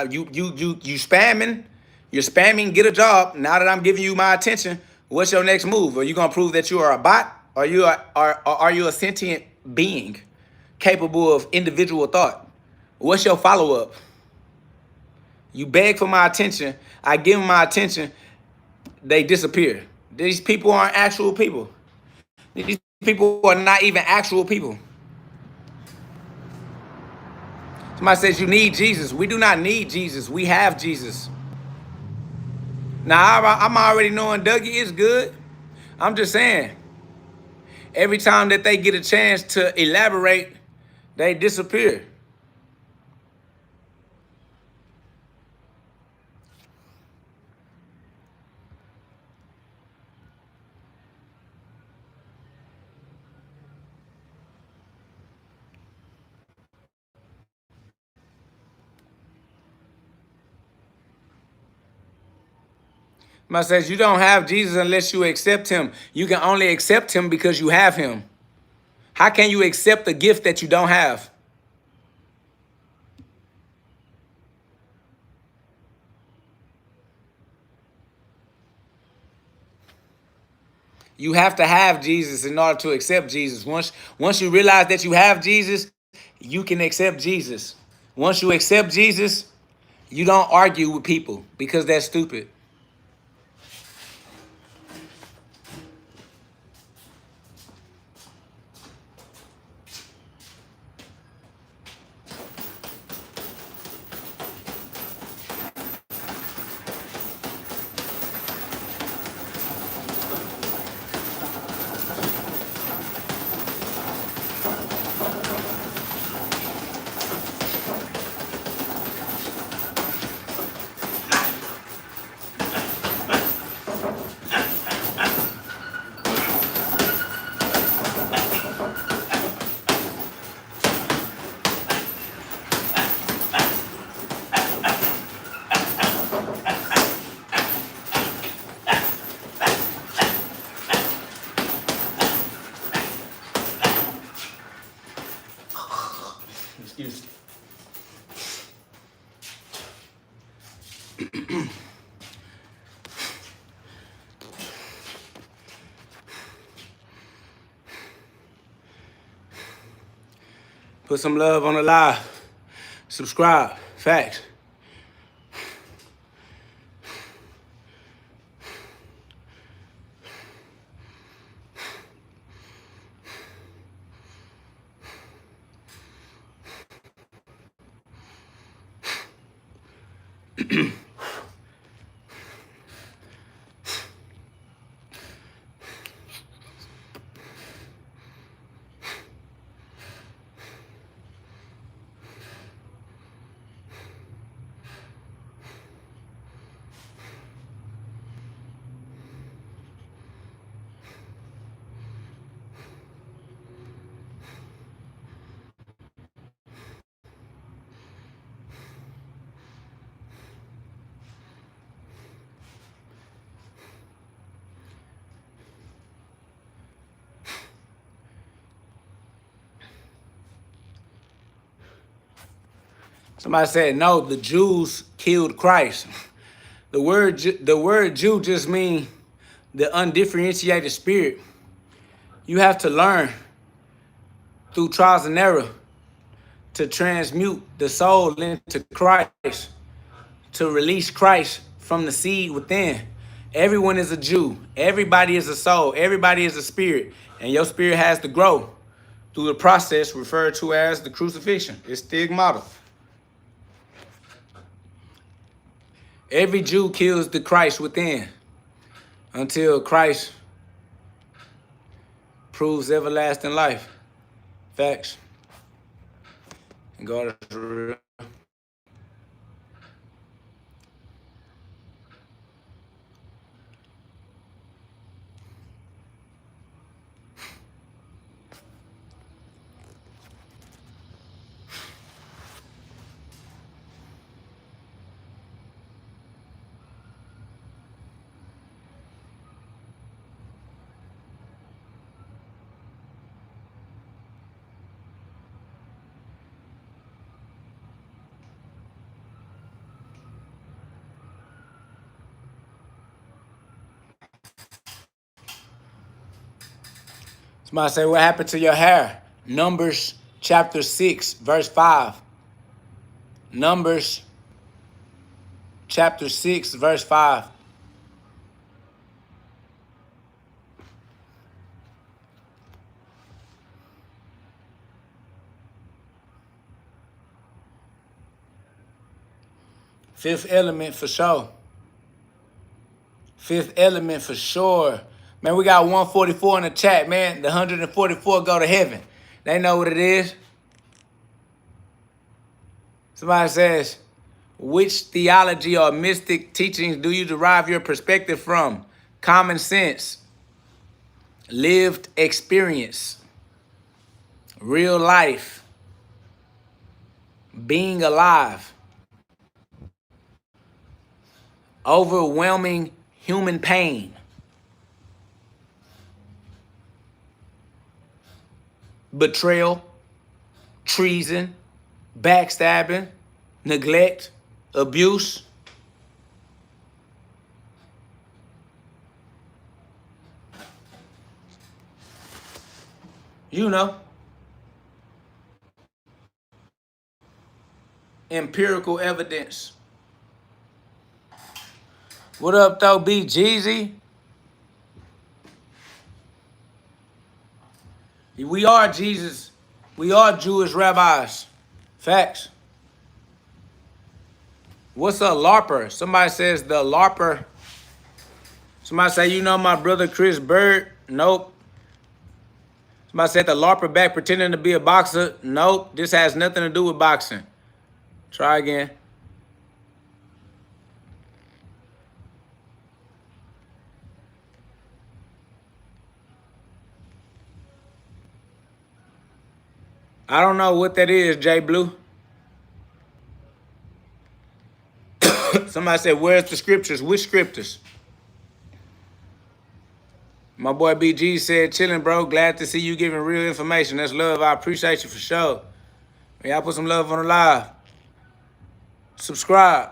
You spamming. You're spamming. Get a job. Now that I'm giving you my attention, what's your next move? Are you gonna prove that you are a bot? Are you a sentient being capable of individual thought? What's your follow up? You beg for my attention. I give them my attention. They disappear. These people aren't actual people. These people are not even actual people. Somebody says you need Jesus. We do not need Jesus. We have Jesus. Now, I'm already knowing Dougie is good. I'm just saying, every time that they get a chance to elaborate, they disappear. Somebody says you don't have Jesus unless you accept him. You can only accept him because you have him. How can you accept the gift that you don't have? You have to have Jesus in order to accept Jesus. Once you realize that you have Jesus, you can accept Jesus. Once you accept Jesus, you don't argue with people because that's stupid. Excuse me. Put some love on the live. Subscribe. Facts. Somebody said, no, the Jews killed Christ. The word Jew just means the undifferentiated spirit. You have to learn through trials and error to transmute the soul into Christ, to release Christ from the seed within. Everyone is a Jew. Everybody is a soul. Everybody is a spirit. And your spirit has to grow through the process referred to as the crucifixion. It's stigmata. Every Jew kills the Christ within until Christ proves everlasting life. Facts. And God is real. Somebody say, what happened to your hair? Numbers chapter 6, verse 5. Numbers chapter 6, verse 5. Fifth element for sure. Fifth element for sure. Man, we got 144 in the chat, man. The 144 go to heaven. They know what it is. Somebody says, which theology or mystic teachings do you derive your perspective from? Common sense, lived experience, real life, being alive, overwhelming human pain, betrayal, treason, backstabbing, neglect, abuse. You know. Empirical evidence. What up, though, B. Jeezy? We are Jesus. We are Jewish rabbis. Facts. What's a LARPer? Somebody says the LARPer. Somebody say, you know my brother Chris Bird? Nope. Somebody said the LARPer back pretending to be a boxer? Nope. This has nothing to do with boxing. Try again. I don't know what that is, J Blue. Somebody said, where's the scriptures? Which scriptures? My boy BG said, chilling, bro. Glad to see you giving real information. That's love. I appreciate you for sure. Y'all put some love on the live. Subscribe.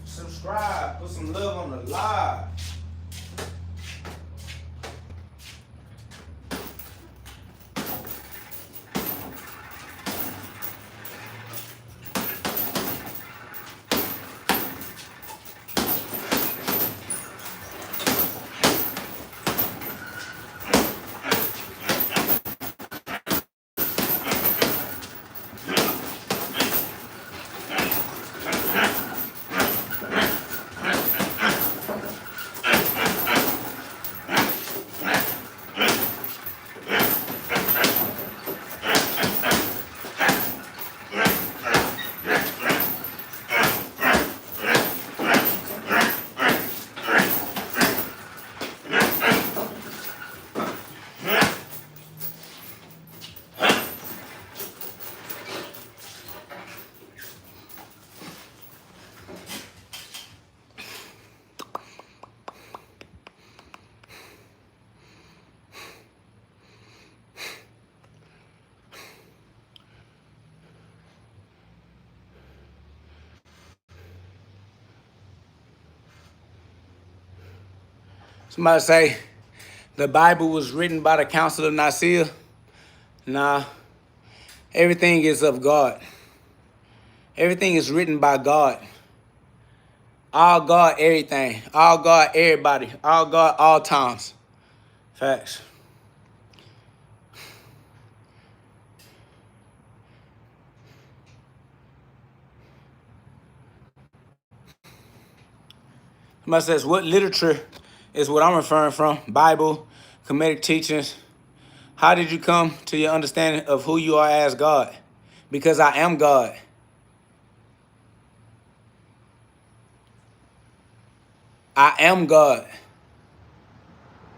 Subscribe. Put some love on the live. Somebody say the Bible was written by the Council of Nicaea. Nah, everything is of God. Everything is written by God. All God, everything. All God, everybody. All God, all times. Facts. Somebody says, what literature is what I'm referring from? Bible, Comedic teachings. How did you come to your understanding of who you are as God? Because I am God. I am God.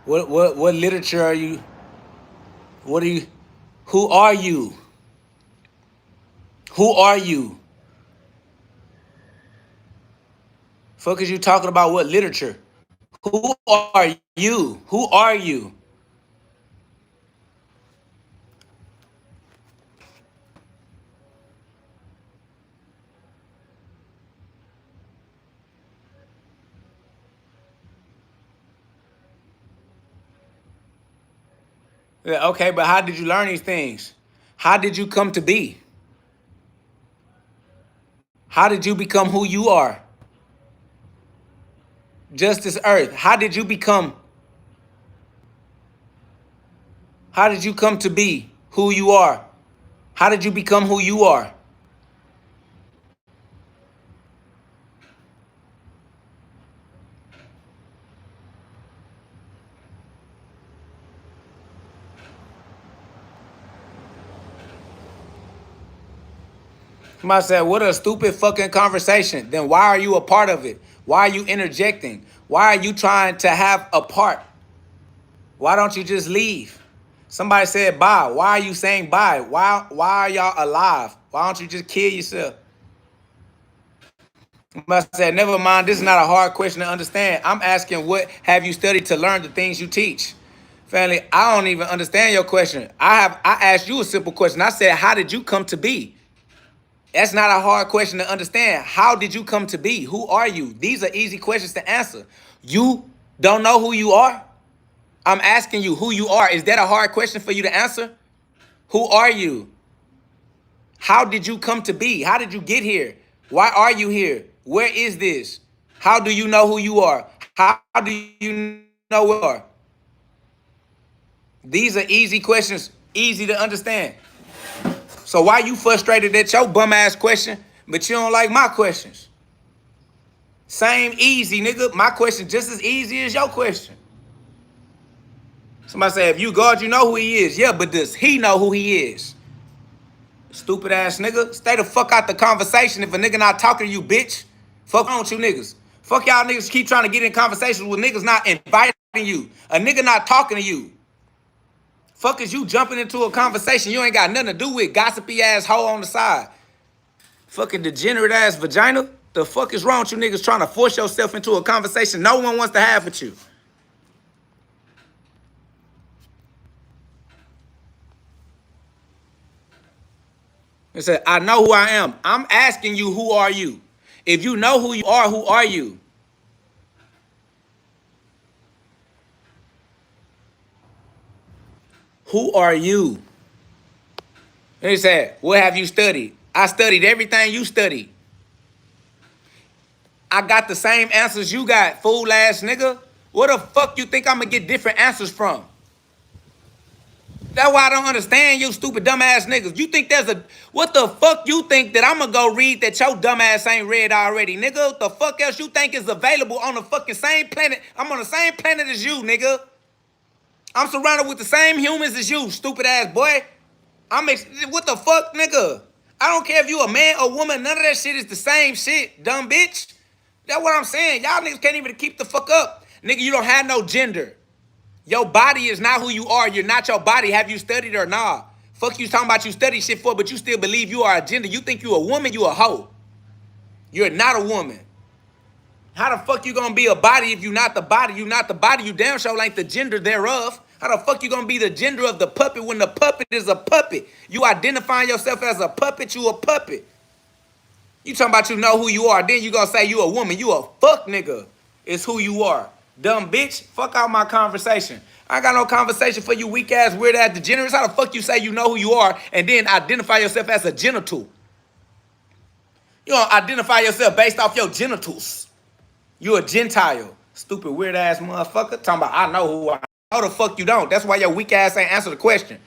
What literature are you? What are you? Who are you? Who are you? Fuck is you talking about what literature? Who are you? Who are you? Yeah, okay, but how did you learn these things? How did you come to be? How did you become who you are? Just this earth. How did you become? How did you come to be who you are? How did you become who you are? Somebody said, what a stupid fucking conversation. Then why are you a part of it? Why are you interjecting? Why are you trying to have a part? Why don't you just leave? Somebody said bye. Why are you saying bye? Why are y'all alive? Why don't you just kill yourself? Somebody said, never mind, this is not a hard question to understand. I'm asking, what have you studied to learn the things you teach? Family, I don't even understand your question. I asked you a simple question. I said, how did you come to be? That's not a hard question to understand. How did you come to be? Who are you? These are easy questions to answer. You don't know who you are? I'm asking you who you are. Is that a hard question for you to answer? Who are you? How did you come to be? How did you get here? Why are you here? Where is this? How do you know who you are? How do you know where you are? These are easy questions, easy to understand. So why you frustrated at your bum ass question, but you don't like my questions? Same easy, nigga. My question just as easy as your question. Somebody say, if you God, you know who he is. Yeah, but does he know who he is? Stupid ass nigga. Stay the fuck out the conversation if a nigga not talking to you, bitch. Fuck on with you niggas. Fuck y'all niggas keep trying to get in conversations with niggas not inviting you. A nigga not talking to you. Fuck is you jumping into a conversation you ain't got nothing to do with, gossipy ass hoe on the side. Fucking degenerate ass vagina. The fuck is wrong with you niggas trying to force yourself into a conversation no one wants to have with you? They said, I know who I am. I'm asking you, who are you? If you know who you are, who are you? Who are you? And he said, what have you studied? I studied everything you studied. I got the same answers you got, fool ass nigga. Where the fuck you think I'm gonna get different answers from? That's why I don't understand you stupid dumb ass niggas. You think there's a, what the fuck you think that I'm gonna go read that your dumb ass ain't read already, nigga? What the fuck else you think is available on the fucking same planet? I'm on the same planet as you, nigga. I'm surrounded with the same humans as you, stupid ass boy. What the fuck, nigga? I don't care if you a man or woman, none of that shit is the same shit, dumb bitch. That's what I'm saying. Y'all niggas can't even keep the fuck up. Nigga, you don't have no gender. Your body is not who you are. You're not your body. Have you studied or not? Fuck you talking about you study shit for, but you still believe you are a gender. You think you a woman, you a hoe. You're not a woman. How the fuck you gonna be a body if you not the body? You not the body. You damn sure ain't the gender thereof. How the fuck you gonna be the gender of the puppet when the puppet is a puppet? You identifying yourself as a puppet, you a puppet. You talking about you know who you are, then you gonna say you a woman. You a fuck nigga. It's who you are. Dumb bitch. Fuck out my conversation. I ain't got no conversation for you weak ass, weird ass degenerates. How the fuck you say you know who you are and then identify yourself as a genital? You don't identify yourself based off your genitals. You a Gentile. Stupid weird ass motherfucker. Talking about I know who I am. No the fuck you don't. That's why your weak ass ain't answer the question.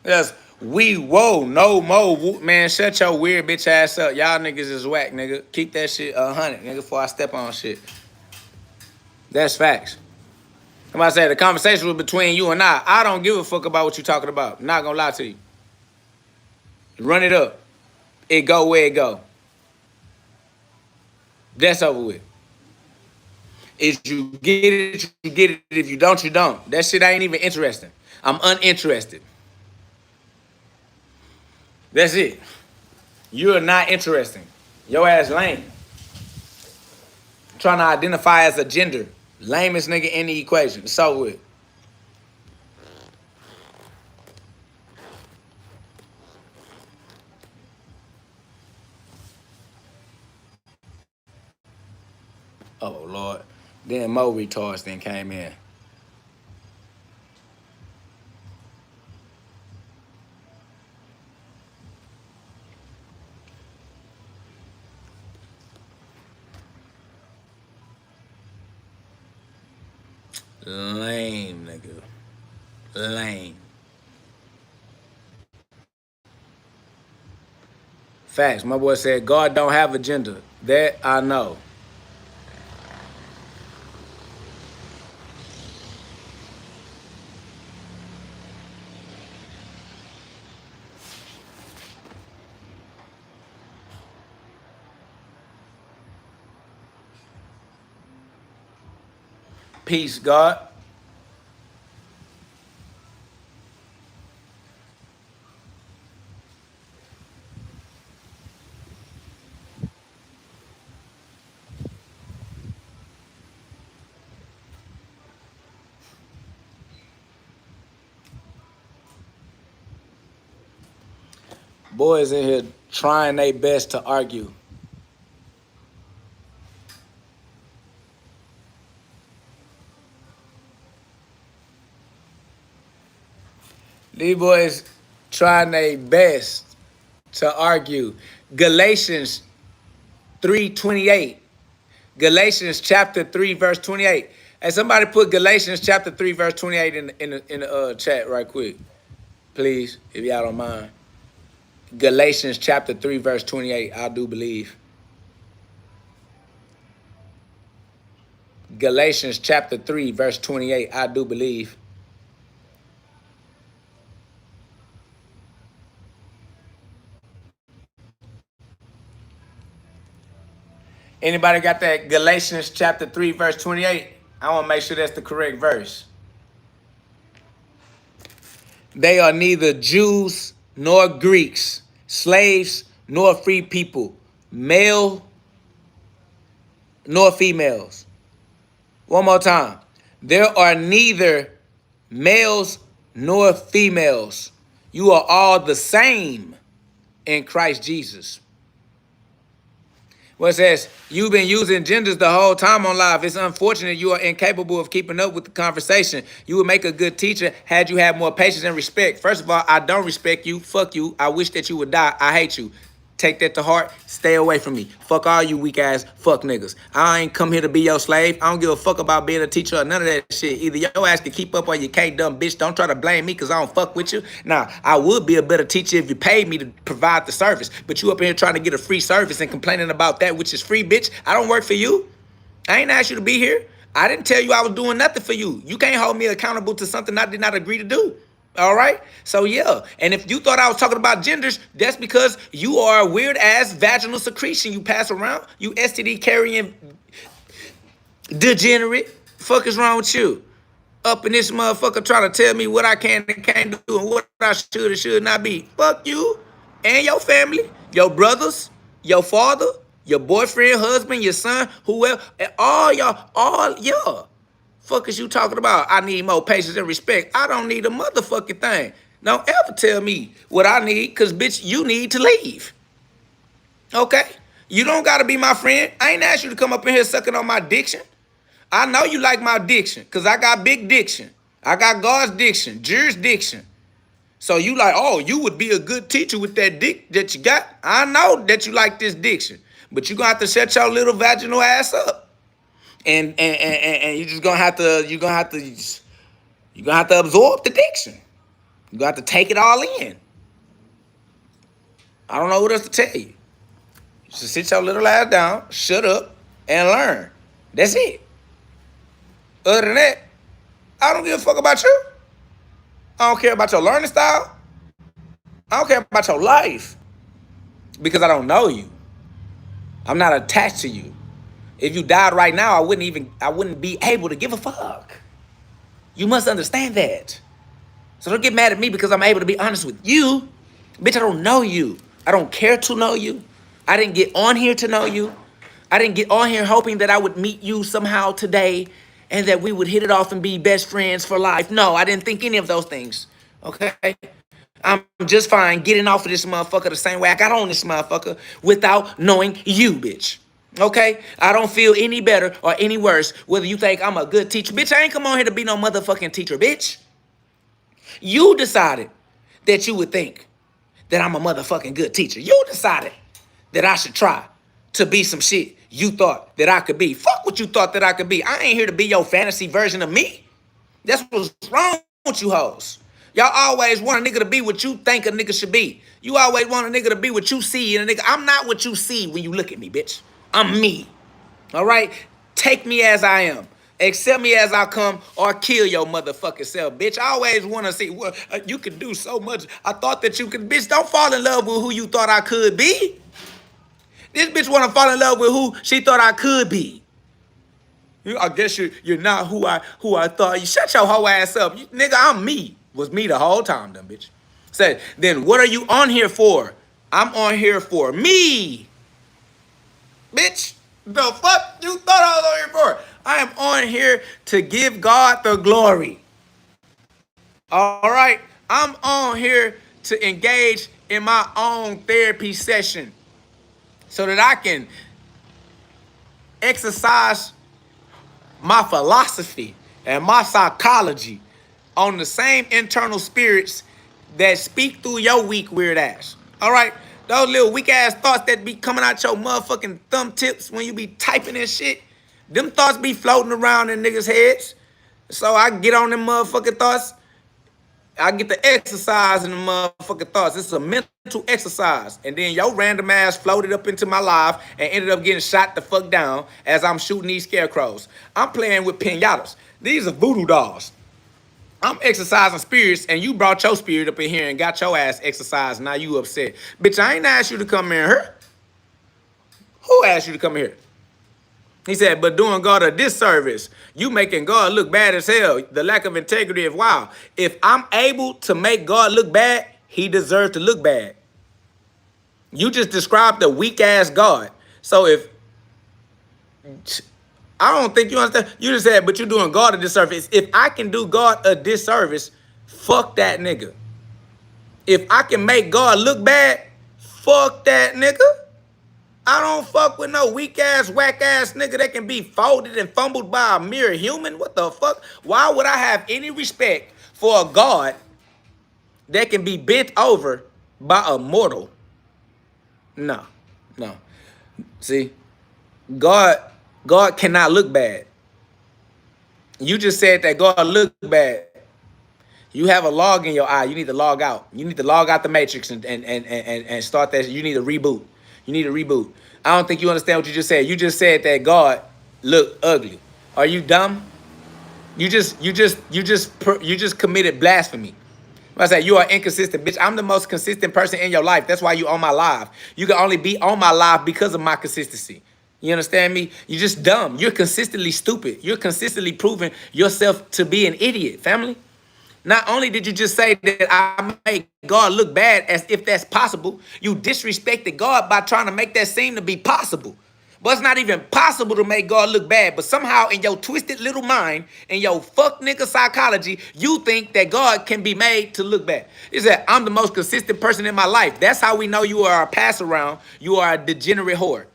Yes, no more. Man, shut your weird bitch ass up. Y'all niggas is whack, nigga. Keep that shit 100, nigga, before I step on shit. That's facts. Somebody said the conversation was between you and I. I don't give a fuck about what you talking about. I'm not gonna lie to you. Run it up. It go where it go. That's over with. If you get it, you get it. If you don't, you don't. That shit ain't even interesting. I'm uninterested. That's it. You're not interesting. Your ass lame. Trying to identify as a gender. Lamest nigga in the equation. It's over with. Oh, Lord. Then more retards then came in. Lame, nigga. Lame. Facts. My boy said, God don't have a gender. That I know. Peace, God. Boys in here trying their best to argue. These boys trying their best to argue. Galatians 3:28. Galatians chapter 3, verse 28. Hey, somebody put Galatians chapter 3, verse 28 in the chat right quick. Please, if y'all don't mind. Galatians chapter 3, verse 28, I do believe. Galatians chapter 3, verse 28, I do believe. Anybody got that Galatians chapter 3, verse 28? I want to make sure that's the correct verse. They are neither Jews nor Greeks, slaves nor free people, male nor females. One more time. There are neither males nor females. You are all the same in Christ Jesus. Well, it says, you've been using genders the whole time on live. It's unfortunate you are incapable of keeping up with the conversation. You would make a good teacher had you had more patience and respect. First of all, I don't respect you. Fuck you. I wish that you would die. I hate you. Take that to heart. Stay away from me. Fuck all you weak ass fuck niggas. I ain't come here to be your slave. I don't give a fuck about being a teacher or none of that shit. Either your ass can keep up or you can't, dumb bitch. Don't try to blame me because I don't fuck with you. Nah, I would be a better teacher if you paid me to provide the service. But you up in here trying to get a free service and complaining about that which is free, bitch. I don't work for you. I ain't asked you to be here. I didn't tell you I was doing nothing for you. You can't hold me accountable to something I did not agree to do. All right? So, yeah. And if you thought I was talking about genders, that's because you are a weird-ass vaginal secretion you pass around. You STD-carrying degenerate. Fuck is wrong with you? Up in this motherfucker trying to tell me what I can and can't do and what I should and should not be. Fuck you and your family, your brothers, your father, your boyfriend, husband, your son, whoever, and all y'all. Fuck is you talking about? I need more patience and respect. I don't need a motherfucking thing. Don't ever tell me what I need, because, bitch, you need to leave. Okay? You don't got to be my friend. I ain't asked you to come up in here sucking on my diction. I know you like my diction, because I got big diction. I got God's diction, jurisdiction. So you like, oh, you would be a good teacher with that dick that you got. I know that you like this diction, but you're gonna have to shut your little vaginal ass up. And you're just gonna have to, you're gonna have to absorb the diction. You're gonna have to take it all in. I don't know what else to tell you. Just sit your little ass down, shut up, and learn. That's it. Other than that, I don't give a fuck about you. I don't care about your learning style. I don't care about your life. Because I don't know you. I'm not attached to you. If you died right now, I wouldn't be able to give a fuck. You must understand that. So don't get mad at me because I'm able to be honest with you. Bitch, I don't know you. I don't care to know you. I didn't get on here to know you. I didn't get on here hoping that I would meet you somehow today and that we would hit it off and be best friends for life. No, I didn't think any of those things. Okay? I'm just fine getting off of this motherfucker the same way I got on this motherfucker without knowing you, bitch. Okay? I don't feel any better or any worse whether you think I'm a good teacher. Bitch, I ain't come on here to be no motherfucking teacher, bitch. You decided that you would think that I'm a motherfucking good teacher. You decided that I should try to be some shit you thought that I could be. Fuck what you thought that I could be. I ain't here to be your fantasy version of me. That's what's wrong with you hoes. Y'all always want a nigga to be what you think a nigga should be. You always want a nigga to be what you see in a nigga. I'm not what you see when you look at me, bitch. I'm me. All right? Take me as I am. Accept me as I come or kill your motherfucking self, bitch. I always want to see, well, you can do so much. I thought that you could, bitch, don't fall in love with who you thought I could be. This bitch want to fall in love with who she thought I could be. I guess you're not who I thought. You shut your whole ass up. Nigga, I'm me. Was me the whole time, then, bitch. Said, then what are you on here for? I'm on here for me. Bitch, the fuck you thought I was on here for? I am on here to give God the glory. All right? I'm on here to engage in my own therapy session so that I can exercise my philosophy and my psychology on the same internal spirits that speak through your weak, weird ass. All right? Those little weak ass thoughts that be coming out your motherfucking thumb tips when you be typing and shit, them thoughts be floating around in niggas' heads. So I get on them motherfucking thoughts. I get the exercise in the motherfucking thoughts. It's a mental exercise. And then your random ass floated up into my life and ended up getting shot the fuck down as I'm shooting these scarecrows. I'm playing with pinatas. These are voodoo dolls. I'm exercising spirits, and you brought your spirit up in here and got your ass exercised. Now you upset. Bitch, I ain't asked you to come in here. Who asked you to come here? He said, but doing God a disservice. You making God look bad as hell. The lack of integrity of wow. If I'm able to make God look bad, he deserves to look bad. You just described a weak-ass God. So if... I don't think you understand. You just said, but you're doing God a disservice. If I can do God a disservice, fuck that nigga. If I can make God look bad, fuck that nigga. I don't fuck with no weak-ass, whack-ass nigga that can be folded and fumbled by a mere human. What the fuck? Why would I have any respect for a God that can be bent over by a mortal? No. See, God cannot look bad. You just said that God look bad. You have a log in your eye. You need to log out. You need to log out the matrix and start that. You need to reboot. You need to reboot. I don't think you understand what you just said. You just said that God looked ugly. Are you dumb? You just committed blasphemy. I say you are inconsistent, bitch. I'm the most consistent person in your life. That's why you on my live. You can only be on my live because of my consistency. You understand me? You're just dumb. You're consistently stupid. You're consistently proving yourself to be an idiot, family. Not only did you just say that I make God look bad as if that's possible, you disrespected God by trying to make that seem to be possible. But it's not even possible to make God look bad. But somehow in your twisted little mind, in your fuck nigga psychology, you think that God can be made to look bad. He said, I'm the most consistent person in my life. That's how we know you are a pass around. You are a degenerate whore.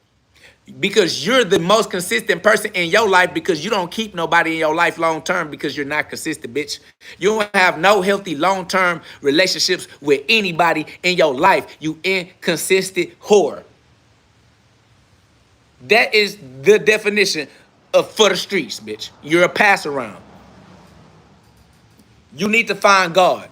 Because you're the most consistent person in your life, because you don't keep nobody in your life long term because you're not consistent, bitch. You don't have no healthy long term relationships with anybody in your life. You inconsistent whore. That is the definition of for the streets, bitch. You're a pass around. You need to find God.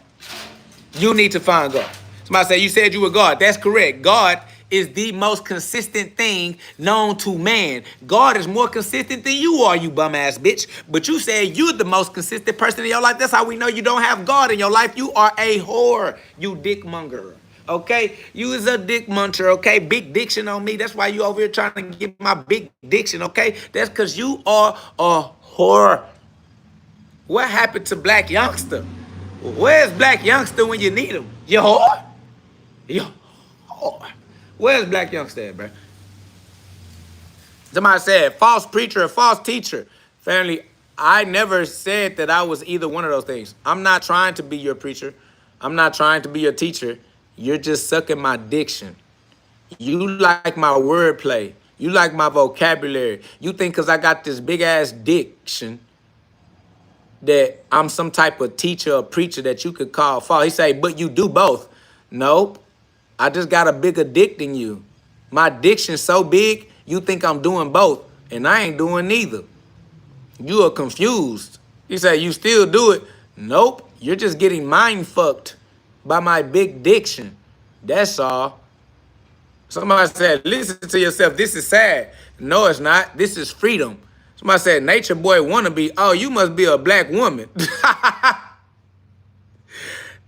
You need to find God. Somebody say, you said you were God. That's correct. God is the most consistent thing known to man. God is more consistent than you are, you bum ass bitch. But you said you're the most consistent person in your life. That's how we know you don't have God in your life. You are a whore, you dick monger. Okay? You is a dick muncher, okay? Big diction on me. That's why you over here trying to get my big diction, okay? That's because you are a whore. What happened to Black Youngster? Where's Black Youngster when you need him? You whore? You whore. Where's Black Youngster at, bro? Somebody said, false preacher or false teacher. Family, I never said that I was either one of those things. I'm not trying to be your preacher. I'm not trying to be your teacher. You're just sucking my diction. You like my wordplay. You like my vocabulary. You think because I got this big-ass diction that I'm some type of teacher or preacher that you could call false. He say, but you do both. Nope. I just got a bigger dick than you. My diction's so big, you think I'm doing both, and I ain't doing neither. You are confused. He say, you still do it. Nope. You're just getting mind fucked by my big diction. That's all. Somebody said, listen to yourself. This is sad. No, it's not. This is freedom. Somebody said, nature boy wannabe. Oh, you must be a black woman.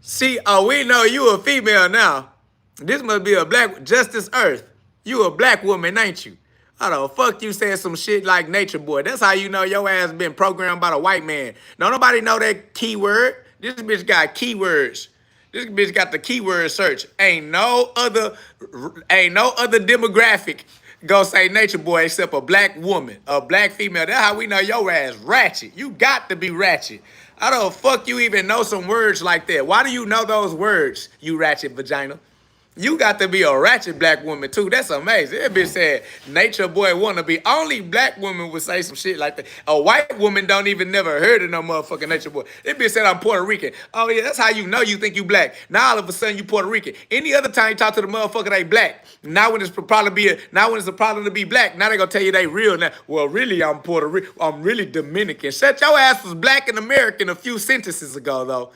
See, oh, we know you a female now. This must be a black, Justice Earth. You a black woman, ain't you? How the fuck you said some shit like nature boy? That's how you know your ass been programmed by the white man. Don't nobody know that keyword. This bitch got keywords. This bitch got the keyword search. Ain't no other demographic gonna say nature boy except a black woman, a black female. That's how we know your ass ratchet. You got to be ratchet. How the fuck you even know some words like that? Why do you know those words, you ratchet vagina? You got to be a ratchet black woman too. That's amazing. That bitch said, nature boy wanna be. Only black women would say some shit like that. A white woman don't even never heard of no motherfucking nature boy. That bitch said I'm Puerto Rican. Oh yeah, that's how you know you think you black. Now all of a sudden you Puerto Rican. Any other time you talk to the motherfucker, they black. Now when it's a problem to be black, now they gonna tell you they real now. Well, really, I'm Puerto Rican. I'm really Dominican. Shut your ass was black and American a few sentences ago though.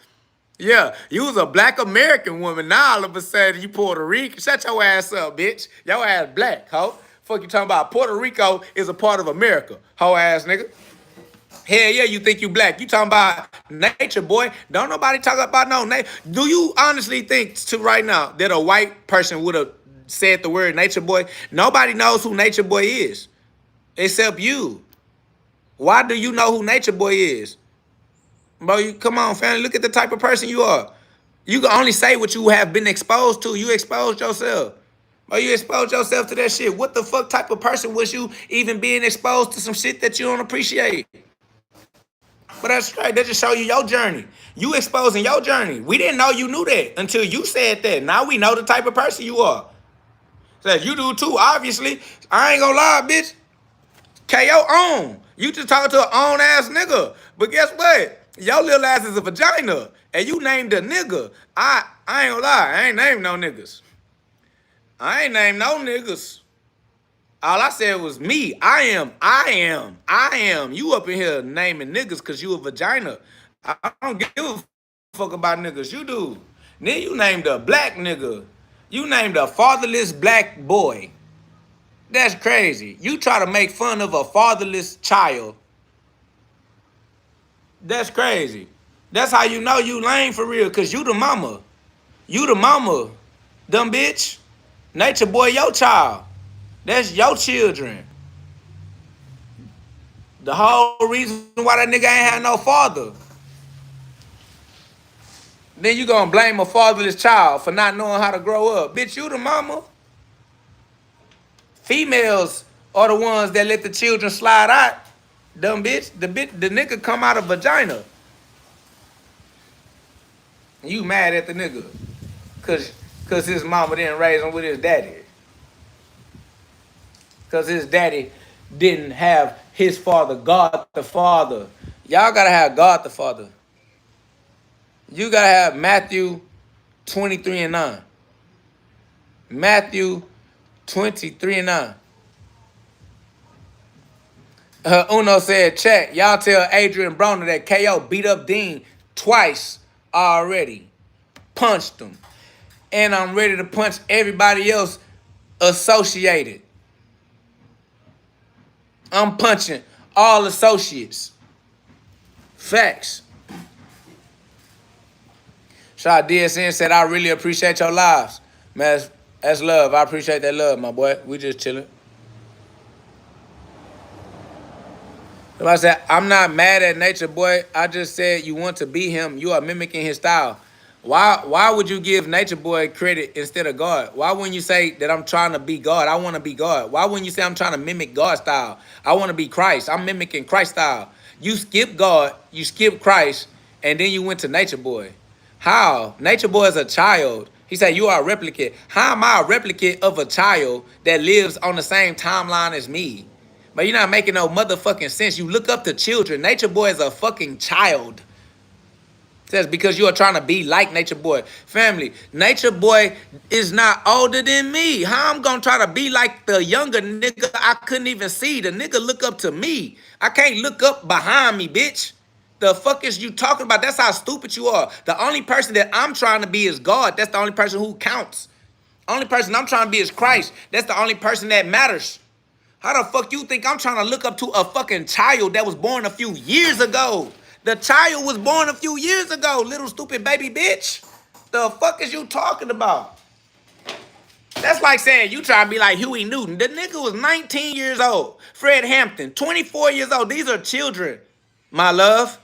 Yeah, you was a black American woman. Now all of a sudden you Puerto Rican. Shut your ass up, bitch. Your ass black, ho. Fuck you talking about? Puerto Rico is a part of America, ho ass nigga. Hell yeah, you think you black. You talking about nature, boy. Don't nobody talk about no nature. Do you honestly think to right now that a white person would have said the word nature boy? Nobody knows who nature boy is except you. Why do you know who nature boy is? Bro, you come on, family. Look at the type of person you are. You can only say what you have been exposed to. You exposed yourself. Bro, you exposed yourself to that shit. What the fuck type of person was you even being exposed to some shit that you don't appreciate? But that's straight. That just show you your journey. You exposing your journey. We didn't know you knew that until you said that. Now we know the type of person you are. Said you do too, obviously. I ain't gonna lie, bitch. KO on. You just talking to an on ass nigga. But guess what? Your little ass is a vagina. And you named a nigga. I ain't gonna lie. I ain't named no niggas. I ain't named no niggas. All I said was me. I am. You up in here naming niggas because you a vagina. I don't give a fuck about niggas. You do. Then you named a black nigga. You named a fatherless black boy. That's crazy. You try to make fun of a fatherless child. That's crazy. That's how you know you lame for real, because you the mama. You the mama, dumb bitch. Nature boy, your child. That's your children. The whole reason why that nigga ain't had no father. Then you gonna blame a fatherless child for not knowing how to grow up. Bitch, you the mama. Females are the ones that let the children slide out. Dumb bitch. The nigga come out of vagina. You mad at the nigga. Cause his mama didn't raise him with his daddy. because his daddy didn't have his father, God the Father. Y'all gotta have God the Father. You gotta have Matthew 23 and 9. Matthew 23 and 9. Uno said, check. Y'all tell Adrian Broner that KO beat up Dean twice already. Punched him. And I'm ready to punch everybody else associated. I'm punching all associates. Facts. Shaw DSN said, I really appreciate your lives. Man, that's love. I appreciate that love, my boy. We just chilling. Somebody said, I'm not mad at Nature Boy. I just said you want to be him. You are mimicking his style. Why would you give Nature Boy credit instead of God? Why wouldn't you say that I'm trying to be God? I want to be God. Why wouldn't you say I'm trying to mimic God's style? I want to be Christ. I'm mimicking Christ's style. You skip God, you skip Christ, and then you went to Nature Boy. How? Nature Boy is a child. He said, you are a replicate. How am I a replicate of a child that lives on the same timeline as me? But you're not making no motherfucking sense. You look up to children. Nature Boy is a fucking child. It says because you are trying to be like Nature Boy. Family, Nature Boy is not older than me. How I'm gonna try to be like the younger nigga I couldn't even see? The nigga look up to me. I can't look up behind me, bitch. The fuck is you talking about? That's how stupid you are. The only person that I'm trying to be is God. That's the only person who counts. Only person I'm trying to be is Christ. That's the only person that matters. How the fuck you think I'm trying to look up to a fucking child that was born a few years ago? The child was born a few years ago, little stupid baby bitch. The fuck is you talking about? That's like saying you try to be like Huey Newton. The nigga was 19 years old. Fred Hampton, 24 years old. These are children, my love.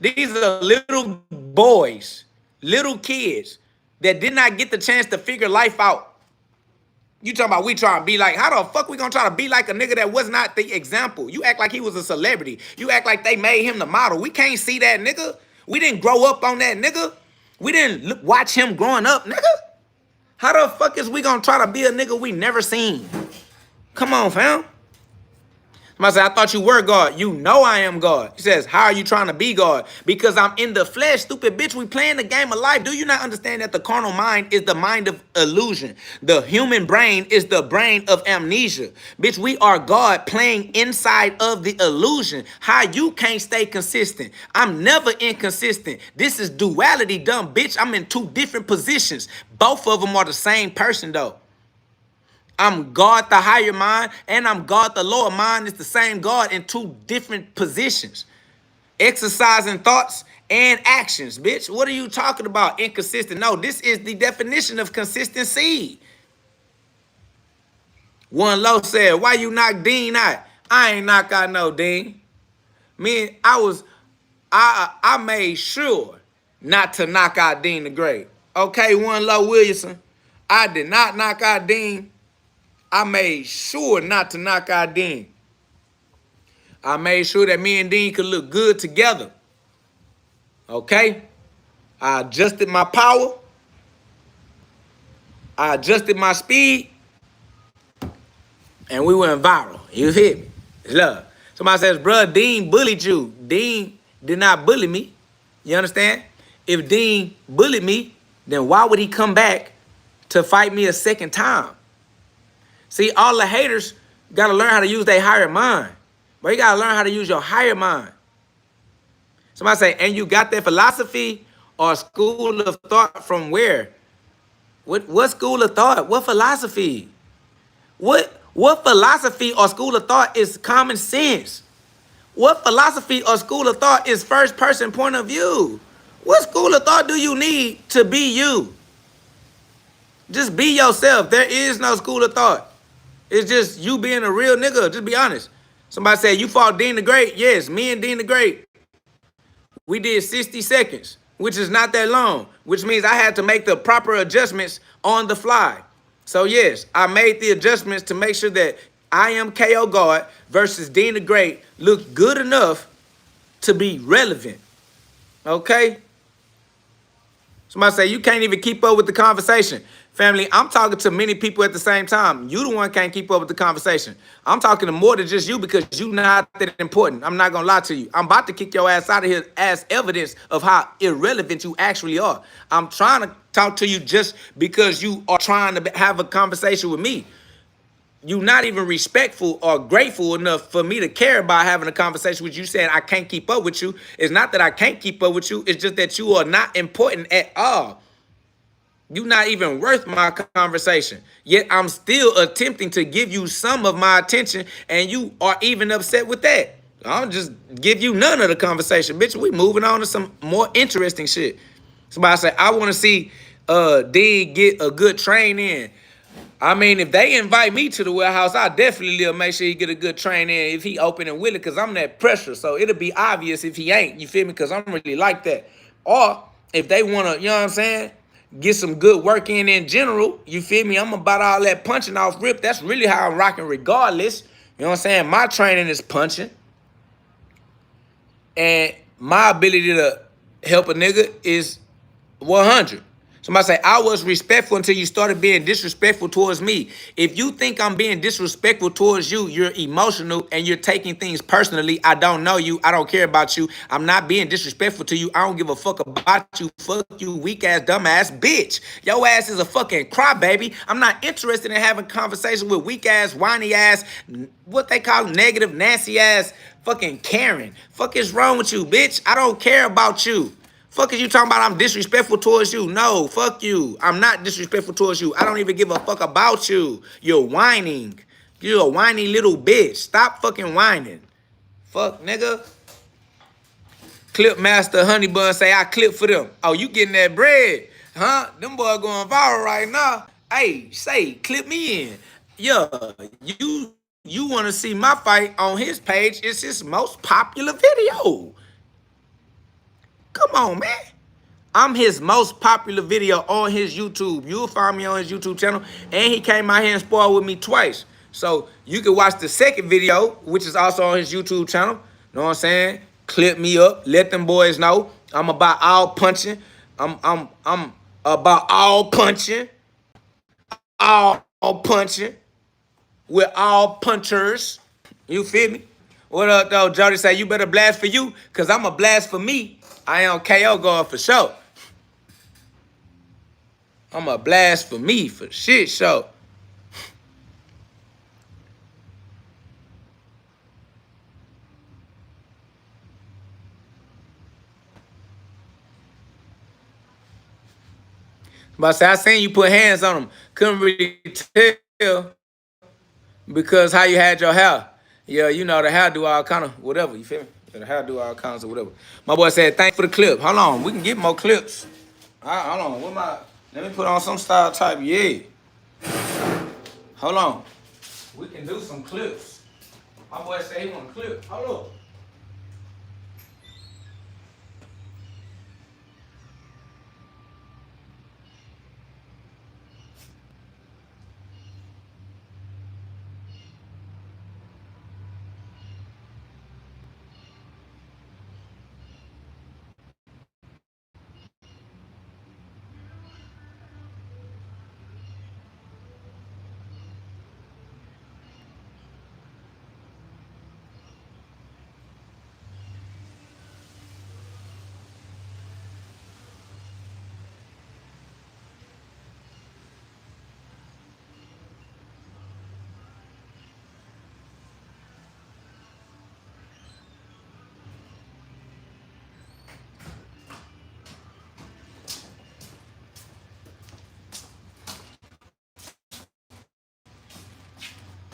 These are little boys, little kids that did not get the chance to figure life out. You talking about we trying to be like, how the fuck we gonna try to be like a nigga that was not the example? You act like he was a celebrity. You act like they made him the model. We can't see that nigga. We didn't grow up on that nigga. We didn't watch him growing up, nigga. How the fuck is we gonna try to be a nigga we never seen? Come on, fam. Somebody said, I thought you were God. You know I am God. He says, how are you trying to be God? Because I'm in the flesh, stupid bitch. We playing the game of life. Do you not understand that the carnal mind is the mind of illusion? The human brain is the brain of amnesia. Bitch, we are God playing inside of the illusion. How you can't stay consistent? I'm never inconsistent. This is duality, dumb bitch. I'm in two different positions. Both of them are the same person, though. I'm God the higher mind, and I'm God the lower mind. It's the same God in two different positions. Exercising thoughts and actions, bitch. What are you talking about? Inconsistent. No, this is the definition of consistency. One Low said, why you knock Dean out? I ain't knock out no Dean. I made sure not to knock out Dean the Great. Okay, One Low Williamson. I did not knock out Dean. I made sure not to knock out Dean. I made sure that me and Dean could look good together. Okay? I adjusted my power. I adjusted my speed. And we went viral. You hit me. It's love. Somebody says, bruh, Dean bullied you. Dean did not bully me. You understand? If Dean bullied me, then why would he come back to fight me a second time? See, all the haters got to learn how to use their higher mind. But you got to learn how to use your higher mind. Somebody say, and you got that philosophy or school of thought from where? What school of thought? What philosophy? What philosophy or school of thought is common sense? What philosophy or school of thought is first person point of view? What school of thought do you need to be you? Just be yourself. There is no school of thought. It's just you being a real nigga. Just be honest. Somebody said, you fought Dean the Great. Yes, me and Dean the Great. We did 60 seconds, which is not that long, which means I had to make the proper adjustments on the fly. So, yes, I made the adjustments to make sure that I am KO God versus Dean the Great looked good enough to be relevant. Okay? Somebody say, you can't even keep up with the conversation. Family, I'm talking to many people at the same time. You the one can't keep up with the conversation. I'm talking to more than just you because you not that important. I'm not going to lie to you. I'm about to kick your ass out of here as evidence of how irrelevant you actually are. I'm trying to talk to you just because you are trying to have a conversation with me. You not even respectful or grateful enough for me to care about having a conversation with you saying I can't keep up with you. It's not that I can't keep up with you. It's just that you are not important at all. You're not even worth my conversation. Yet I'm still attempting to give you some of my attention and you are even upset with that. I'll just give you none of the conversation. Bitch, we moving on to some more interesting shit. Somebody say, I want to see D get a good train in. I mean, if they invite me to the warehouse, I definitely make sure he get a good train in if he open and willing, because I'm that pressure. So it'll be obvious if he ain't, you feel me? Because I'm really like that. Or if they want to, you know what I'm saying, get some good work in general, you feel me? I'm about all that punching off rip. That's really how I'm rocking regardless. You know what I'm saying? My training is punching. And my ability to help a nigga is 100. Somebody say, I was respectful until you started being disrespectful towards me. If you think I'm being disrespectful towards you, you're emotional and you're taking things personally. I don't know you. I don't care about you. I'm not being disrespectful to you. I don't give a fuck about you. Fuck you, weak ass, dumb ass bitch. Your ass is a fucking crybaby. I'm not interested in having conversations with weak ass, whiny ass, what they call negative, nasty ass, fucking Karen. Fuck is wrong with you, bitch? I don't care about you. Fuck is you talking about I'm disrespectful towards you? No, fuck you. I'm not disrespectful towards you. I don't even give a fuck about you. You're whining. You're a whiny little bitch. Stop fucking whining. Fuck, nigga. Clip Master Honey Bun say I clip for them. Oh, you getting that bread? Huh? Them boys going viral right now. Hey, say, clip me in. Yeah, you want to see my fight on his page. It's his most popular video. Come on, man. I'm his most popular video on his YouTube. You'll find me on his YouTube channel. And he came out here and sparred with me twice. So you can watch the second video, which is also on his YouTube channel. Know what I'm saying? Clip me up. Let them boys know. I'm about all punching. I'm about all punching. All punching. We're all punchers. You feel me? What up, though? Jody say, you better blast for you, because I'm a blast for me. I am KO going for sure. I'm a blast for me, for shit show. But I seen you put hands on them. Couldn't really tell because how you had your hair. Yeah, you know, the hair do all kind of whatever, you feel me? Yeah, the hair do all kinds of whatever. My boy said, thanks for the clip. Hold on, we can get more clips. All right, hold on, let me put on some style type, yeah. Hold on. We can do some clips. My boy said he want a clip. Hold up.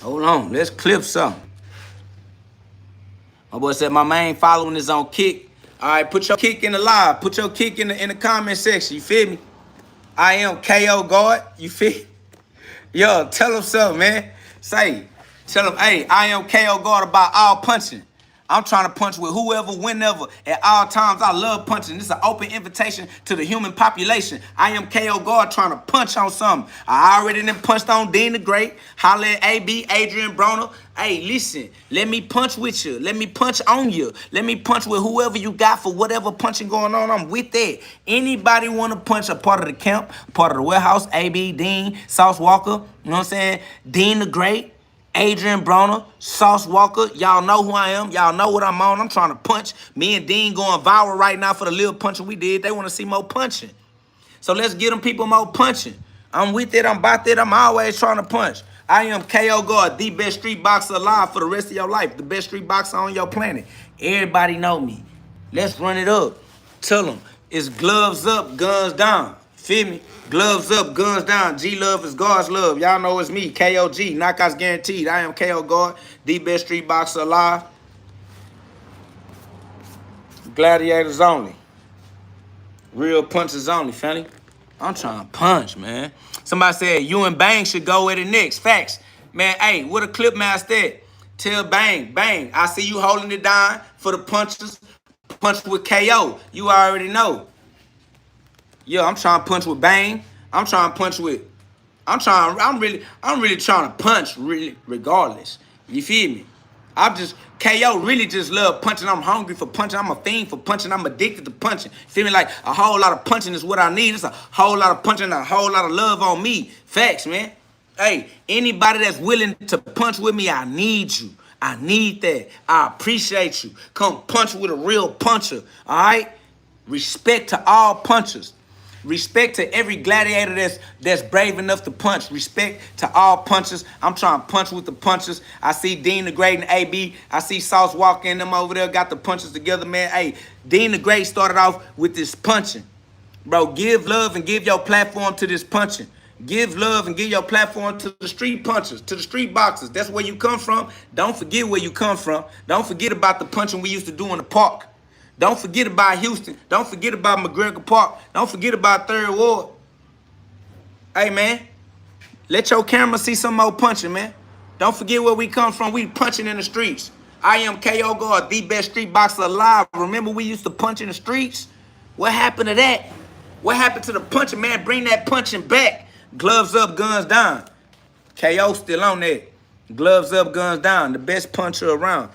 Hold on, let's clip something. My boy said my main following is on Kick. All right, put your Kick in the live. Put your Kick in the comment section. You feel me? I am KO God. You feel me? Yo, tell him something, man. Tell him, hey, I am KO God about all punching. I'm trying to punch with whoever, whenever, at all times. I love punching. This is an open invitation to the human population. I am KO God trying to punch on something. I already done punched on Dean the Great, holla at AB, Adrian Broner. Hey, listen, let me punch with you. Let me punch on you. Let me punch with whoever you got for whatever punching going on. I'm with that. Anybody want to punch a part of the camp, part of the warehouse, AB, Dean, Sauce Walker, you know what I'm saying? Dean the Great. Adrian Broner, Sauce Walker, y'all know who I am. Y'all know what I'm on. I'm trying to punch. Me and Dean going viral right now for the little punching we did. They want to see more punching. So let's get them people more punching. I'm with it. I'm about that. I'm always trying to punch. I am KO God, the best street boxer alive for the rest of your life. The best street boxer on your planet. Everybody know me. Let's run it up. Tell them it's gloves up, guns down. Feel me? Gloves up, guns down. G love is God's love. Y'all know it's me, KOG. Knockouts guaranteed. I am KO God, the best street boxer alive. Gladiators only. Real punches only, family. I'm trying to punch, man. Somebody said you and Bang should go at it next. Facts. Man, hey, what a clip master at? Tell Bang, Bang, I see you holding it down for the punches. Punch with KO. You already know. Yeah, I'm trying to punch with Bang. I'm trying to punch with. I'm really trying to punch, really, regardless. You feel me? KO really just love punching. I'm hungry for punching. I'm a fiend for punching. I'm addicted to punching. Feel me? Like a whole lot of punching is what I need. It's a whole lot of punching and a whole lot of love on me. Facts, man. Hey, anybody that's willing to punch with me, I need you. I need that. I appreciate you. Come punch with a real puncher, all right? Respect to all punchers. Respect to every gladiator that's brave enough to punch. Respect to all punchers. I'm trying to punch with the punchers. I see Dean the Great and AB. I see Sauce Walker and them over there got the punches together, man. Hey, Dean the Great started off with this punching. Bro, give love and give your platform to this punching. Give love and give your platform to the street punchers, to the street boxers. That's where you come from. Don't forget where you come from. Don't forget about the punching we used to do in the park. Don't forget about Houston. Don't forget about McGregor Park. Don't forget about 3rd Ward. Hey, man, let your camera see some more punching, man. Don't forget where we come from. We punching in the streets. I am KO God, the best street boxer alive. Remember we used to punch in the streets? What happened to that? What happened to the punching, man? Bring that punching back. Gloves up, guns down. KO still on that. Gloves up, guns down. The best puncher around.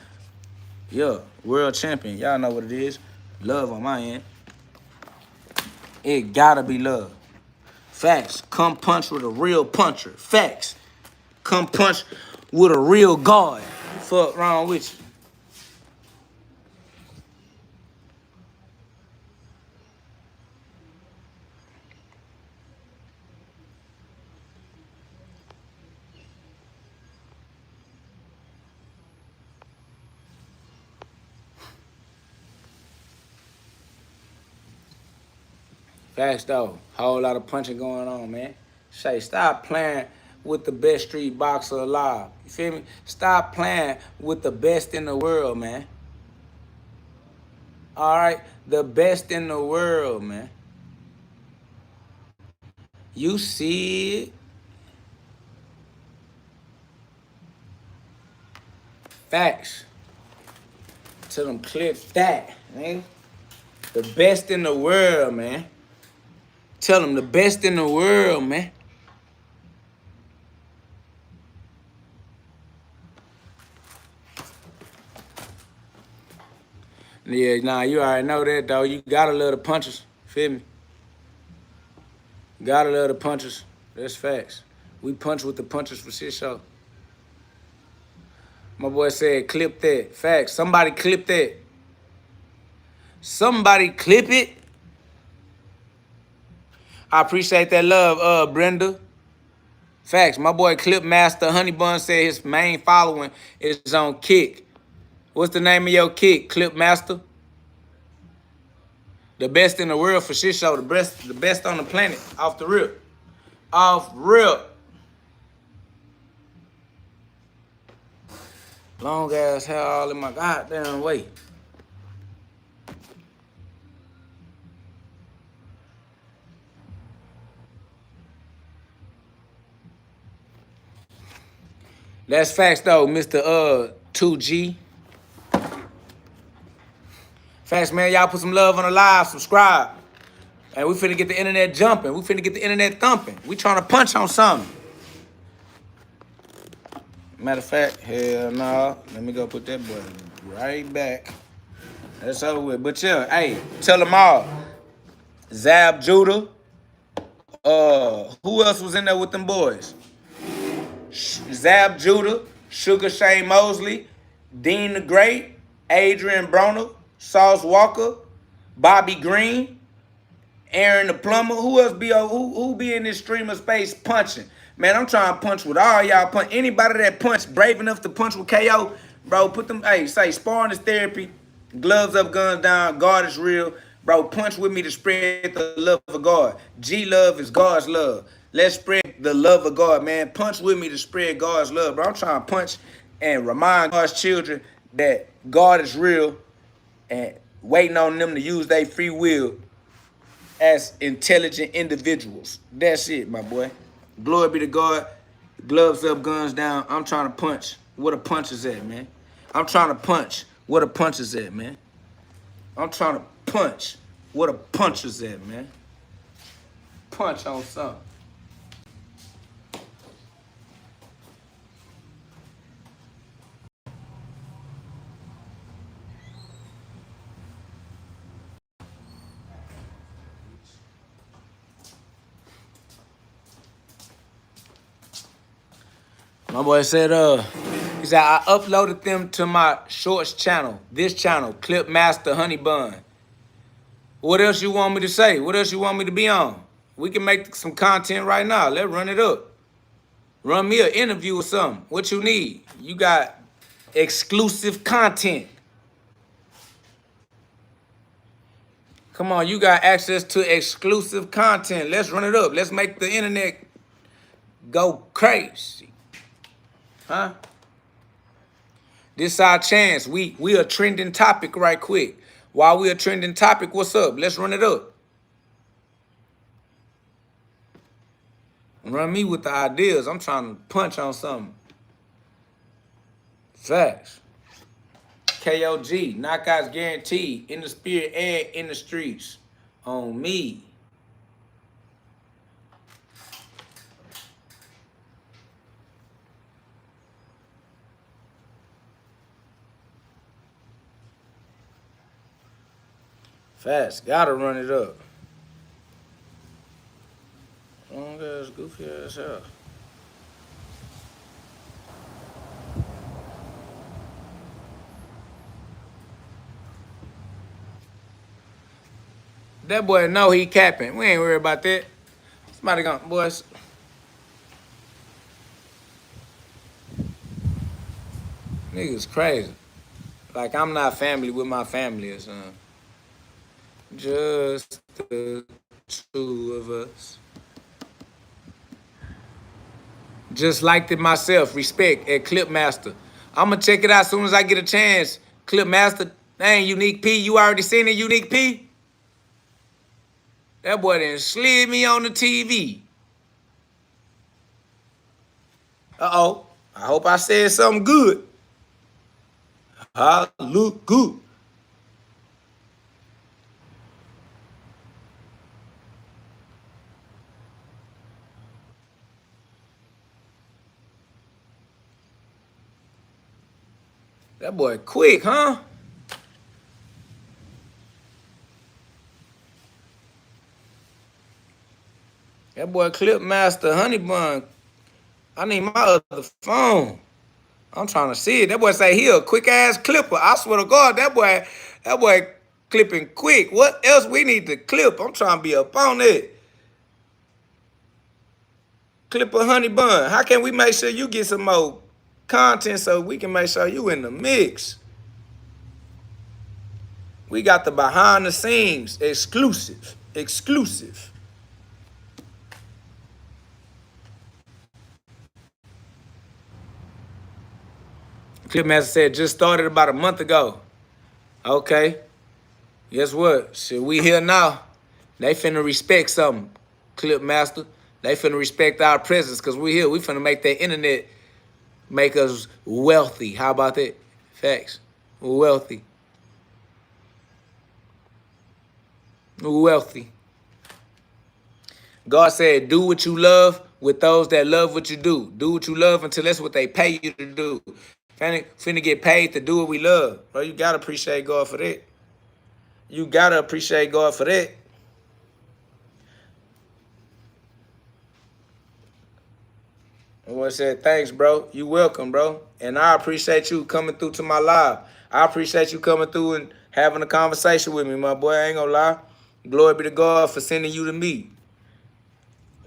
Yeah, world champion. Y'all know what it is. Love on my end. It gotta be love. Facts. Come punch with a real puncher. Facts. Come punch with a real guard. Fuck wrong with you. Facts though. Whole lot of punching going on, man. Say, stop playing with the best street boxer alive. You feel me? Stop playing with the best in the world, man. All right? The best in the world, man. You see it. Facts. Tell them clip that, man. The best in the world, man. Tell them the best in the world, man. Yeah, nah, you already know that, though. You gotta love the punchers. Feel me? Gotta love the punchers. That's facts. We punch with the punchers for shit show. My boy said, clip that. Facts. Somebody clip that. Somebody clip it. I appreciate that love, Brenda. Facts. My boy Clip Master Honey Bun said his main following is on Kick. What's the name of your Kick, Clip Master? The best in the world for shit show. The best on the planet. Off the rip. Off rip. Long ass hair all in my goddamn way. That's facts though, Mr. 2G. Facts, man. Y'all put some love on the live. Subscribe. And we finna get the internet jumping. We finna get the internet thumping. We trying to punch on something. Matter of fact, hell no. Let me go put that button right back. That's over with. But yeah, hey, tell them all. Zab Judah. Who else was in there with them boys? Zab Judah, Sugar Shane Mosley, Dean the Great, Adrian Broner, Sauce Walker, Bobby Green, Aaron the Plumber. Who else be who be in this streamer space punching? Man, I'm trying to punch with all y'all. Punch anybody that punch brave enough to punch with KO, bro. Put them. Hey, say sparring is therapy. Gloves up, guns down. God is real, bro. Punch with me to spread the love of God. G love is God's love. Let's spread the love of God, man. Punch with me to spread God's love, bro. I'm trying to punch and remind God's children that God is real and waiting on them to use their free will as intelligent individuals. That's it, my boy. Glory be to God. Gloves up, guns down. I'm trying to punch. Where the punch is at, man? I'm trying to punch. Where the punch is at, man? I'm trying to punch. Where the punch is at, man? Punch on something. My boy said, he said, I uploaded them to my shorts channel, this channel, Clip Master Honey Bun. What else you want me to say? What else you want me to be on? We can make some content right now. Let's run it up. Run me an interview or something. What you need? You got exclusive content. Come on, you got access to exclusive content. Let's run it up. Let's make the internet go crazy. Huh? This is our chance. We a trending topic right quick. While we a trending topic, what's up? Let's run it up. Run me with the ideas. I'm trying to punch on something. Facts. KOG, knockouts guaranteed, in the spirit and in the streets. On me. Fast, gotta run it up. Long ass, goofy ass hell. That boy know he capping. We ain't worried about that. Somebody gonna, boys. Niggas crazy. Like I'm not family with my family or something. Just the two of us. Just liked it myself. Respect at Clipmaster. I'm gonna check it out as soon as I get a chance. Clipmaster, dang, Unique P. You already seen it, Unique P? That boy done slid me on the TV. Uh-oh. I hope I said something good. I look good. That boy quick, huh? That boy Clipmaster Honey Bun. I need my other phone. I'm trying to see it. That boy say he a quick ass clipper. I swear to God, that boy clipping quick. What else we need to clip? I'm trying to be up on it. Clipper Honey Bun. How can we make sure you get some more content so we can make sure you in the mix? We got the behind the scenes exclusive. Clipmaster said just started about a month ago. Okay. Guess what? Shit, we here now. They finna respect something, Clipmaster. They finna respect our presence because we here. We finna make that internet make us wealthy. How about that? Facts. Wealthy. Wealthy. God said, do what you love with those that love what you do. Do what you love until that's what they pay you to do. Finna get paid to do what we love. Bro, you gotta appreciate God for that. You gotta appreciate God for that. I said, thanks, bro. You welcome, bro. And I appreciate you coming through to my live. I appreciate you coming through and having a conversation with me, my boy. I ain't gonna lie. Glory be to God for sending you to me.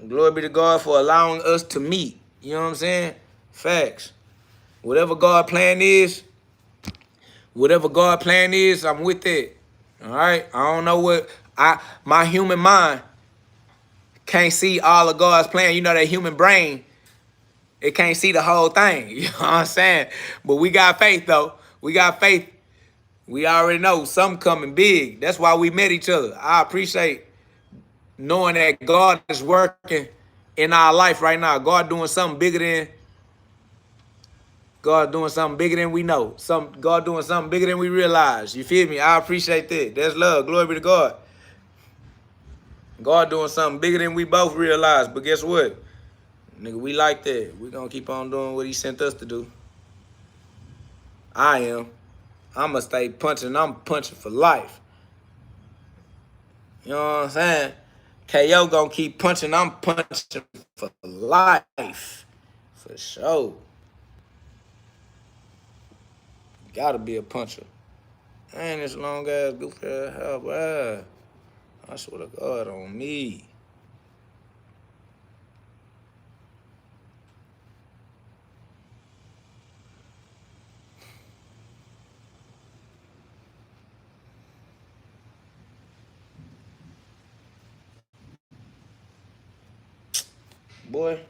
Glory be to God for allowing us to meet. You know what I'm saying? Facts. Whatever God plan is, I'm with it. All right? I don't know what my human mind can't see all of God's plan. You know, that human brain, it can't see the whole thing. You know what I'm saying? But we got faith, though. We got faith. We already know something coming big. That's why we met each other. I appreciate knowing that God is working in our life right now. God doing something bigger than we know. God doing something bigger than we realize. You feel me? I appreciate that. That's love. Glory be to God. God doing something bigger than we both realize. But guess what? Nigga, we like that. We gonna keep on doing what he sent us to do. I am. I'ma stay punching. I'm punching for life. You know what I'm saying? KO gonna keep punching. I'm punching for life. For sure. Gotta be a puncher. Man, this long ass goofy ass hell, boy. I swear to God on me. Boy.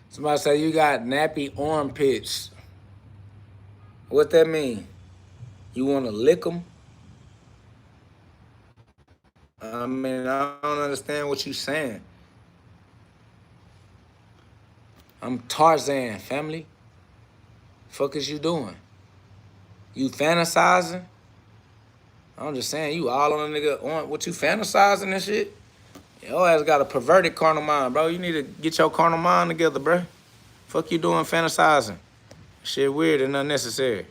Somebody say you got nappy armpits. What that mean? You want to lick them? I mean, I don't understand what you saying. I'm Tarzan, family. Fuck is you doing? You fantasizing? I'm just saying, you all on a nigga on what you fantasizing and shit? Your ass got a perverted carnal mind, bro. You need to get your carnal mind together, bro. Fuck you doing fantasizing. Shit weird and unnecessary.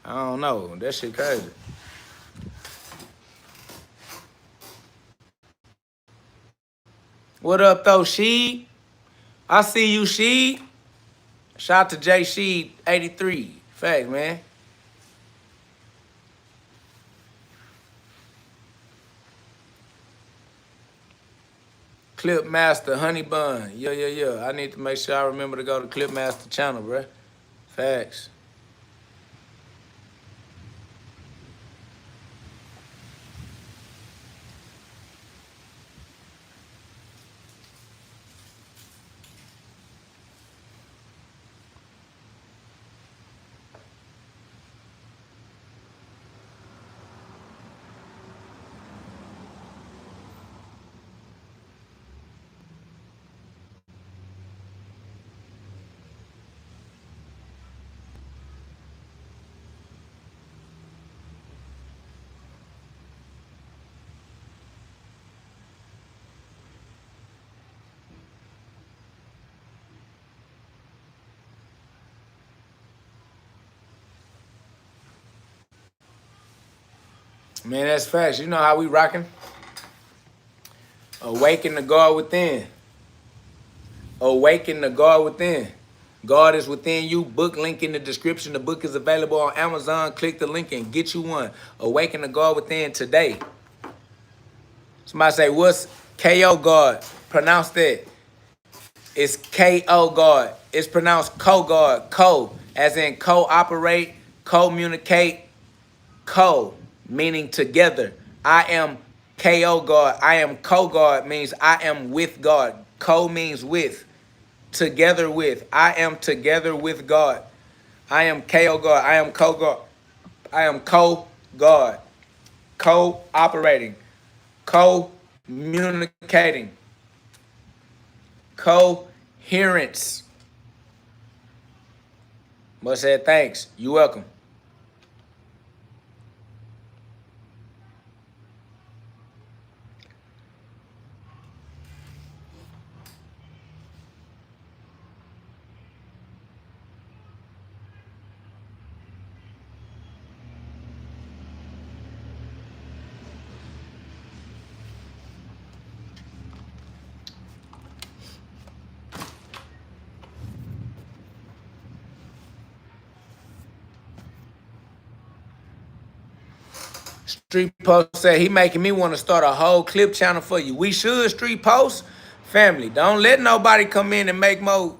I don't know. That shit crazy. What up, though, Sheed? I see you, Sheed. Shout out to J Sheed 83. Facts, man. Clip Master, Honey Bun. Yeah. I need to make sure I remember to go to Clip Master channel, bruh. Facts. Man, that's facts. You know how we rocking? Awaken the God within. Awaken the God within. God is within you. Book link in the description. The book is available on Amazon. Click the link and get you one. Awaken the God within today. Somebody say, what's KO God? Pronounce that. It's KO God. It's pronounced co-God. Co, as in cooperate, communicate, co, meaning together. I am KO God. I am co-God means I am with God. Co means with. Together with. I am together with God. I am KO God. I am co-God. I am co-God. Co-operating. Co-communicating. Coherence. Must say thanks. You welcome. Street Post said he making me want to start a whole clip channel for you. We should, Street Post. Family, don't let nobody come in and make more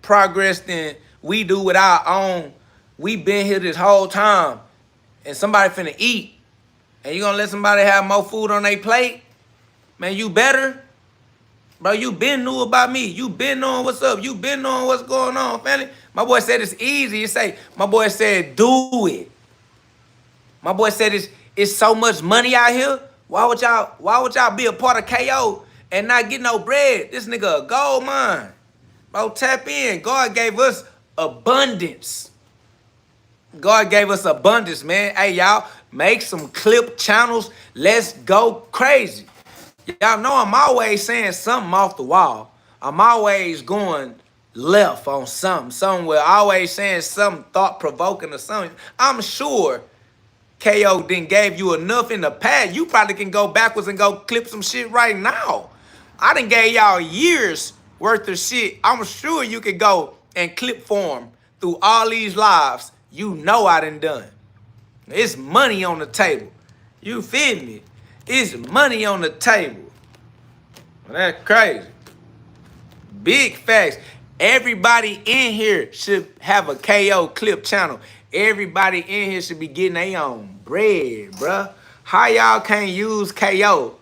progress than we do with our own. We been here this whole time, and somebody finna eat, and you gonna let somebody have more food on their plate? Man, you better. Bro, you been knew about me. You been knowing what's up. You been knowing what's going on, family. My boy said it's easy. My boy said do it. My boy said it's so much money out here. Why would y'all be a part of KO and not get no bread? This nigga a gold mine. Bro, tap in. God gave us abundance. God gave us abundance, man. Hey, y'all, make some clip channels. Let's go crazy. Y'all know I'm always saying something off the wall. I'm always going left on something, somewhere. Always saying something thought-provoking or something. I'm sure KO didn't gave you enough in the past. You probably can go backwards and go clip some shit right now. I done gave y'all years worth of shit. I'm sure you could go and clip form through all these lives. You know I done. It's money on the table. You feel me? It's money on the table. That's crazy. Big facts. Everybody in here should have a KO clip channel. Everybody in here should be getting their own bread, bruh. How y'all can't use KO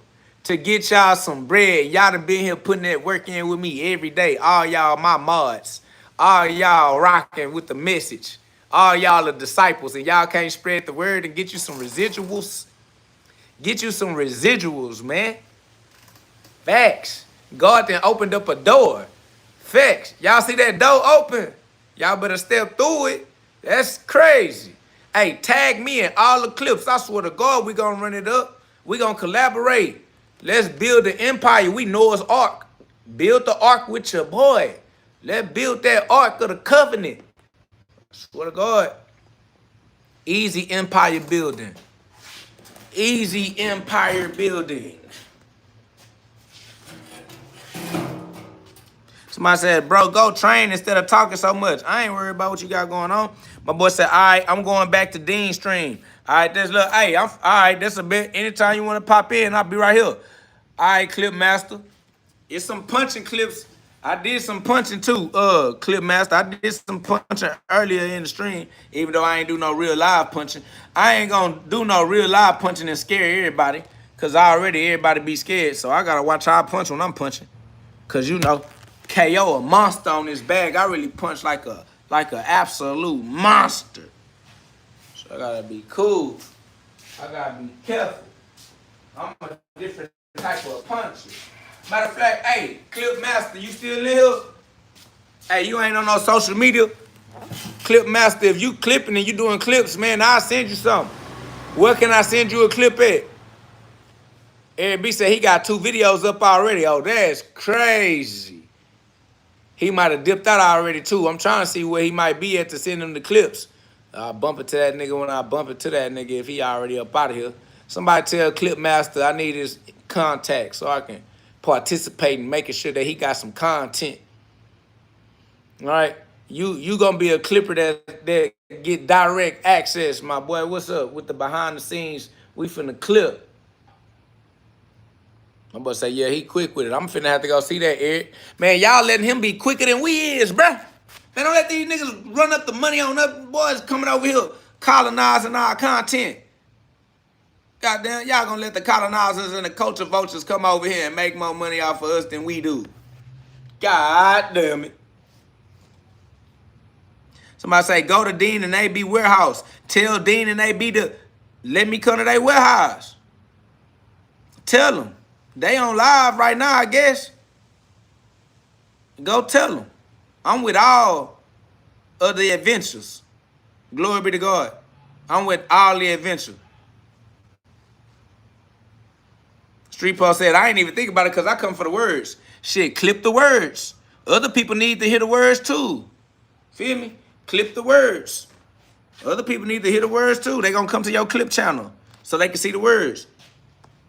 to get y'all some bread? Y'all done been here putting that work in with me every day. All y'all my mods. All y'all rocking with the message. All y'all are disciples, and y'all can't spread the word and get you some residuals. Get you some residuals, man. Facts. God then opened up a door. Facts. Y'all see that door open? Y'all better step through it. That's crazy. Hey, tag me in all the clips. I swear to God, we gonna run it up. We gonna collaborate. Let's build the empire. We Noah's Ark. Build the ark with your boy. Let's build that ark of the covenant. I swear to God. Easy empire building. Easy empire building. Somebody said, bro, go train instead of talking so much. I ain't worried about what you got going on. My boy said, all right, I'm going back to Dean Stream. All right, all right, that's a bit. Anytime you want to pop in, I'll be right here. All right, Clip Master. It's some punching clips. I did some punching too, Clip Master. I did some punching earlier in the stream, even though I ain't do no real live punching. I ain't gonna do no real live punching and scare everybody, because everybody be scared. So I gotta watch how I punch when I'm punching. Cause you know, KO a monster on this bag. I really punch like a absolute monster. So I gotta be cool. I gotta be careful. I'm a different type of puncher. Matter of fact, hey, Clip Master, you still live? Hey, you ain't on no social media? Clip Master, if you clipping and you doing clips, man, I'll send you something. Where can I send you a clip at? Eric B said he got 2 videos up already. Oh, that's crazy. He might have dipped out already, too. I'm trying to see where he might be at to send him the clips. I'll bump it to that nigga when I bump it to that nigga if he already up out of here. Somebody tell Clip Master I need his contact so I can participate in making sure that he got some content. All right? You gonna be a clipper that get direct access, my boy. What's up with the behind the scenes? We finna clip. I'm about to say, yeah, he quick with it. I'm finna have to go see that, Eric. Man, y'all letting him be quicker than we is, bruh. Man, don't let these niggas run up the money on us boys coming over here colonizing our content. Goddamn, y'all gonna let the colonizers and the culture vultures come over here and make more money off of us than we do. God damn it. Somebody say, go to Dean and AB warehouse. Tell Dean and AB to let me come to their warehouse. Tell them. They on live right now, I guess. Go tell them. I'm with all of the adventures. Glory be to God. I'm with all the adventures. Street Paul said, I ain't even think about it because I come for the words. Shit, clip the words. Other people need to hear the words too. Feel me? Clip the words. Other people need to hear the words too. They gonna come to your clip channel so they can see the words.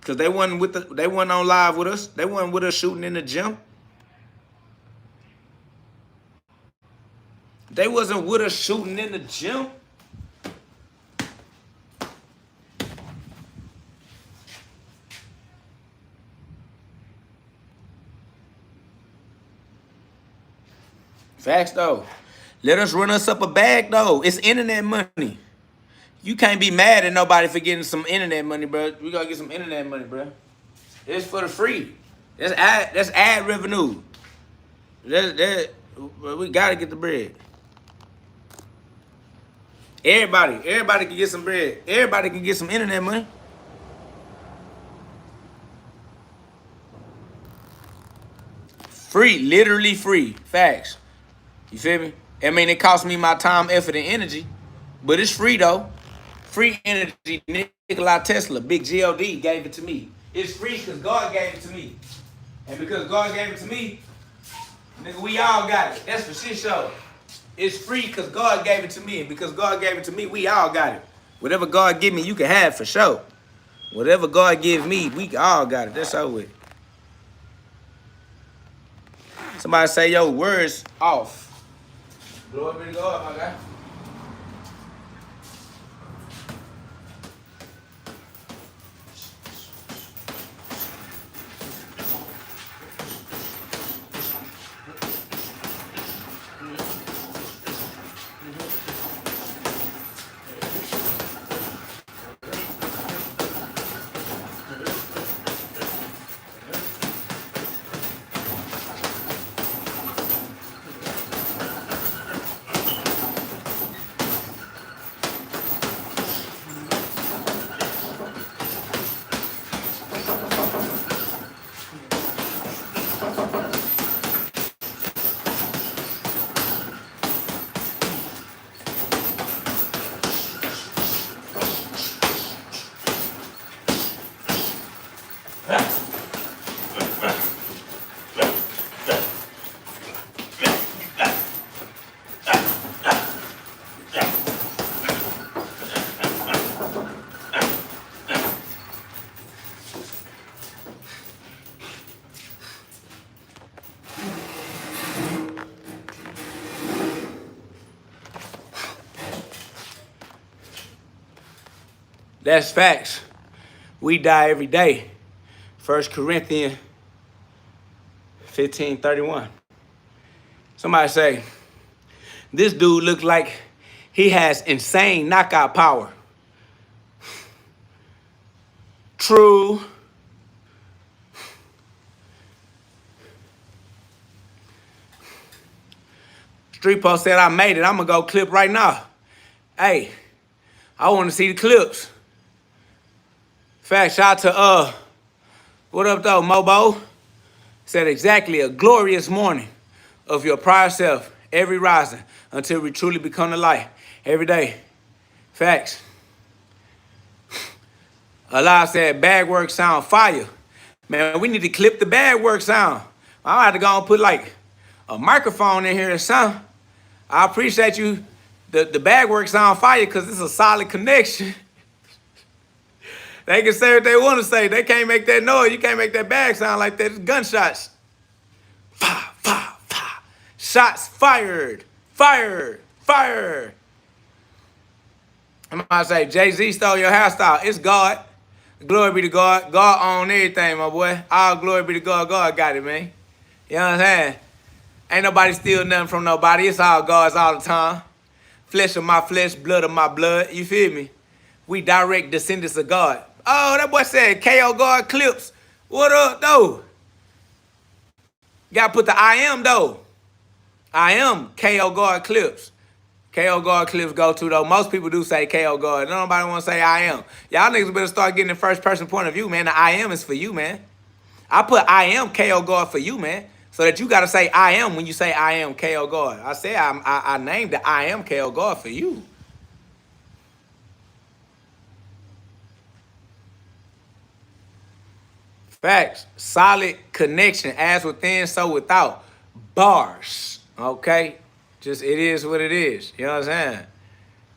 Cause they wasn't on live with us. They wasn't with us shooting in the gym. They wasn't with us shooting in the gym. Facts though. Let us run us up a bag though. It's internet money. You can't be mad at nobody for getting some internet money, bro. We gotta get some internet money, bro. It's for the free. That's ad revenue. We gotta get the bread. Everybody can get some bread. Everybody can get some internet money. Free, literally free. Facts. You feel me? I mean, it cost me my time, effort, and energy, but it's free though. Free energy. Nikola Tesla, big GhOD, gave it to me. It's free because God gave it to me. And because God gave it to me, nigga, we all got it. That's for shit show. It's free because God gave it to me. And because God gave it to me, we all got it. Whatever God give me, you can have for sure. Whatever God give me, we all got it. That's over with. Somebody say your words off. Glory be to God, my guy. That's facts. We die every day. 1 Corinthians 15:31. Somebody say, this dude looks like he has insane knockout power. True. Street Post said, I made it. I'm going to go clip right now. Hey, I want to see the clips. Fact, shout out to, what up though, Mobo? Said exactly a glorious morning of your prior self, every rising, until we truly become the light every day. Facts. Allah said, bag work sound fire. Man, we need to clip the bag work sound. I have to go and put like a microphone in here or something. I appreciate you. The bag work sound fire because it's a solid connection. They can say what they want to say. They can't make that noise. You can't make that bag sound like that. It's gunshots. Fire, fire, fire. Shots fired. Fired. Fired. I'm going to say, Jay-Z stole your hairstyle. It's God. Glory be to God. God owns everything, my boy. All glory be to God. God got it, man. You know what I'm saying? Ain't nobody steal nothing from nobody. It's all God's all the time. Flesh of my flesh, blood of my blood. You feel me? We direct descendants of God. Oh, that boy said KO God clips. What up, though? Gotta put the I am, though. I am KO God clips. KO God clips go to though. Most people do say KO God. Nobody want to say I am. Y'all niggas better start getting the first person point of view, man. The I am is for you, man. I put I am KO God for you, man. So that you gotta say I am when you say I am KO God. I said I named the I am KO God for you. Facts. Solid connection. As within, so without. Bars. Okay? Just it is what it is. You know what I'm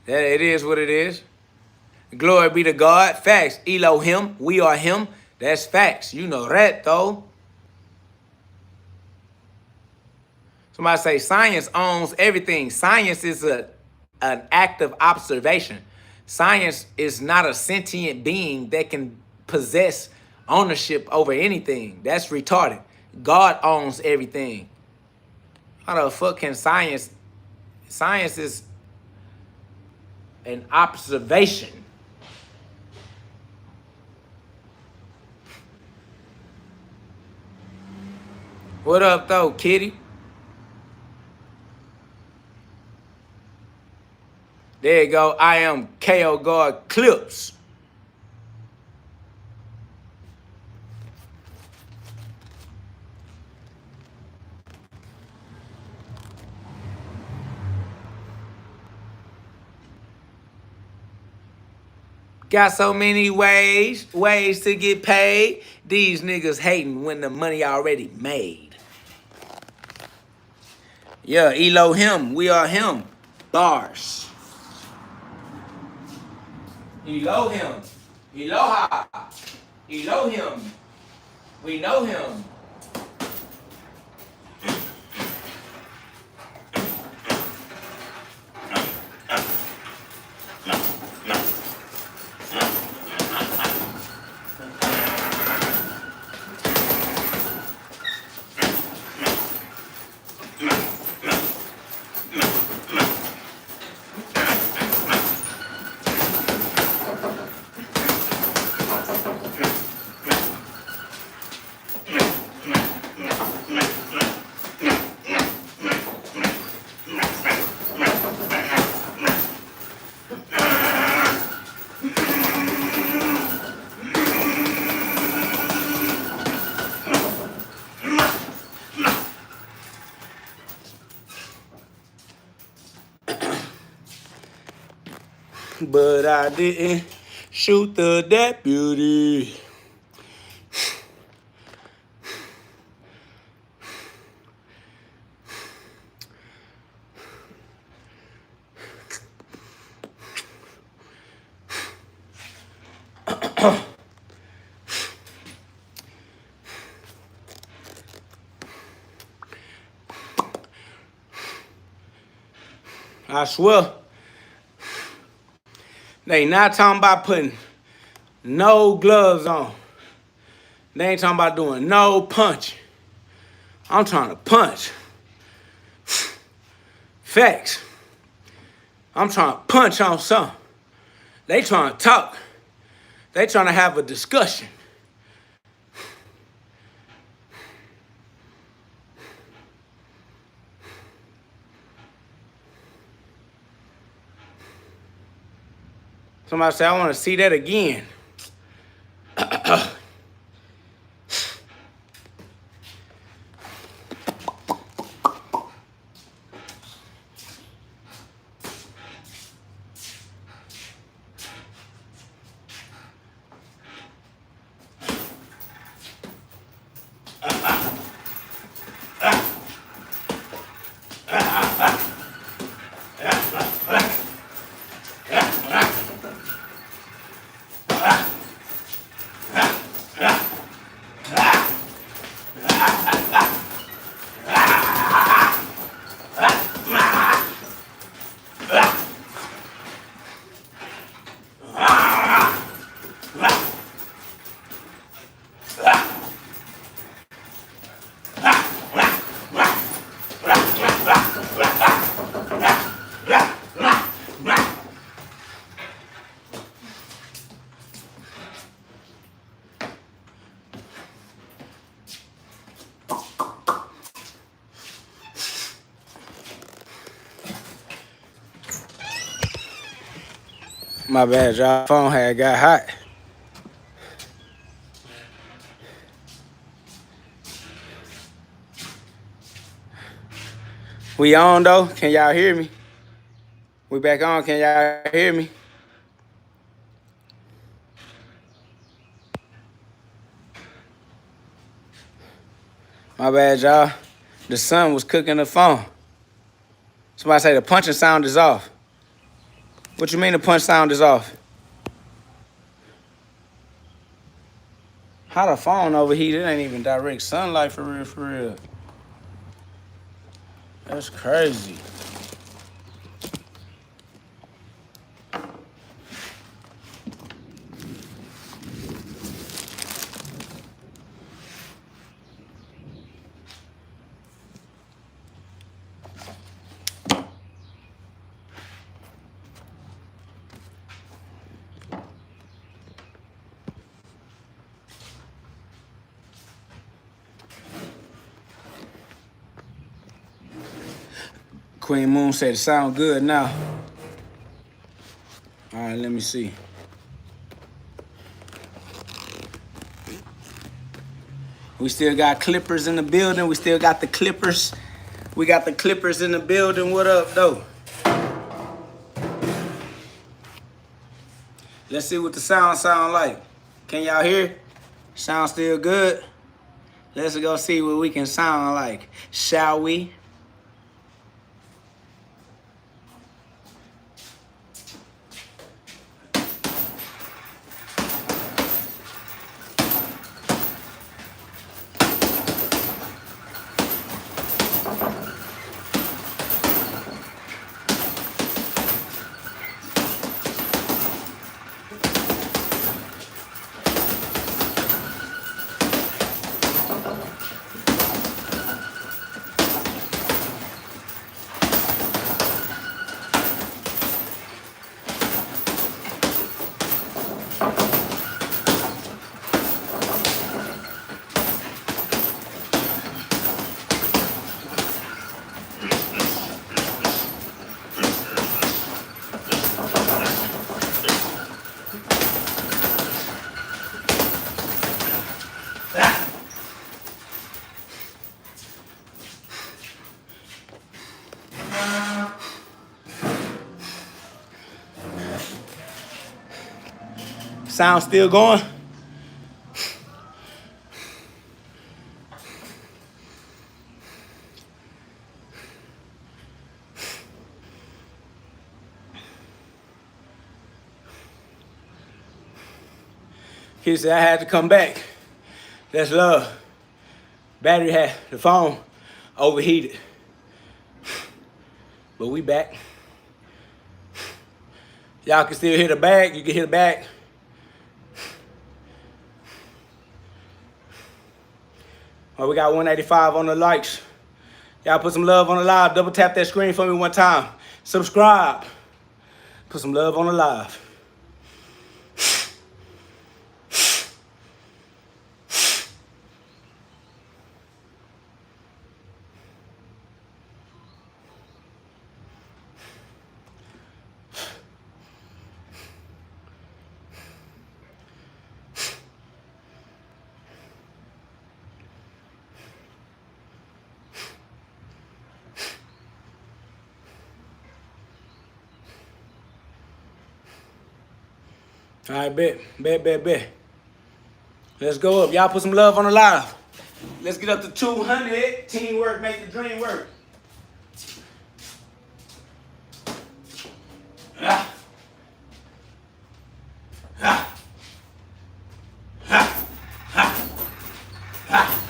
saying? It is what it is. Glory be to God. Facts. Elohim. We are him. That's facts. You know that though. Somebody say science owns everything. Science is an act of observation. Science is not a sentient being that can possess ownership over anything. That's retarded. God owns everything. How the fuck can science? Science is an observation. What up though, kitty? There you go. I am KO God Clips. Got so many ways to get paid. These niggas hating when the money already made. Yeah, Elohim, we are him. Bars. Elohim, Eloha, Elohim, we know him. But I didn't shoot the deputy. I swear. They not talking about putting no gloves on. They ain't talking about doing no punch. I'm trying to punch. Facts. I'm trying to punch on something. They trying to talk. They trying to have a discussion. Somebody say, I want to see that again. My bad, y'all. Phone had got hot. We on though? Can y'all hear me? We back on. Can y'all hear me? My bad, y'all. The sun was cooking the phone. Somebody say the punching sound is off. What you mean the punch sound is off? How the phone overheated? It ain't even direct sunlight for real, for real. That's crazy. Queen Moon said it sound good now. All right, let me see. We still got Clippers in the building. We still got the Clippers. We got the Clippers in the building. What up, though? Let's see what the sound like. Can y'all hear? Sound still good? Let's go see what we can sound like, shall we? Sound still going? He said I had to come back. That's love. Battery had the phone overheated. But we back. Y'all can still hear the bag. You can hear the bag. Oh, we got 185 on the likes. Y'all put some love on the live. Double tap that screen for me one time. Subscribe. Put some love on the live. All right, bet. Let's go up. Y'all put some love on the live. Let's get up to 200. Teamwork make the dream work. Ah. Ah. Ah. Ah. Ah. Ah.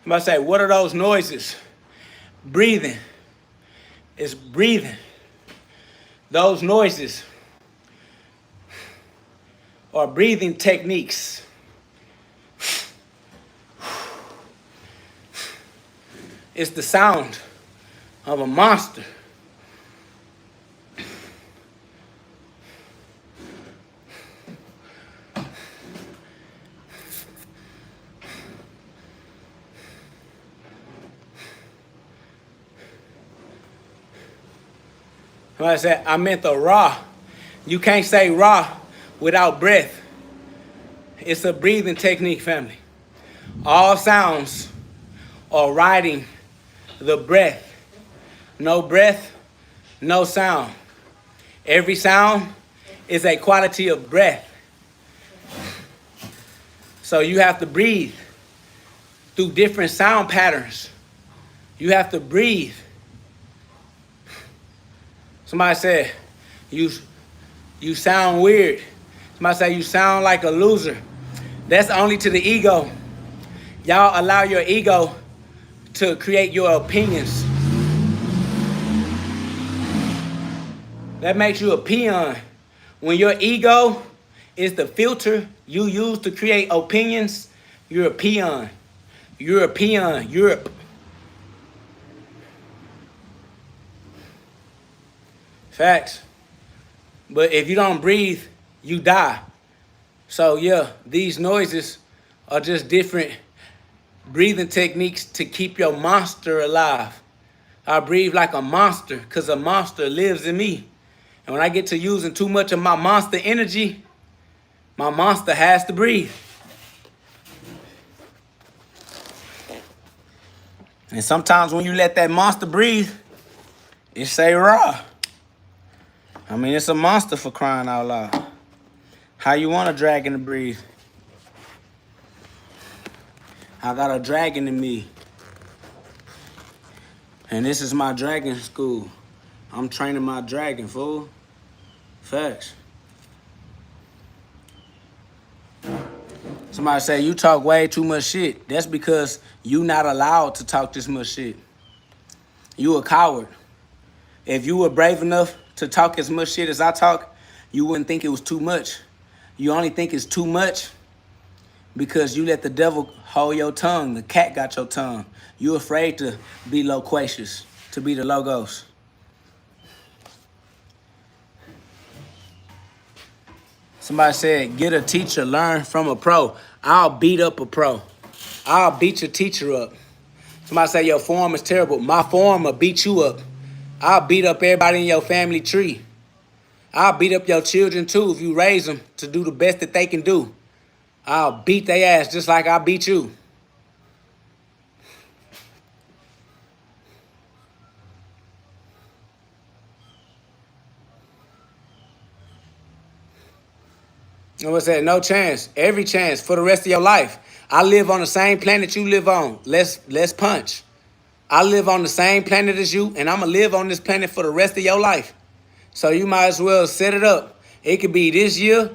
Somebody say, what are those noises? Breathing. It's breathing. Those noises are breathing techniques. It's the sound of a monster. Like I said, I meant the raw. You can't say raw without breath. It's a breathing technique, family. All sounds are riding the breath. No breath, no sound. Every sound is a quality of breath. So you have to breathe through different sound patterns. You have to breathe. Somebody said, you sound weird. Somebody said, you sound like a loser. That's only to the ego. Y'all allow your ego to create your opinions. That makes you a peon. When your ego is the filter you use to create opinions, you're a peon. You're a peon. Europe. Facts. But if you don't breathe, you die. So yeah, these noises are just different breathing techniques to keep your monster alive. I breathe like a monster because a monster lives in me. And when I get to using too much of my monster energy, my monster has to breathe. And sometimes when you let that monster breathe, it say raw. I mean, it's a monster for crying out loud. How you want a dragon to breathe? I got a dragon in me. And this is my dragon school. I'm training my dragon, fool. Facts. Somebody say, you talk way too much shit. That's because you not allowed to talk this much shit. You a coward. If you were brave enough to talk as much shit as I talk, you wouldn't think it was too much. You only think it's too much because you let the devil hold your tongue. The cat got your tongue. You afraid to be loquacious, to be the logos. Somebody said, get a teacher, learn from a pro. I'll beat up a pro. I'll beat your teacher up. Somebody say your form is terrible. My form will beat you up. I'll beat up everybody in your family tree. I'll beat up your children too if you raise them to do the best that they can do. I'll beat their ass just like I beat you. And what's that? No chance. Every chance for the rest of your life. I live on the same planet you live on. Let's punch. I live on the same planet as you, and I'm going to live on this planet for the rest of your life. So you might as well set it up. It could be this year.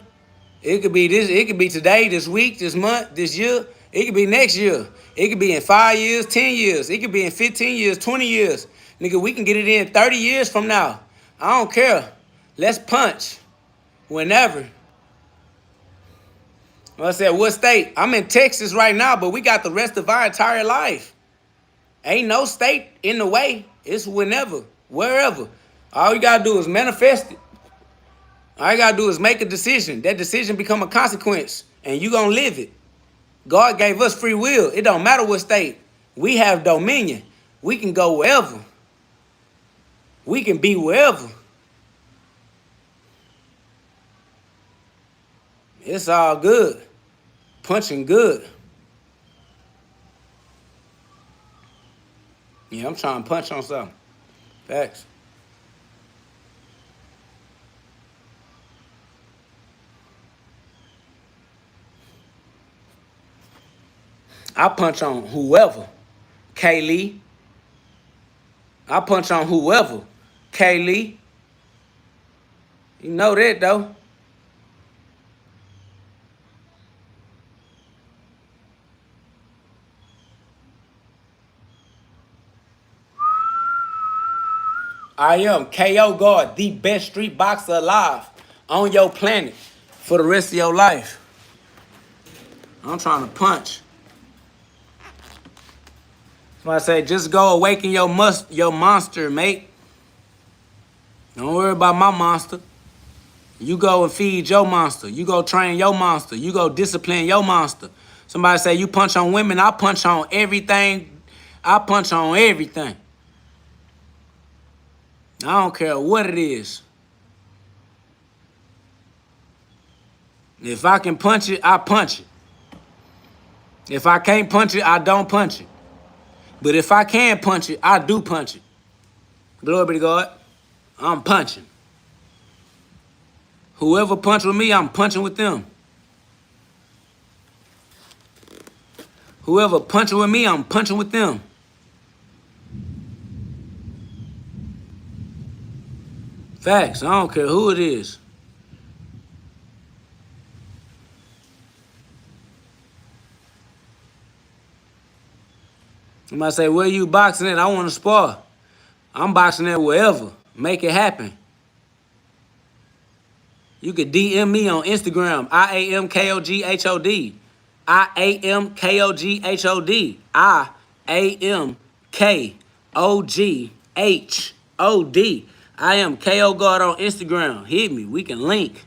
It could be this. It could be today, this week, this month, this year. It could be next year. It could be in 5 years, 10 years. It could be in 15 years, 20 years. Nigga, we can get it in 30 years from now. I don't care. Let's punch. Whenever. Well, I said, what state? I'm in Texas right now, but we got the rest of our entire life. Ain't no state in the way. It's whenever, wherever. All you got to do is manifest it. All you got to do is make a decision. That decision become a consequence, and you going to live it. God gave us free will. It don't matter what state. We have dominion. We can go wherever. We can be wherever. It's all good. Punching good. Yeah, I'm trying to punch on something. Facts. I punch on whoever. Kaylee. I punch on whoever. Kaylee. You know that, though. I am KO God, the best street boxer alive on your planet for the rest of your life. I'm trying to punch. Somebody say, just go awaken your monster, mate. Don't worry about my monster. You go and feed your monster. You go train your monster. You go discipline your monster. Somebody say, you punch on women. I punch on everything. I punch on everything. I don't care what it is. If I can punch it, I punch it. If I can't punch it, I don't punch it. But if I can punch it, I do punch it. Glory be to God. I'm punching. Whoever punch with me, I'm punching with them. Whoever punching with me, I'm punching with them. Facts. I don't care who it is. Somebody say, where you boxing at? I want to spar. I'm boxing at wherever. Make it happen. You could DM me on Instagram. IAMKOGHOD. IAMKOGHOD. IAMKOGHOD. I am KO God on Instagram. Hit me. We can link.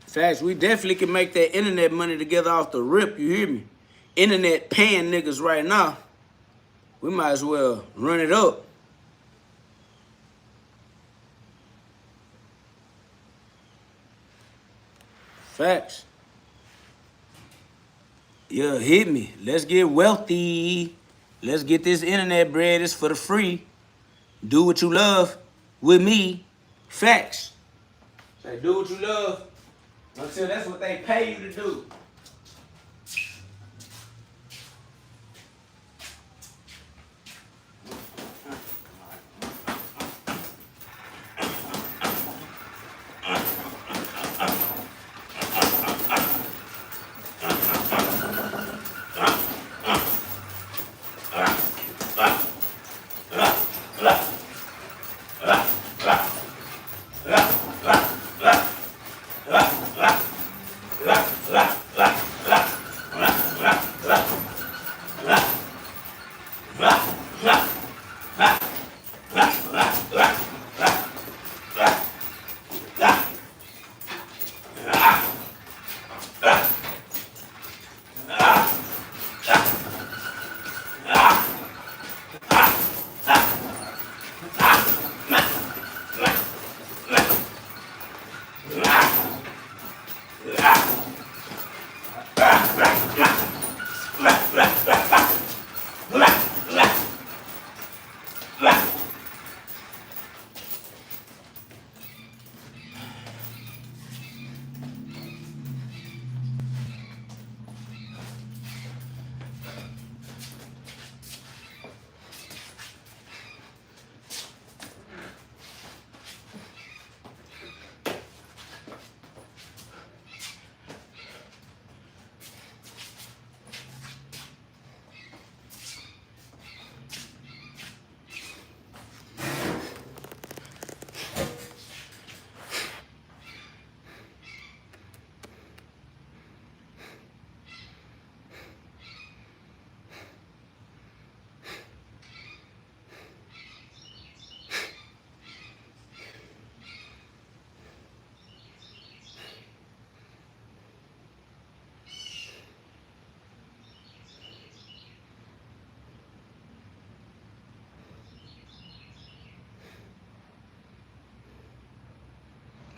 Facts, we definitely can make that internet money together off the rip, you hear me? Internet paying niggas right now. We might as well run it up. Facts. Yeah, hit me. Let's get wealthy. Let's get this internet bread. It's for the free. Do what you love with me. Facts. Say, do what you love until that's what they pay you to do.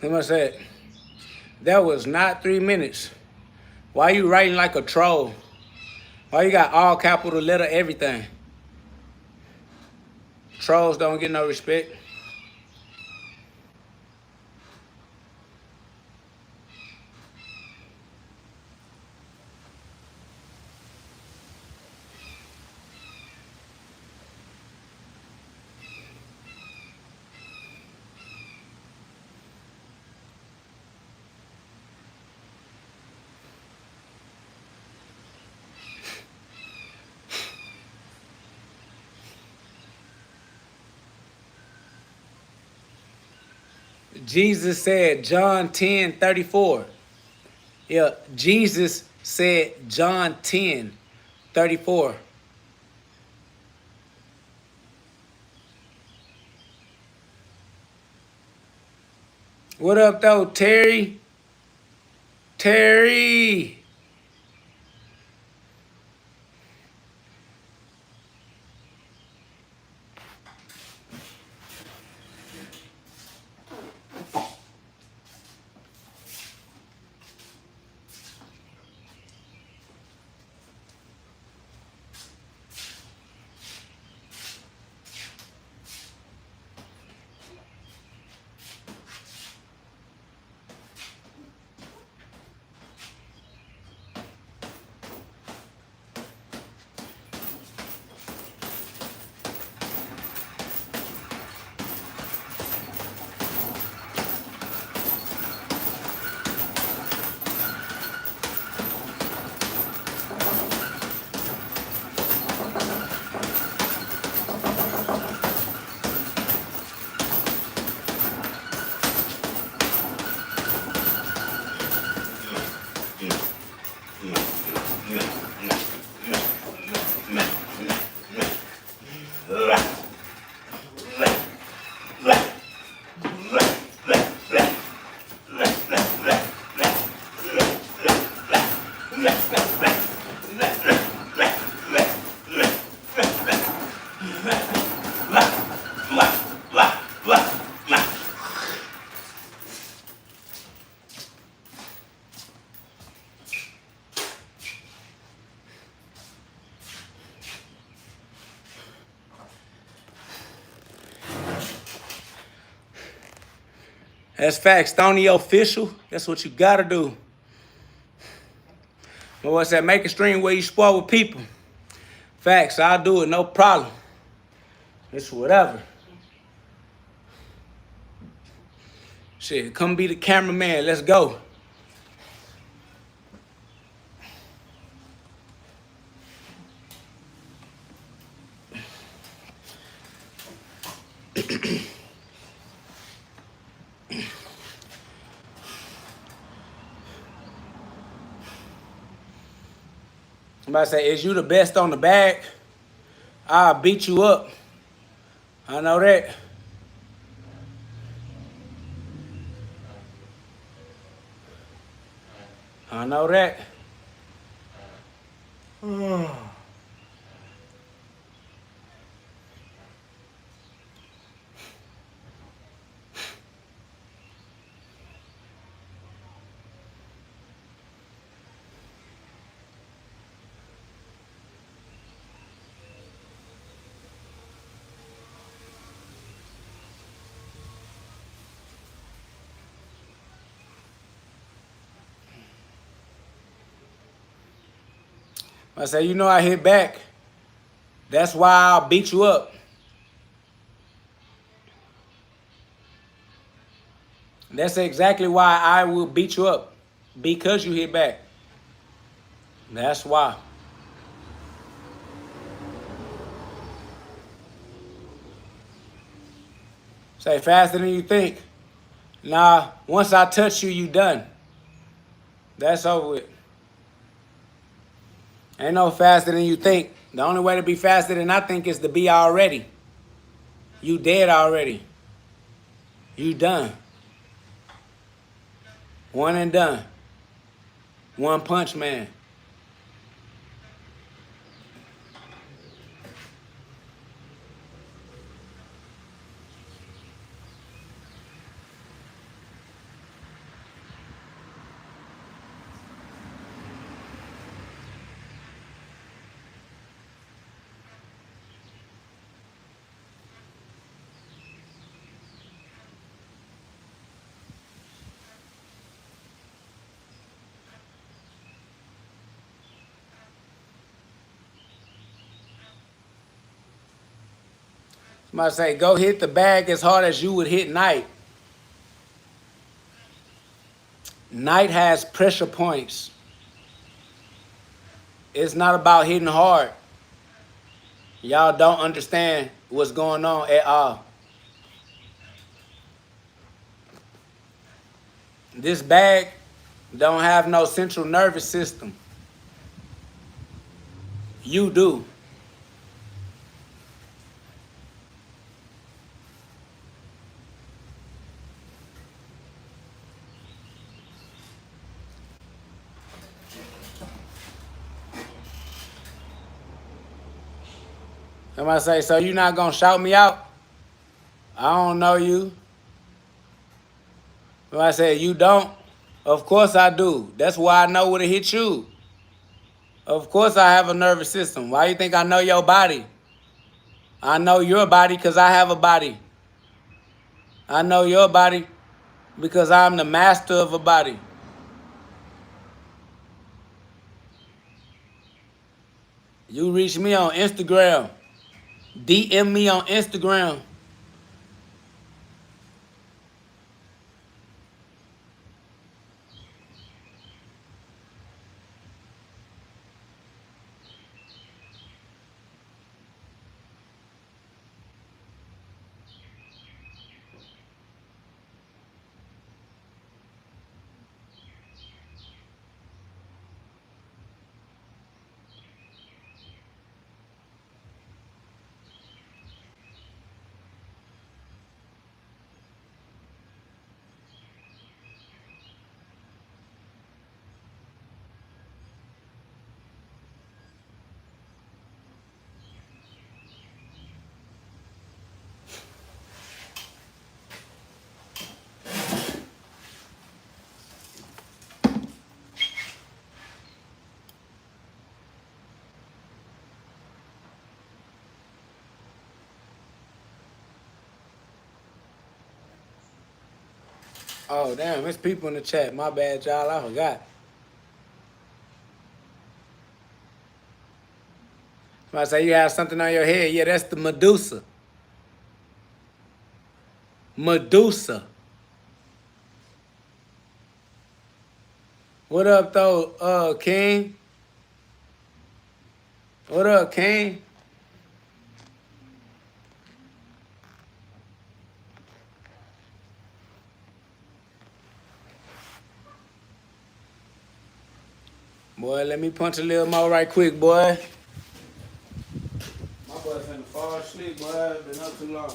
Him I said, that was not 3 minutes. Why you writing like a troll? Why you got all capital letter everything? Trolls don't get no respect. Jesus said, John 10:34. Yeah, Jesus said, John 10:34. What up, though, Terry? Terry. That's facts. Stony official. That's what you gotta do. But what's that? Make a stream where you spar with people. Facts. I'll do it. No problem. It's whatever. Shit, come be the cameraman. Let's go. I'm about to say, is you the best on the bag? I'll beat you up. I know that. I know that. I say, you know I hit back. That's why I'll beat you up. That's exactly why I will beat you up. Because you hit back. That's why. Say faster than you think. Nah, once I touch you, you done. That's over with. Ain't no faster than you think. The only way to be faster than I think is to be already. You dead already. You done. One and done. One punch man. Somebody say, go hit the bag as hard as you would hit night. Night has pressure points. It's not about hitting hard. Y'all don't understand what's going on at all. This bag don't have no central nervous system. You do. Somebody say, so you not gonna shout me out? I don't know you. Somebody say, you don't? Of course I do. That's why I know where to hit you. Of course I have a nervous system. Why you think I know your body? I know your body because I have a body. I know your body because I'm the master of a body. You reach me on Instagram. DM me on Instagram. Oh, damn, there's people in the chat. My bad, y'all. I forgot. Somebody say you have something on your head. Yeah, that's the Medusa. Medusa. What up, though, King? What up, King? Boy, let me punch a little more right quick, boy. My boy's finna fall asleep, boy. Been up too long.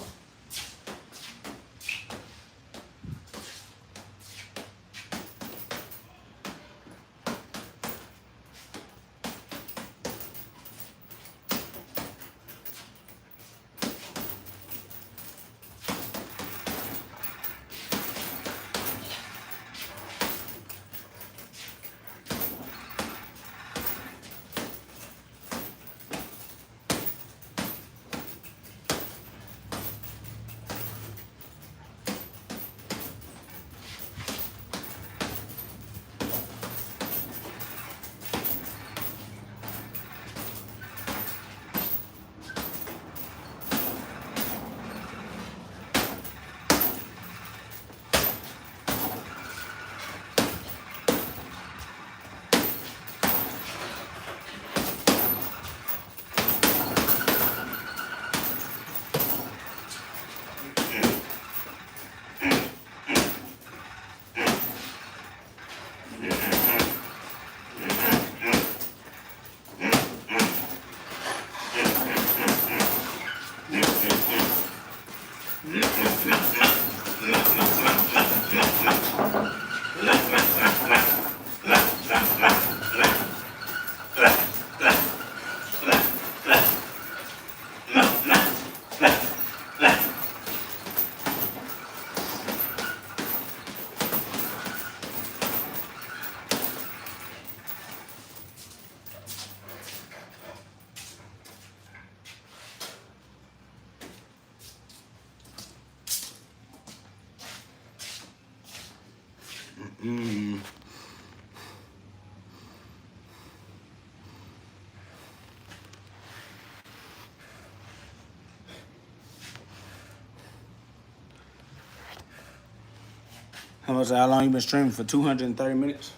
How long you been streaming? For 230 minutes?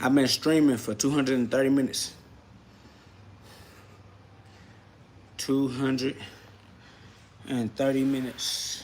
I've been streaming for 230 minutes. 230 minutes.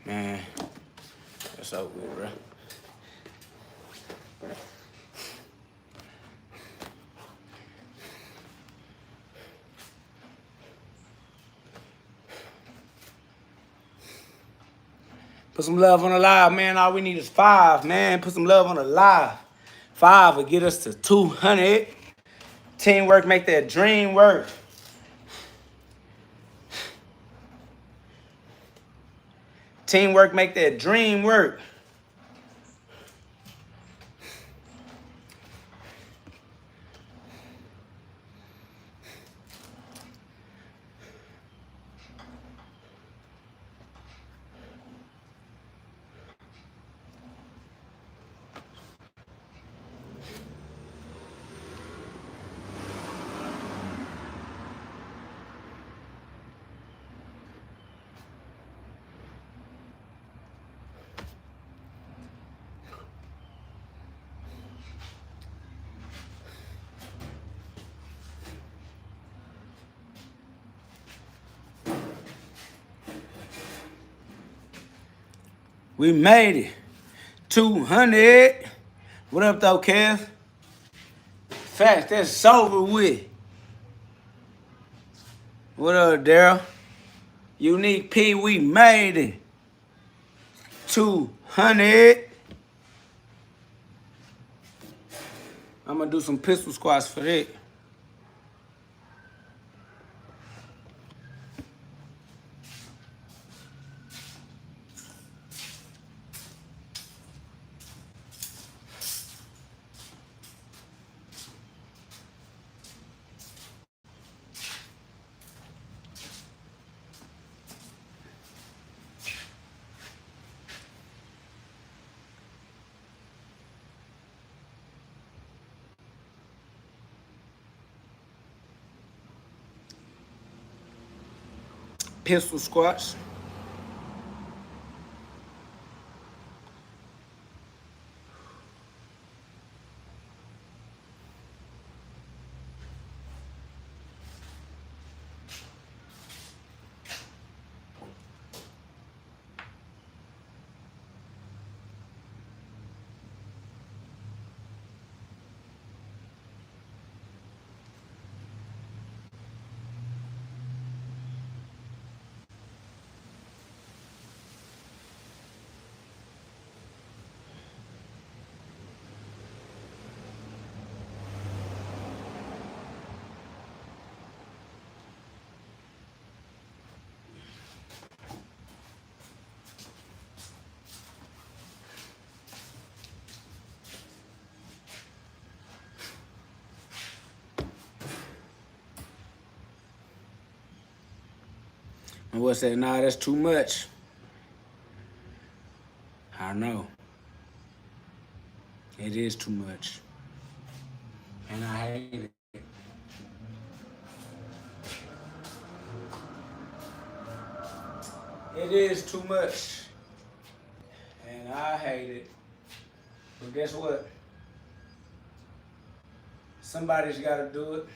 Man, that's over with, bro. Put some love on the live, man. All we need is 5, man. Put some love on the live. 5 will get us to 200. Teamwork make that dream work. Teamwork make that dream work. We made it. 200. What up, though, Kev? Facts, that's over with. What up, Daryl? Unique P, we made it. 200. I'm gonna do some pistol squats for that. Pistol squats. And what said, nah, that's too much. I know. It is too much. And I hate it. It is too much. And I hate it. But guess what? Somebody's got to do it.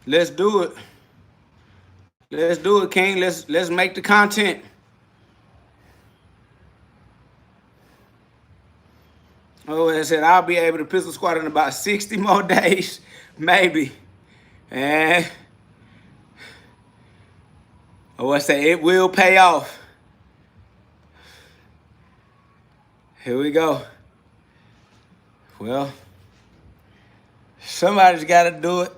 Let's do it. Let's do it, King. Let's make the content. Oh, I said I'll be able to pistol squat in about 60 more days, maybe. And I say it will pay off. Here we go. Well, somebody's got to do it.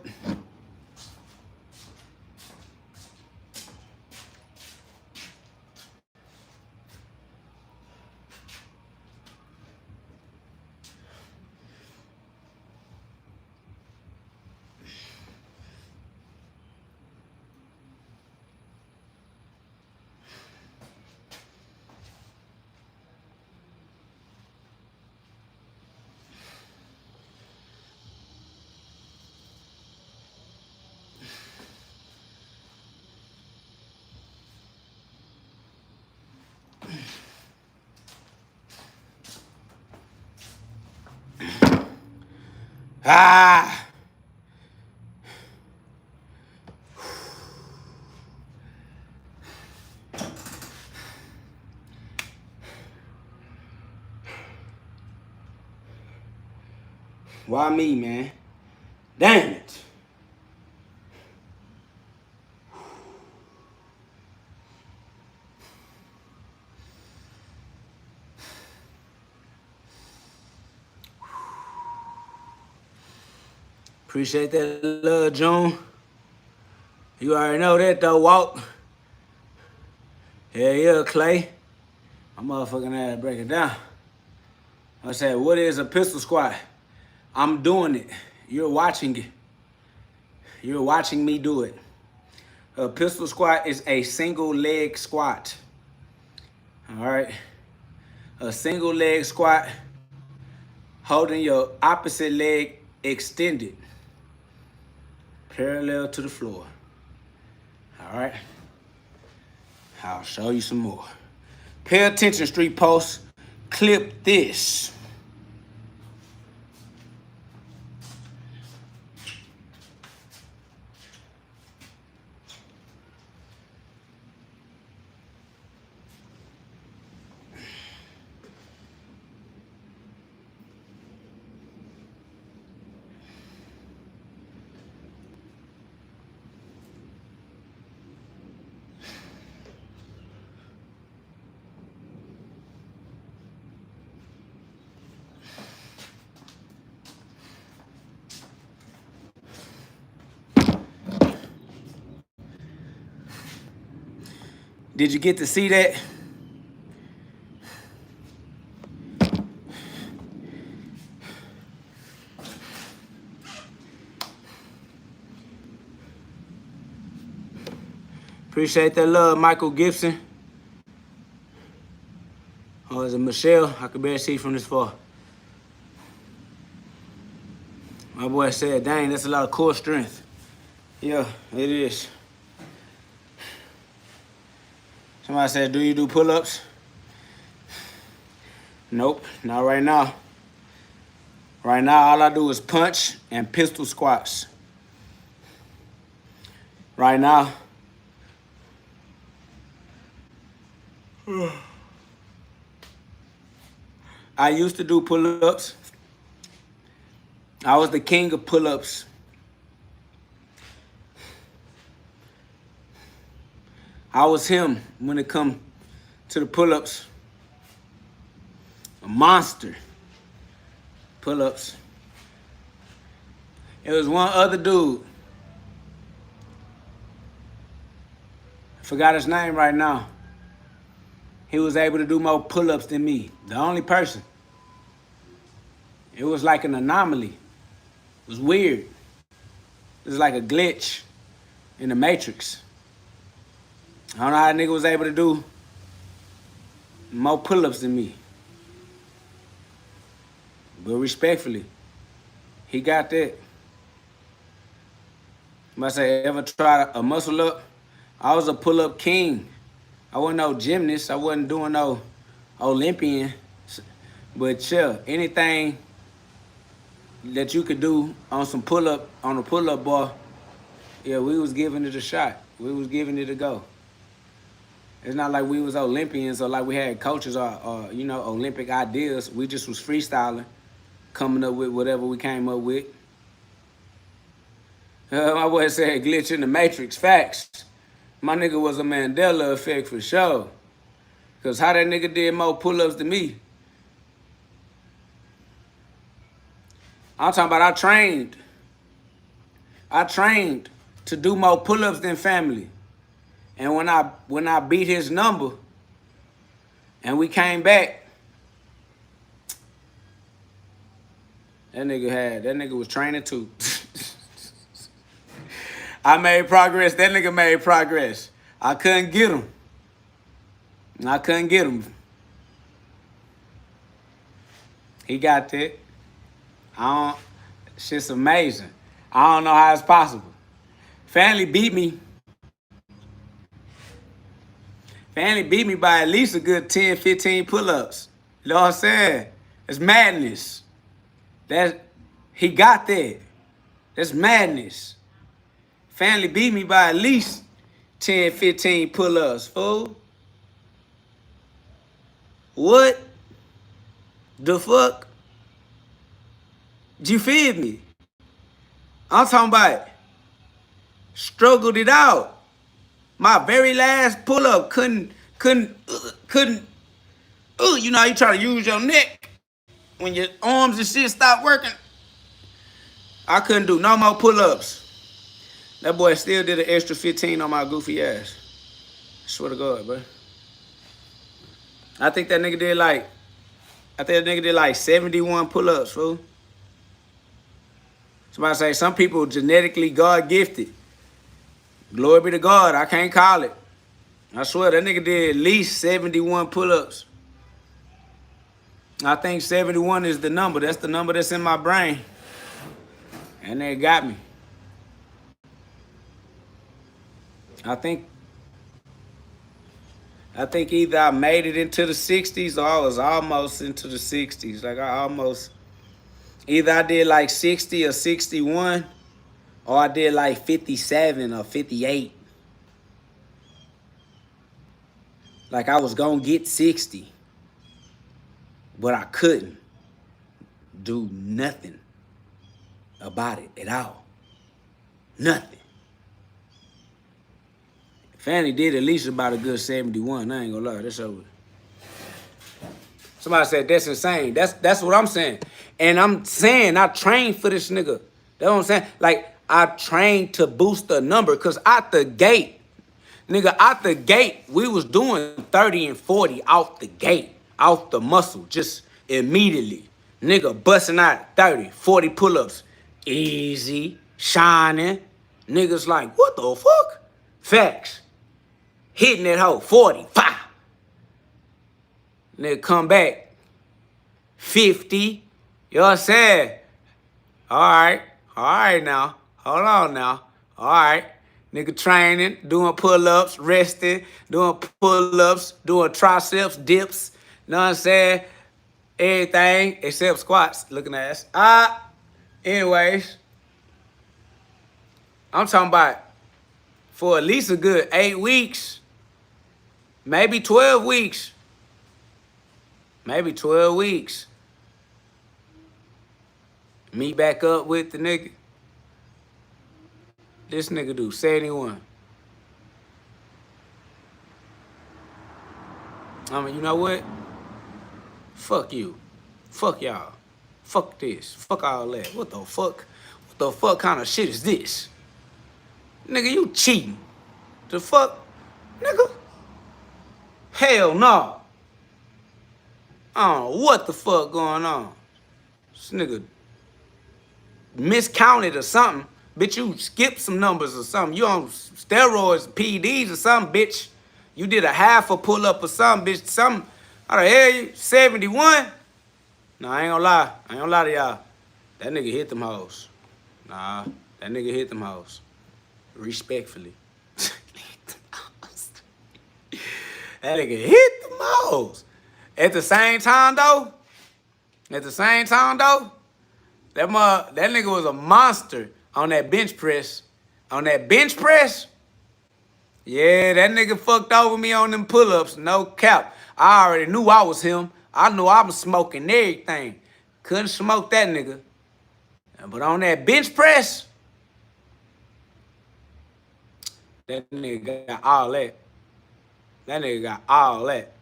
Ah. Why me, man? Damn it. Appreciate that love, June. You already know that, though, Walt. Hell yeah, Clay. I'm motherfucking ass break it down. I said, what is a pistol squat? I'm doing it. You're watching it. You're watching me do it. A pistol squat is a single leg squat. All right. A single leg squat, holding your opposite leg extended, parallel to the floor. All right. I'll show you some more. Pay attention, street posts. Clip this. Did you get to see that? Appreciate that love, Michael Gibson. Oh, is it Michelle? I can barely see from this far. My boy said, dang, that's a lot of core strength. Yeah, it is. Somebody said, do you do pull-ups? Nope, not right now. Right now, all I do is punch and pistol squats. Right now. I used to do pull-ups. I was the king of pull-ups. I was him when it come to the pull-ups. A monster. Pull-ups. It was one other dude. I forgot his name right now. He was able to do more pull-ups than me. The only person. It was like an anomaly. It was weird. It was like a glitch in the Matrix. I don't know how a nigga was able to do more pull-ups than me. But respectfully, he got that. Must say, ever try a muscle up? I was a pull-up king. I wasn't no gymnast. I wasn't doing no Olympian. But yeah, anything that you could do on some pull-up, on a pull-up bar, yeah, we was giving it a shot. We was giving it a go. It's not like we was Olympians or like we had coaches or you know, Olympic ideas. We just was freestyling, coming up with whatever we came up with. My boy said glitch in the Matrix. Facts. My nigga was a Mandela effect for sure. Because how that nigga did more pull-ups than me. I'm talking about I trained to do more pull-ups than family. And when I beat his number and we came back, that nigga was training too. I made progress. That nigga made progress. I couldn't get him. He got that. Shit's amazing. I don't know how it's possible. Family beat me. Family beat me by at least a good 10, 15 pull-ups. You know what I'm saying? It's madness. He got that. That's madness. Family beat me by at least 10, 15 pull-ups, fool. What the fuck? You feel me? I'm talking about struggled it out. My very last pull-up couldn't, you know, you try to use your neck when your arms and shit stop working. I couldn't do no more pull-ups. That boy still did an extra 15 on my goofy ass. I swear to God, bro. I think that nigga did like 71 pull-ups, fool. Somebody say some people genetically God gifted. Glory be to God, I can't call it. I swear that nigga did at least 71 pull-ups. I think 71 is the number. That's the number that's in my brain. And they got me. I think either I made it into the 60s or I was almost into the 60s. Like either I did like 60 or 61 or I did like 57 or 58. Like I was gonna get 60, but I couldn't do nothing about it at all. Nothing. Fanny did at least about a good 71. I ain't gonna lie, that's over. Somebody said that's insane. That's what I'm saying. And I'm saying I trained for this nigga. That's what I'm saying. Like I trained to boost the number because out the gate, we was doing 30 and 40 out the gate, out the muscle, just immediately. Nigga busting out 30, 40 pull-ups. Easy, shining. Niggas like, what the fuck? Facts. Hitting that hoe, 40, 5. Nigga come back, 50. You know what I'm saying? All right now. Hold on now. All right. Nigga training, doing pull-ups, resting, doing pull-ups, doing triceps, dips. You know what I'm saying? Everything except squats, looking ass. Anyways. I'm talking about for at least a good 8 weeks. Maybe 12 weeks. Maybe 12 weeks. Meet back up with the nigga. This nigga do 71. I mean, you know what? Fuck you. Fuck y'all. Fuck this. Fuck all that. What the fuck? What the fuck kind of shit is this? Nigga, you cheating. The fuck? Nigga? Hell no. I don't know what the fuck going on. This nigga miscounted or something. Bitch, you skipped some numbers or something. You on steroids, PEDs or something, bitch. You did a half a pull-up or something, bitch. Something. How the hell you? 71? Nah, I ain't gonna lie. I ain't gonna lie to y'all. That nigga hit them hoes. Nah, that nigga hit them hoes. Respectfully. That nigga hit them hoes. At the same time, though, that nigga was a monster on that bench press. On that bench press, yeah, that nigga fucked over me on them pull-ups, no cap. I already knew I was him. I knew I was smoking everything. Couldn't smoke that nigga. But on that bench press, that nigga got all that. That nigga got all that.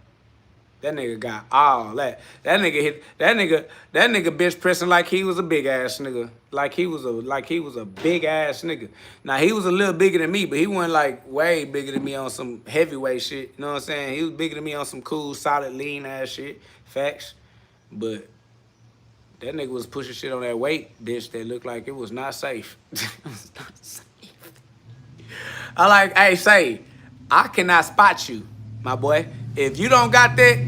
That nigga got all that. That nigga bench pressing like he was a big ass nigga. Like he was a big ass nigga. Now he was a little bigger than me, but he wasn't like way bigger than me on some heavyweight shit. You know what I'm saying? He was bigger than me on some cool, solid, lean ass shit. Facts. But that nigga was pushing shit on that weight, bitch, that looked like it was not safe. It was not safe. I like, hey, say, I cannot spot you, my boy. If you don't got that,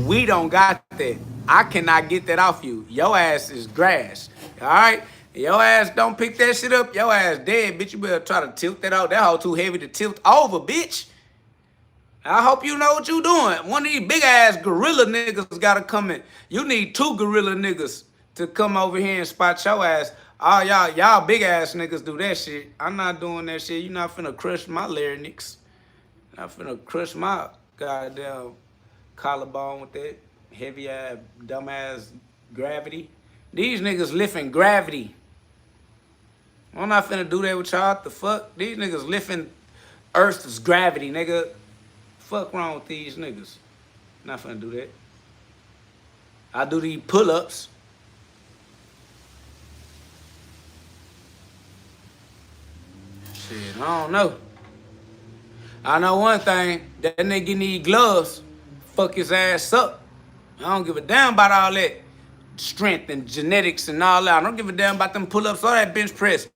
we don't got that. I cannot get that off you. Your ass is grass, all right? Your ass don't pick that shit up, your ass dead, bitch. You better try to tilt that out. That hoe too heavy to tilt over, bitch. I hope you know what you doing. One of these big ass gorilla niggas gotta come in. You need 2 gorilla niggas to come over here and spot your ass. All y'all big ass niggas do that shit. I'm not doing that shit. You not finna crush my larynx. Not finna crush my goddamn collarbone with that heavy ass, dumb ass gravity. These niggas lifting gravity. I'm not finna do that with y'all. The fuck? These niggas lifting Earth's gravity, nigga. Fuck wrong with these niggas? Not finna do that. I do these pull-ups. Shit, I don't know. I know one thing. That nigga need gloves. Fuck his ass up. I don't give a damn about all that strength and genetics and all that. I don't give a damn about them pull-ups or that bench press.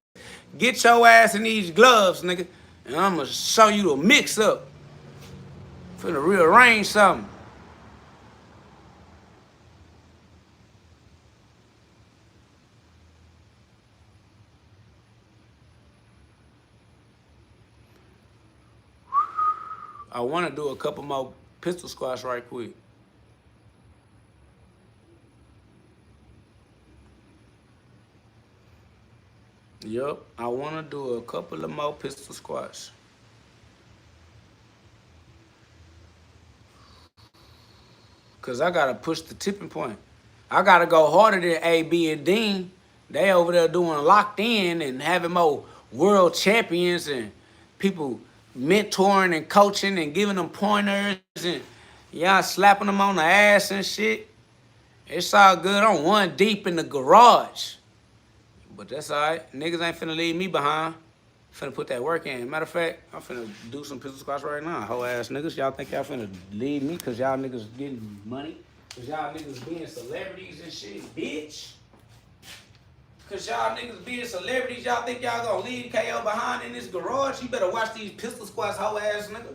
Get your ass in these gloves, nigga. And I'm gonna show you the mix-up. Finna rearrange something. I want to do a couple more pistol squats right quick. Yup, I want to do a couple of more pistol squats. Because I got to push the tipping point. I got to go harder than A, B, and Dean. They over there doing locked in and having more world champions and people mentoring and coaching and giving them pointers and y'all slapping them on the ass and shit. It's all good. I'm 1 deep in the garage. But that's all right. Niggas ain't finna leave me behind. Finna put that work in. Matter of fact, I'm finna do some pistol squats right now. Whole ass niggas. Y'all think y'all finna leave me because y'all niggas getting money? Because y'all niggas being celebrities and shit, bitch? Because y'all niggas being celebrities, y'all think y'all gonna leave KO behind in this garage? You better watch these pistol squats, whole ass nigga.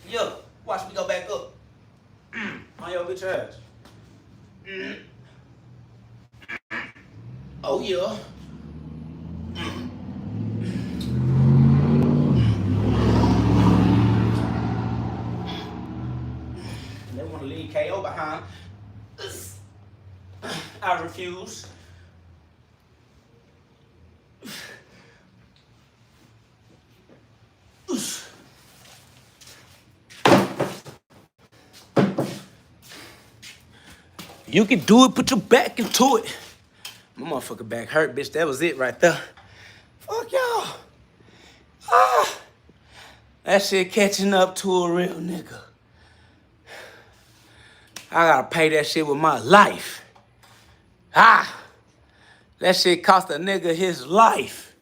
Yo, watch me go back up. On your bitch ass. Oh, yeah. They want to leave KO behind. I refuse. You can do it, put your back into it. My motherfucking back hurt, bitch. That was it right there. Fuck y'all. That shit catching up to a real nigga. I gotta pay that shit with my life. That shit cost a nigga his life.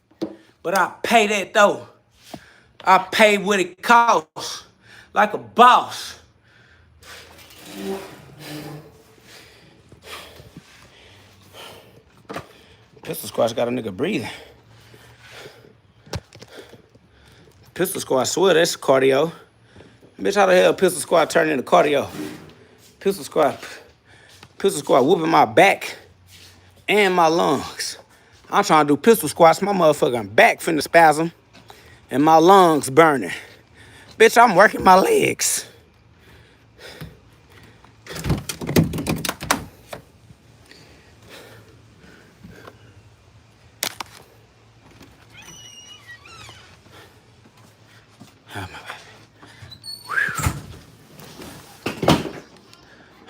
But I pay that though. I pay what it costs. Like a boss. Pistol squash got a nigga breathing. Pistol squat, swear that's cardio. Bitch, how the hell pistol squat turn into cardio? Pistol squat whooping my back and my lungs. I'm trying to do pistol squats, my motherfucking back finna spasm and my lungs burning. Bitch, I'm working my legs.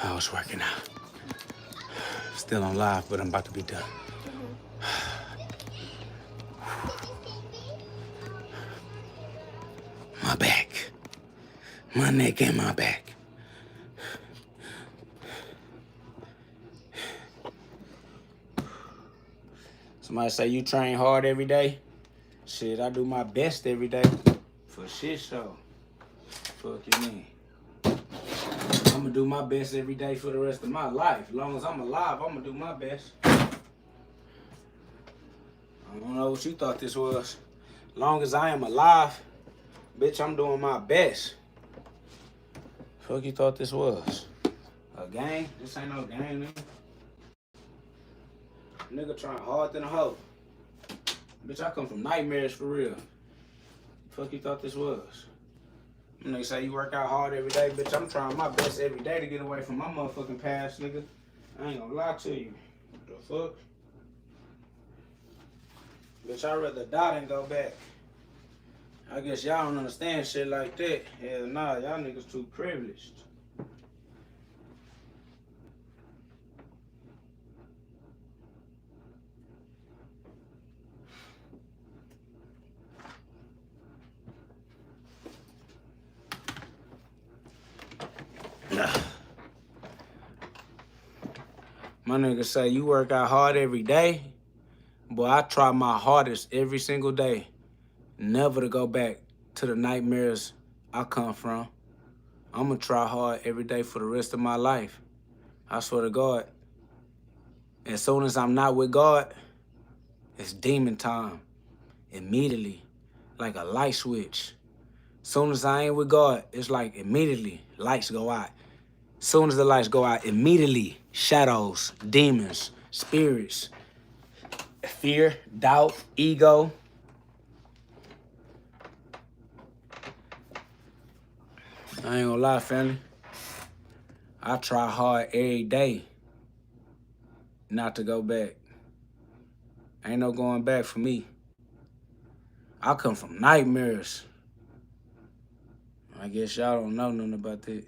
I was working out. Still on live, but I'm about to be done. My back. My neck and my back. Somebody say you train hard every day? Shit, I do my best every day. For shit show. Fuck you mean? I'm gonna do my best every day for the rest of my life. As long as I'm alive, I'm gonna do my best. I don't know what you thought this was. As long as I am alive, bitch, I'm doing my best. Fuck you thought this was? A game? This ain't no game, nigga. Nigga trying hard than a hoe. Bitch, I come from nightmares for real. Fuck you thought this was? Nigga say you work out hard every day, bitch. I'm trying my best every day to get away from my motherfucking past, nigga. I ain't gonna lie to you. What the fuck? Bitch, I'd rather die than go back. I guess y'all don't understand shit like that. Hell nah, y'all niggas too privileged. My nigga say you work out hard every day. Boy, I try my hardest every single day. Never to go back to the nightmares I come from. I'm gonna try hard every day for the rest of my life. I swear to God. As soon as I'm not with God, it's demon time. Immediately. Like a light switch. Soon as I ain't with God, it's like immediately lights go out. Soon as the lights go out, immediately shadows, demons, spirits, fear, doubt, ego. I ain't gonna lie, family. I try hard every day not to go back. Ain't no going back for me. I come from nightmares. I guess y'all don't know nothing about that.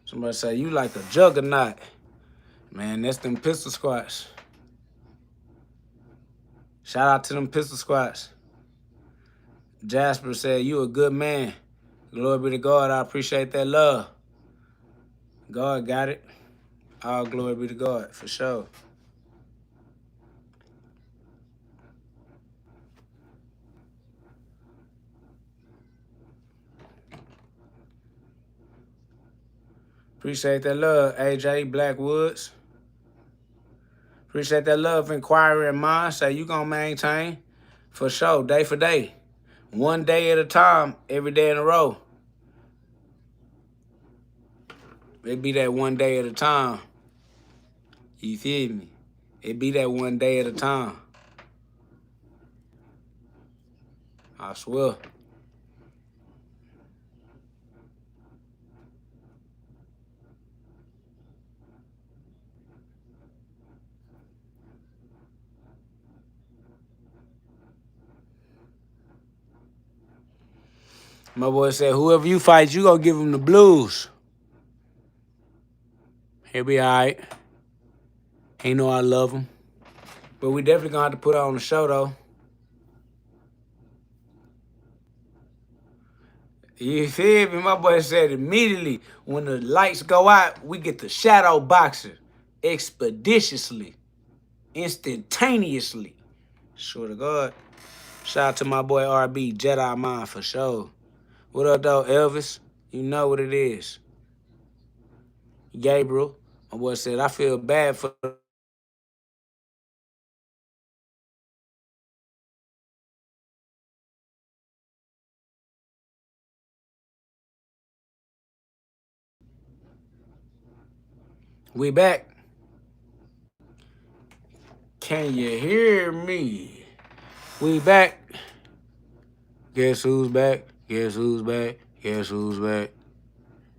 Somebody say, you like a juggernaut. Man, that's them pistol squats. Shout out to them pistol squats. Jasper said, you a good man. Glory be to God. I appreciate that love. God got it. All glory be to God, for sure. Appreciate that love, AJ Blackwoods. Appreciate that love, inquiry in mind. Say you gonna maintain, for sure, day for day. One day at a time, every day in a row. It be that one day at a time. You feel me? It be that one day at a time. I swear. My boy said, whoever you fight, you gonna give him the blues. He'll be all right. He know I love him. But we definitely gonna have to put on the show, though. You feel me? My boy said immediately when the lights go out, we get the shadow boxer expeditiously, instantaneously. Swear to God. Shout out to my boy RB, Jedi Mind for sure. What up, though, Elvis? You know what it is. Gabriel, my boy said, I feel bad for we back. Can you hear me? We back. Guess who's back? Guess who's back? Guess who's back?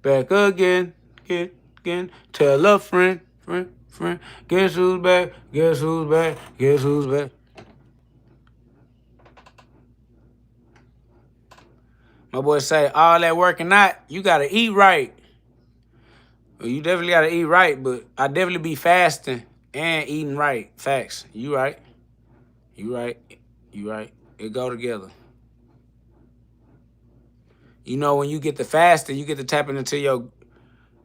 Back again. Again. Tell a friend. Guess who's back? Guess who's back? Guess who's back? My boy say, all that working out, you gotta eat right. Well, you definitely gotta eat right, but I definitely be fasting and eating right. Facts. You right. You right. You right. It go together. You know, when you get to fasting, you get to tapping into your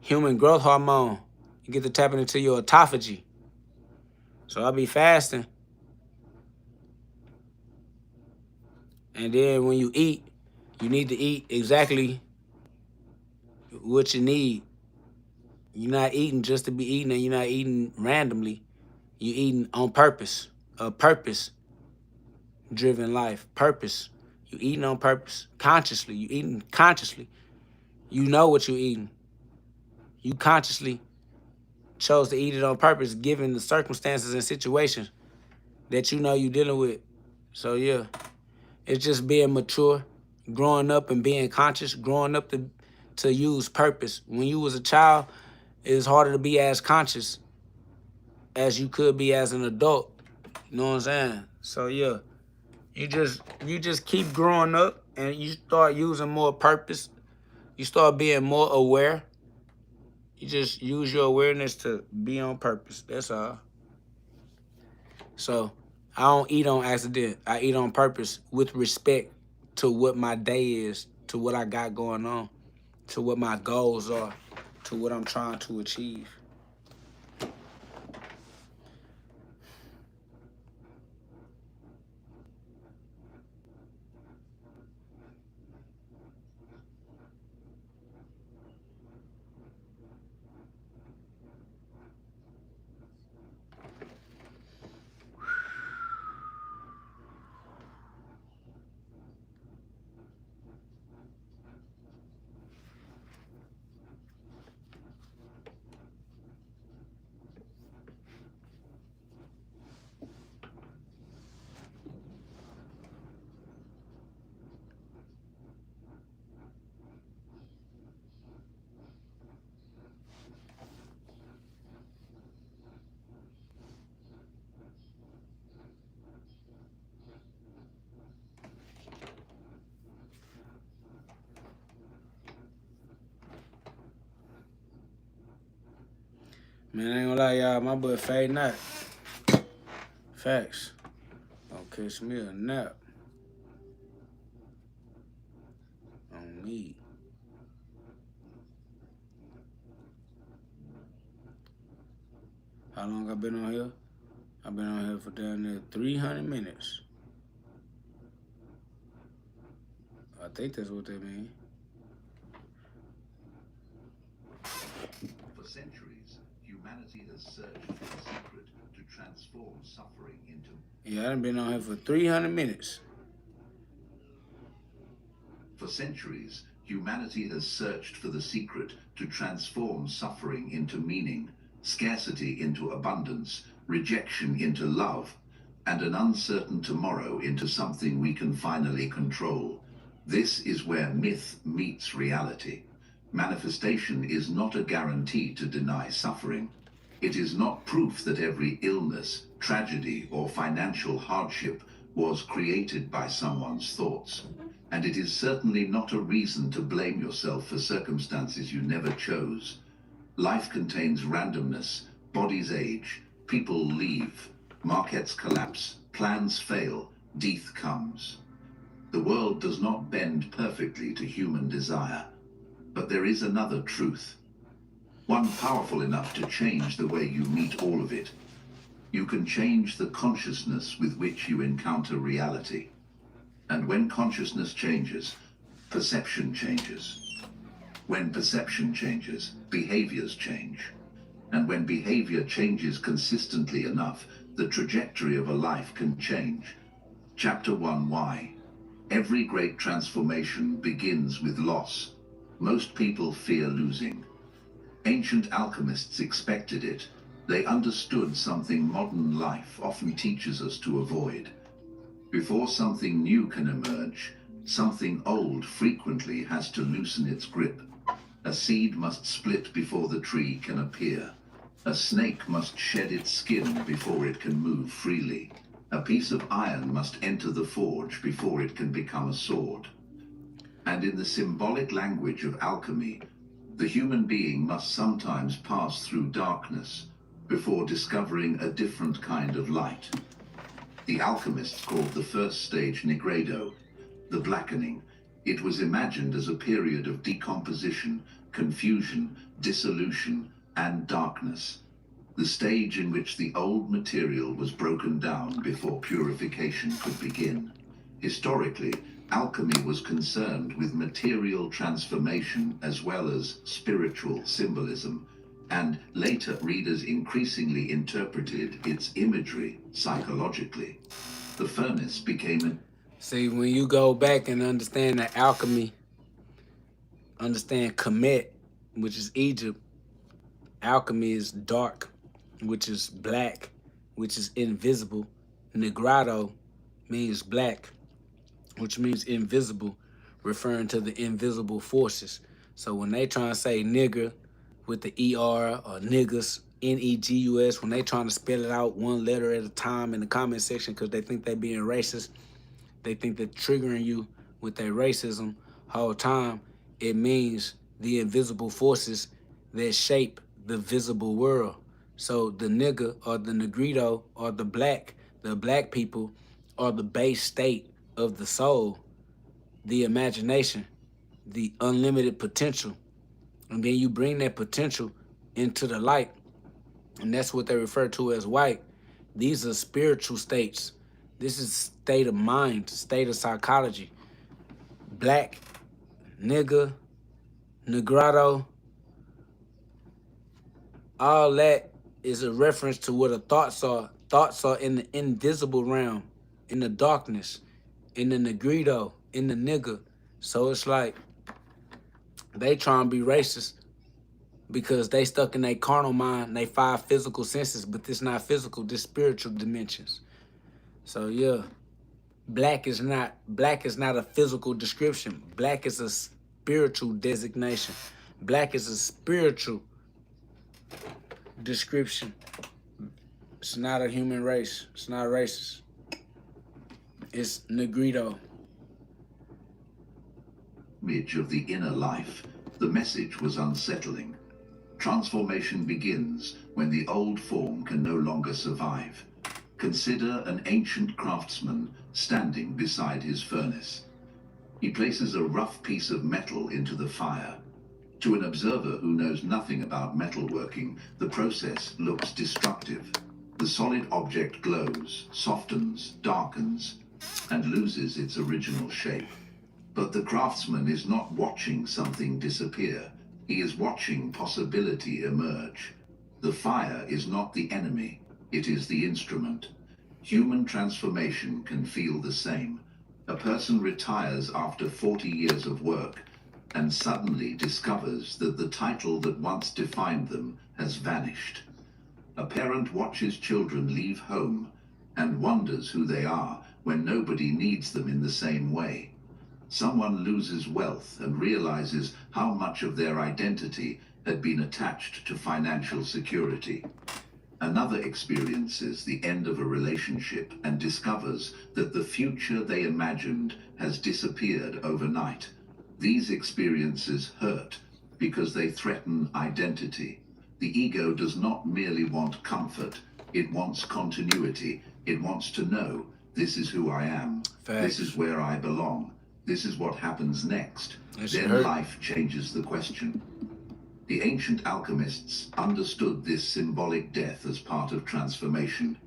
human growth hormone. You get to tapping into your autophagy. So I be fasting. And then when you eat, you need to eat exactly what you need. You're not eating just to be eating, and you're not eating randomly. You're eating on purpose. A purpose-driven life. Purpose. You eating on purpose. Consciously. You eating consciously. You know what you're eating. You consciously chose to eat it on purpose, given the circumstances and situations that you know you're dealing with. So yeah, it's just being mature, growing up and being conscious, growing up to use purpose. When you was a child, it's harder to be as conscious as you could be as an adult. You know what I'm saying? So yeah, you just keep growing up and you start using more purpose. You start being more aware. You just use your awareness to be on purpose. That's all. So I don't eat on accident. I eat on purpose with respect to what my day is, to what I got going on, to what my goals are, to what I'm trying to achieve. Man, I ain't gonna lie, y'all. My boy fading out. Facts. Don't catch me a nap. On me. How long I been on here? I've been on here for down there 300 minutes. I think that's what they mean. For centuries, humanity has searched for the secret to transform suffering into... Yeah, I done been on here for 300 minutes. For centuries, humanity has searched for the secret to transform suffering into meaning, scarcity into abundance, rejection into love, and an uncertain tomorrow into something we can finally control. This is where myth meets reality. Manifestation is not a guarantee to deny suffering. It is not proof that every illness, tragedy, or financial hardship was created by someone's thoughts. And it is certainly not a reason to blame yourself for circumstances you never chose. Life contains randomness, bodies age, people leave, markets collapse, plans fail, death comes. The world does not bend perfectly to human desire, but there is another truth, one powerful enough to change the way you meet all of it. You can change the consciousness with which you encounter reality. And when consciousness changes, perception changes. When perception changes, behaviors change. And when behavior changes consistently enough, the trajectory of a life can change. Chapter 1: Why? Every great transformation begins with loss. Most people fear losing. Ancient alchemists expected it. They understood something modern life often teaches us to avoid. Before something new can emerge, something old frequently has to loosen its grip. A seed must split before the tree can appear. A snake must shed its skin before it can move freely. A piece of iron must enter the forge before it can become a sword. And in the symbolic language of alchemy, the human being must sometimes pass through darkness before discovering a different kind of light. The alchemists called the first stage nigredo, the blackening. It was imagined as a period of decomposition, confusion, dissolution, and darkness. The stage in which the old material was broken down before purification could begin. Historically, alchemy was concerned with material transformation as well as spiritual symbolism, and later readers increasingly interpreted its imagery psychologically. The furnace became an... See, when you go back and understand the alchemy, understand Kemet, which is Egypt, alchemy is dark, which is black, which is invisible. Negrado means black, which means invisible, referring to the invisible forces. So when they try to say nigger with the ER or niggas, Negus, when they trying to spell it out one letter at a time in the comment section because they think they being racist, they think they're triggering you with their racism whole time, it means the invisible forces that shape the visible world. So the nigger or the negrito or the black people are the base state of the soul, the imagination, the unlimited potential. And then you bring that potential into the light. And that's what they refer to as white. These are spiritual states. This is state of mind, state of psychology. Black, nigga, negrado, all that is a reference to what a thoughts are. Thoughts are in the invisible realm, in the darkness, in the negrito, in the nigga. So it's like they try and be racist because they stuck in their carnal mind, they 5 physical senses, but this not physical, this spiritual dimensions. So yeah, black is not a physical description. Black is a spiritual designation. Black is a spiritual description. It's not a human race. It's not racist. It's negrito. Image of the inner life, the message was unsettling. Transformation begins when the old form can no longer survive. Consider an ancient craftsman standing beside his furnace. He places a rough piece of metal into the fire. To an observer who knows nothing about metalworking, the process looks destructive. The solid object glows, softens, darkens, and loses its original shape. But the craftsman is not watching something disappear. He is watching possibility emerge. The fire is not the enemy, it is the instrument. Human transformation can feel the same. A person retires after 40 years of work and suddenly discovers that the title that once defined them has vanished. A parent watches children leave home and wonders who they are when nobody needs them in the same way. Someone loses wealth and realizes how much of their identity had been attached to financial security. Another experiences the end of a relationship and discovers that the future they imagined has disappeared overnight. These experiences hurt because they threaten identity. The ego does not merely want comfort, it wants continuity. It wants to know, this is who I am. This is where I belong. This is what happens next. Then life changes the question. The ancient alchemists understood this symbolic death as part of transformation.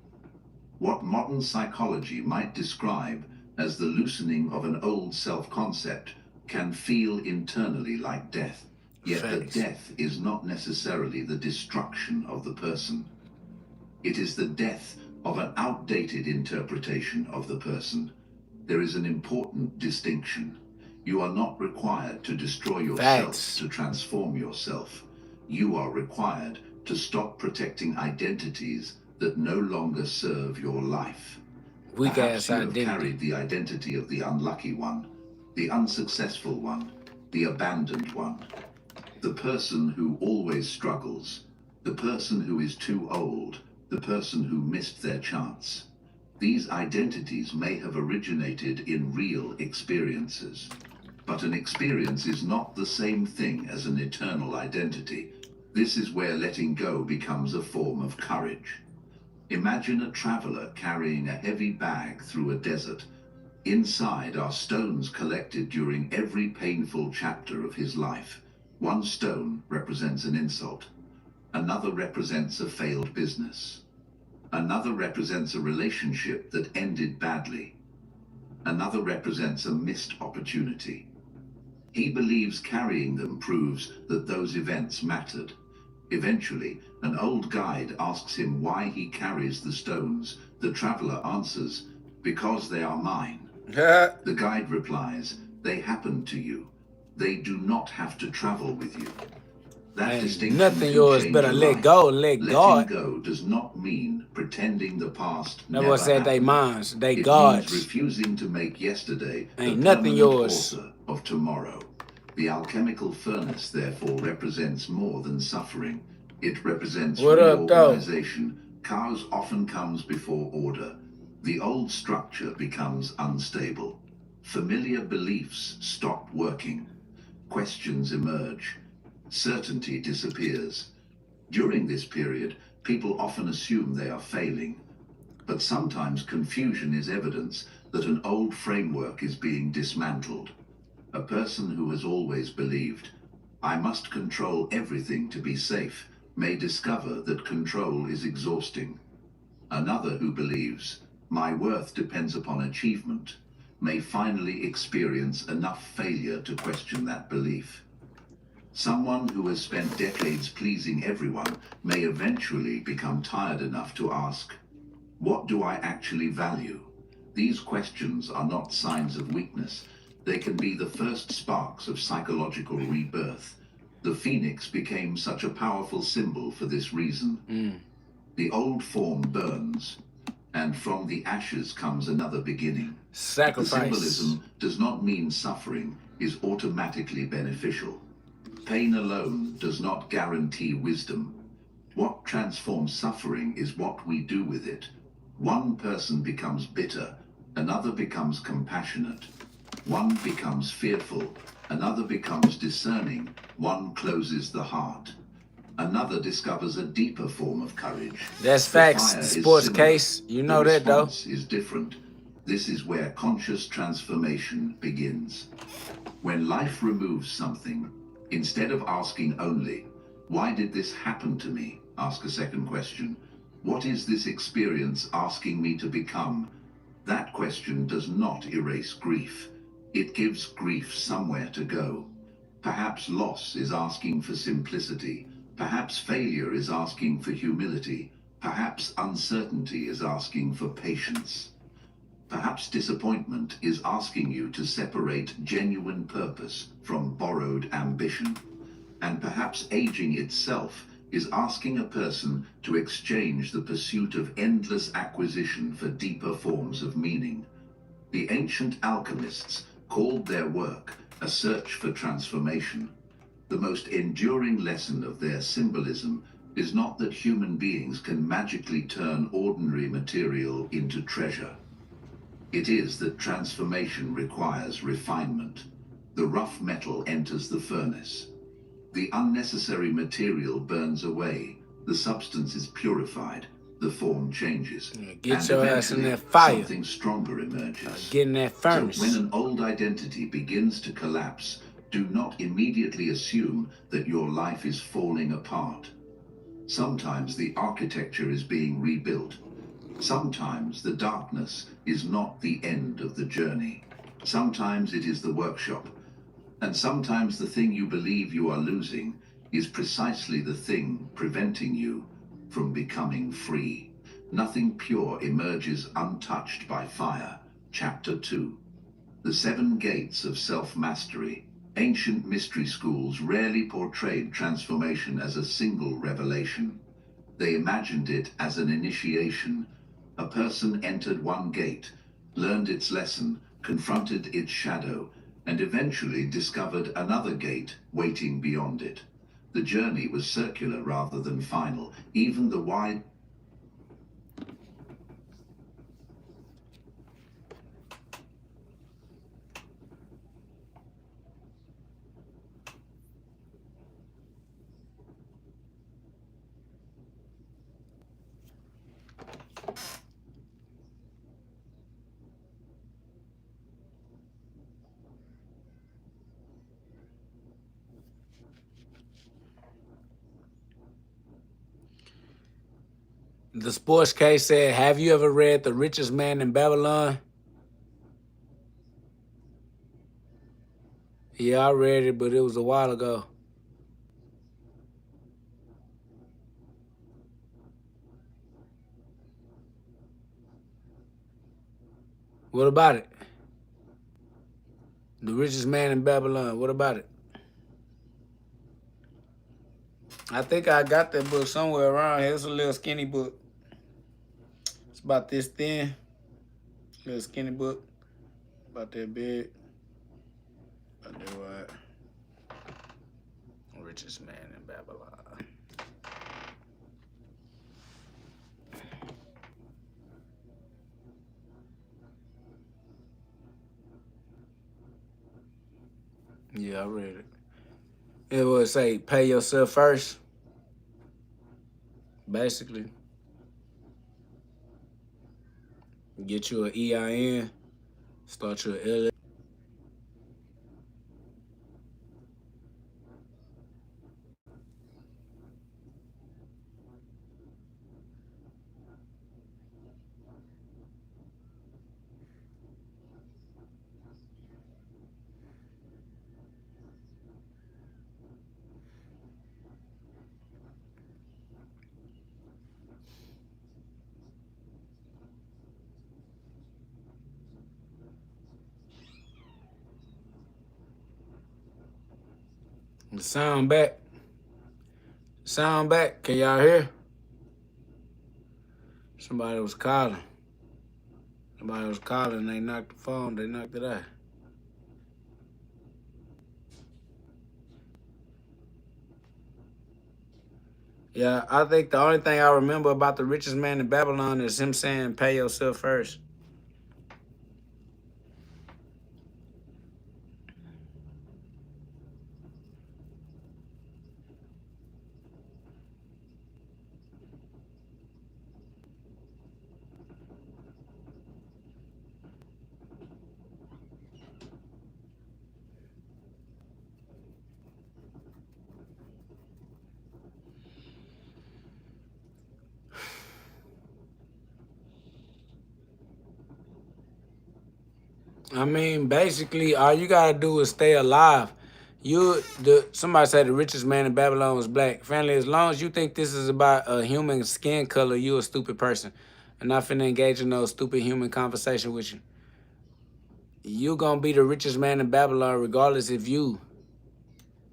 What modern psychology might describe as the loosening of an old self-concept can feel internally like death. Yet the death is not necessarily the destruction of the person. It is the death of an outdated interpretation of the person. There is an important distinction. You are not required to destroy yourself to transform yourself. You are required to stop protecting identities that no longer serve your life. Perhaps you have carried the identity of the unlucky one, the unsuccessful one, the abandoned one, the person who always struggles, the person who is too old, the person who missed their chance. These identities may have originated in real experiences, but an experience is not the same thing as an eternal identity. This is where letting go becomes a form of courage. Imagine a traveler carrying a heavy bag through a desert. Inside are stones collected during every painful chapter of his life. One stone represents an insult. Another represents a failed business. Another represents a relationship that ended badly. Another represents a missed opportunity. He believes carrying them proves that those events mattered. Eventually, an old guide asks him why he carries the stones. The traveler answers, "Because they are mine." The guide replies, "They happened to you. They do not have to travel with you." That distinction nothing yours better let go, let God. Letting go does not mean pretending the past Never never said they happened. mines, they It God's. means refusing to make yesterday Ain't the nothing permanent yours. author of tomorrow. The alchemical furnace, therefore, represents more than suffering. It represents reorganization. Chaos often comes before order. The old structure becomes unstable. Familiar beliefs stop working. Questions emerge. Certainty disappears. During this period, people often assume they are failing. But sometimes confusion is evidence that an old framework is being dismantled. A person who has always believed, "I must control everything to be safe," may discover that control is exhausting. Another who believes, "My worth depends upon achievement," may finally experience enough failure to question that belief. Someone who has spent decades pleasing everyone may eventually become tired enough to ask, "What do I actually value?" These questions are not signs of weakness. They can be the first sparks of psychological rebirth. The phoenix became such a powerful symbol for this reason. The old form burns, and from the ashes comes another beginning. Sacrifice. The symbolism does not mean suffering is automatically beneficial. Pain alone does not guarantee wisdom. What transforms suffering is what we do with it. One person becomes bitter, another becomes compassionate. One becomes fearful, another becomes discerning. One closes the heart. Another discovers a deeper form of courage. That's The facts. fire is Sports similar. case. You know The that though. response is different. This is where conscious transformation begins. When life removes something, instead of asking only, "Why did this happen to me?" ask a second question. What is this experience asking me to become? That question does not erase grief. It gives grief somewhere to go. Perhaps loss is asking for simplicity. Perhaps failure is asking for humility. Perhaps uncertainty is asking for patience. Perhaps disappointment is asking you to separate genuine purpose from borrowed ambition. And perhaps aging itself is asking a person to exchange the pursuit of endless acquisition for deeper forms of meaning. The ancient alchemists called their work a search for transformation. The most enduring lesson of their symbolism is not that human beings can magically turn ordinary material into treasure. It is that transformation requires refinement. The rough metal enters the furnace. The unnecessary material burns away. The substance is purified. The form changes. Yeah, get And your ass in eventually, that fire. something stronger emerges. Get in that So furnace. when an old identity begins to collapse, do not immediately assume that your life is falling apart. Sometimes the architecture is being rebuilt. Sometimes the darkness is not the end of the journey. Sometimes it is the workshop. And sometimes the thing you believe you are losing is precisely the thing preventing you from becoming free. Nothing pure emerges untouched by fire. Chapter 2. The Seven Gates of Self-Mastery. Ancient mystery schools rarely portrayed transformation as a single revelation. They imagined it as an initiation. A person entered one gate, learned its lesson, confronted its shadow, and eventually discovered another gate waiting beyond it. The journey was circular rather than final. Even the wide The sports case said, have you ever read The Richest Man in Babylon? Yeah, I read it, but it was a while ago. What about it? The Richest Man in Babylon. What about it? I think I got that book somewhere around here. It's a little skinny book. It's about this thin. Little skinny book. About that big. About that wide. Richest Man in Babylon. Yeah, I read it. It would say, pay yourself first. Basically. Get you an EIN. Start your LLC. Sound back. Sound back. Can y'all hear? Somebody was calling. Somebody was calling. They knocked the phone. They knocked it out. Yeah, I think the only thing I remember about The Richest Man in Babylon is him saying, pay yourself first. I mean, basically, all you gotta do is stay alive. Somebody said the richest man in Babylon was black. Family, as long as you think this is about a human skin color, you a stupid person. I'm not finna engage in no stupid human conversation with you. You gonna be the richest man in Babylon regardless if you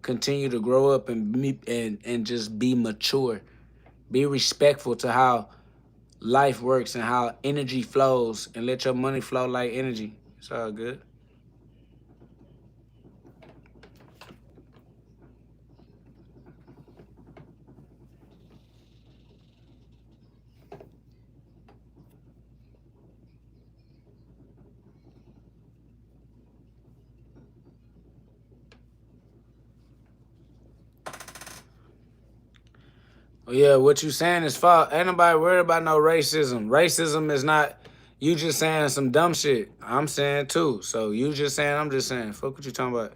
continue to grow up and just be mature. Be respectful to how life works and how energy flows, and let your money flow like energy. It's all good. Yeah, what you saying is false. Ain't nobody worried about no racism. Racism is not you just saying some dumb shit. I'm saying too. So you just saying, I'm just saying. Fuck what you talking about.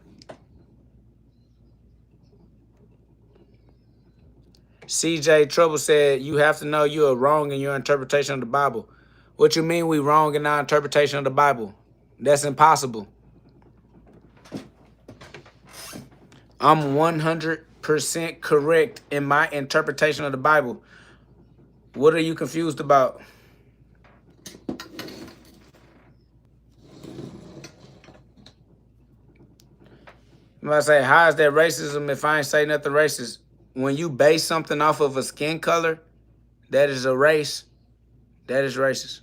CJ Trouble said, you have to know you are wrong in your interpretation of the Bible. What you mean we wrong in our interpretation of the Bible? That's impossible. I'm 100% correct in my interpretation of the Bible. What are you confused about? I'm about to say, how is that racism if I ain't say nothing racist? When you base something off of a skin color, that is a race, that is racist.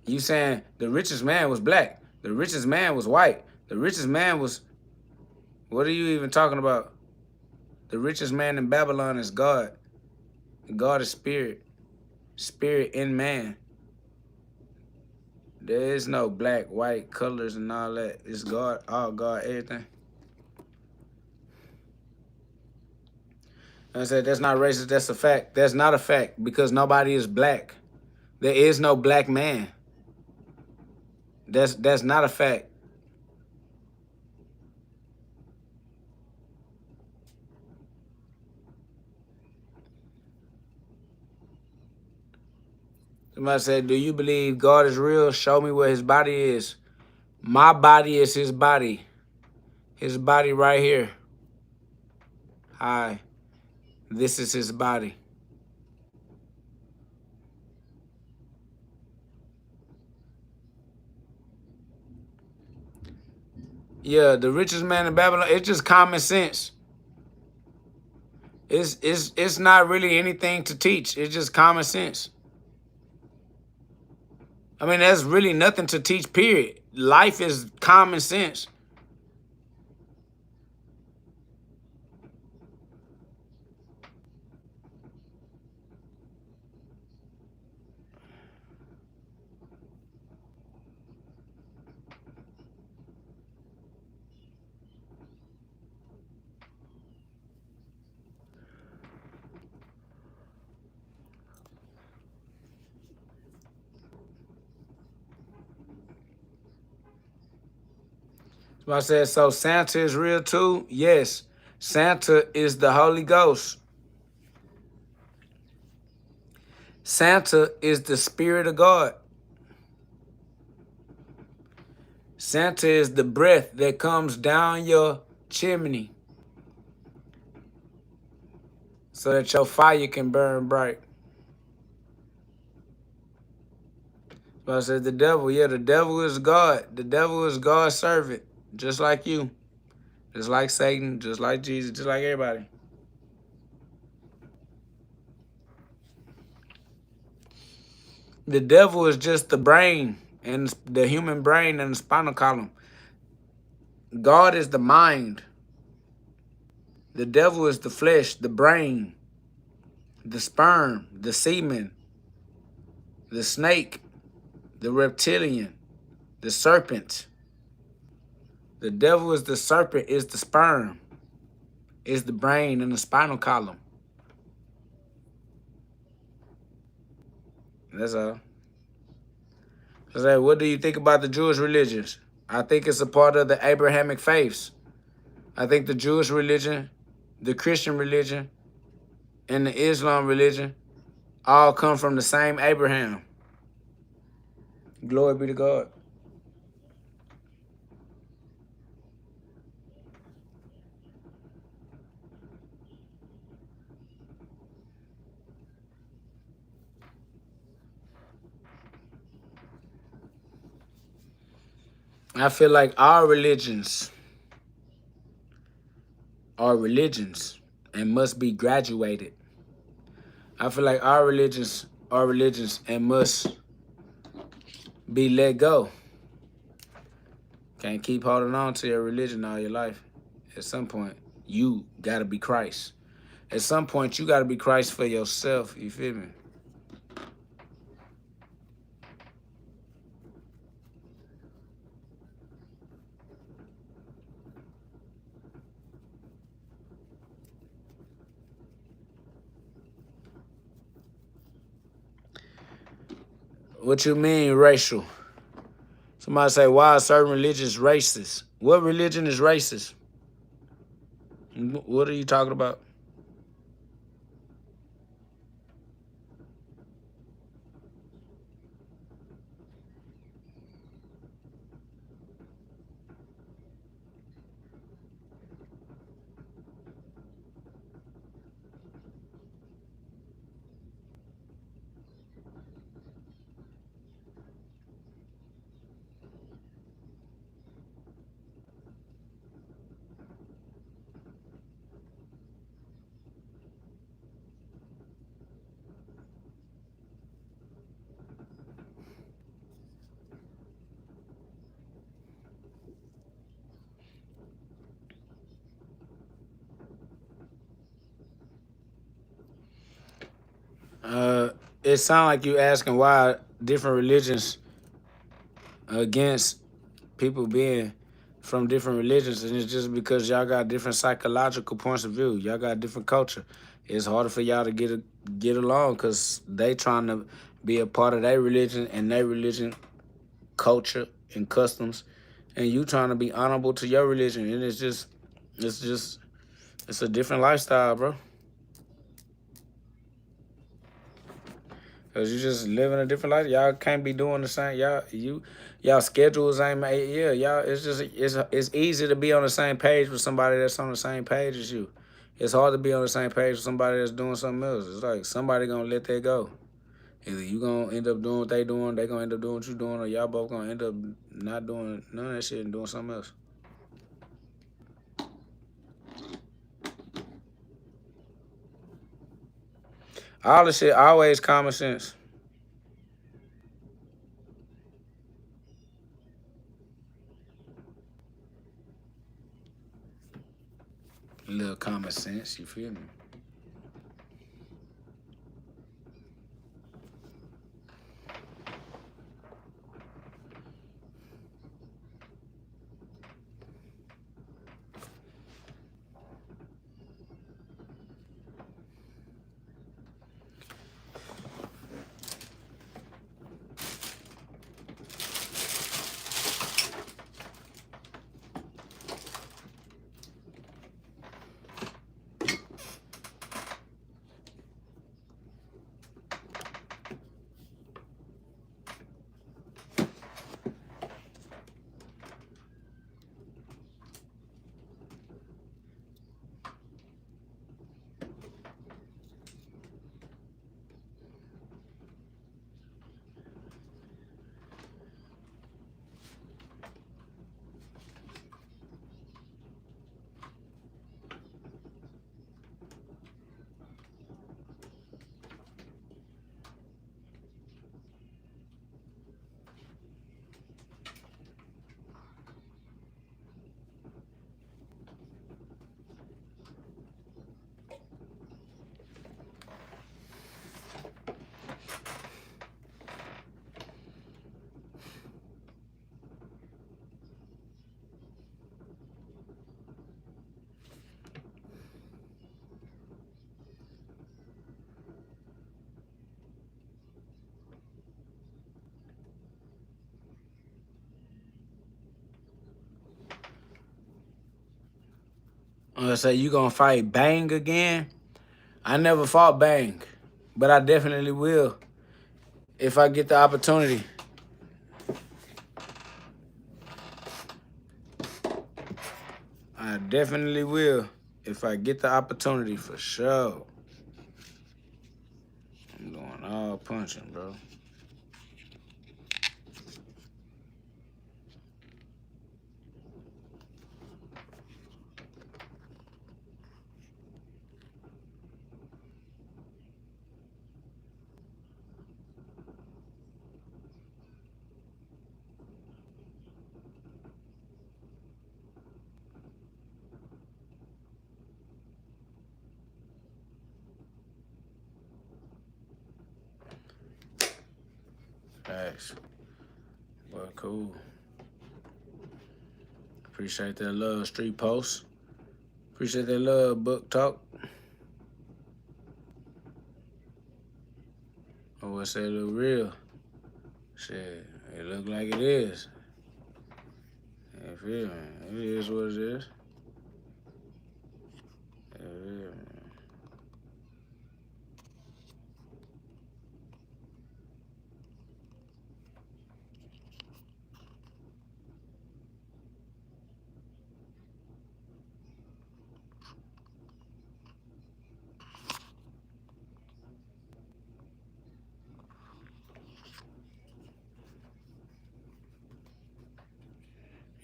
You saying the richest man was black, the richest man was white, the richest man was, what are you even talking about? The richest man in Babylon is God. God is spirit, spirit in man. There is no black, white, colors and all that. It's God, all God, everything. I said, that's not racist, that's a fact. That's not a fact because nobody is black. There is no black man. That's not a fact. Somebody said, do you believe God is real? Show me where his body is. My body is his body. His body right here. Hi. This is his body. Yeah, the richest man in Babylon, it's just common sense. It's not really anything to teach. It's just common sense. I mean, there's really nothing to teach, period. Life is common sense. So I said, so Santa is real too? Yes. Santa is the Holy Ghost. Santa is the Spirit of God. Santa is the breath that comes down your chimney so that your fire can burn bright. So I said, the devil, yeah, the devil is God. The devil is God's servant, just like you, just like Satan, just like Jesus, just like everybody. The devil is just the brain and the human brain and the spinal column. God is the mind. The devil is the flesh, the brain, the sperm, the semen, the snake, the reptilian, the serpent. The devil is the serpent, is the sperm, is the brain and the spinal column. That's all. I say, what do you think about the Jewish religions? I think it's a part of the Abrahamic faiths. I think the Jewish religion, the Christian religion, and the Islam religion all come from the same Abraham. Glory be to God. I feel like our religions are religions and must be graduated. I feel like our religions are religions and must be let go. Can't keep holding on to your religion all your life. At some point, you got to be Christ. At some point, you got to be Christ for yourself. You feel me? What you mean racial? Somebody say, why are certain religions racist? What religion is racist? What are you talking about? It sounds like you asking why different religions against people being from different religions, and it's just because y'all got different psychological points of view. Y'all got different culture. It's harder for y'all to get along because they trying to be a part of their religion and their religion culture and customs, and you trying to be honorable to your religion, and it's a different lifestyle, bro. Cause you just living a different life. Y'all can't be doing the same. Y'all schedules ain't made. Yeah, y'all. It's easy to be on the same page with somebody that's on the same page as you. It's hard to be on the same page with somebody that's doing something else. It's like somebody gonna let that go. Either you gonna end up doing what they doing, they gonna end up doing what you doing, or y'all both gonna end up not doing none of that shit and doing something else. All the shit always common sense. A little common sense, you feel me? Say you gonna fight Bang again? I never fought Bang, but I definitely will if I get the opportunity. I definitely will if I get the opportunity for sure. I'm going all punching, bro. Thanks. Well, cool. Appreciate that love, Street Post. Appreciate that love, Book Talk. I would say a little real. Shit, it look like it is. You feel me? It is what it is. You feel me?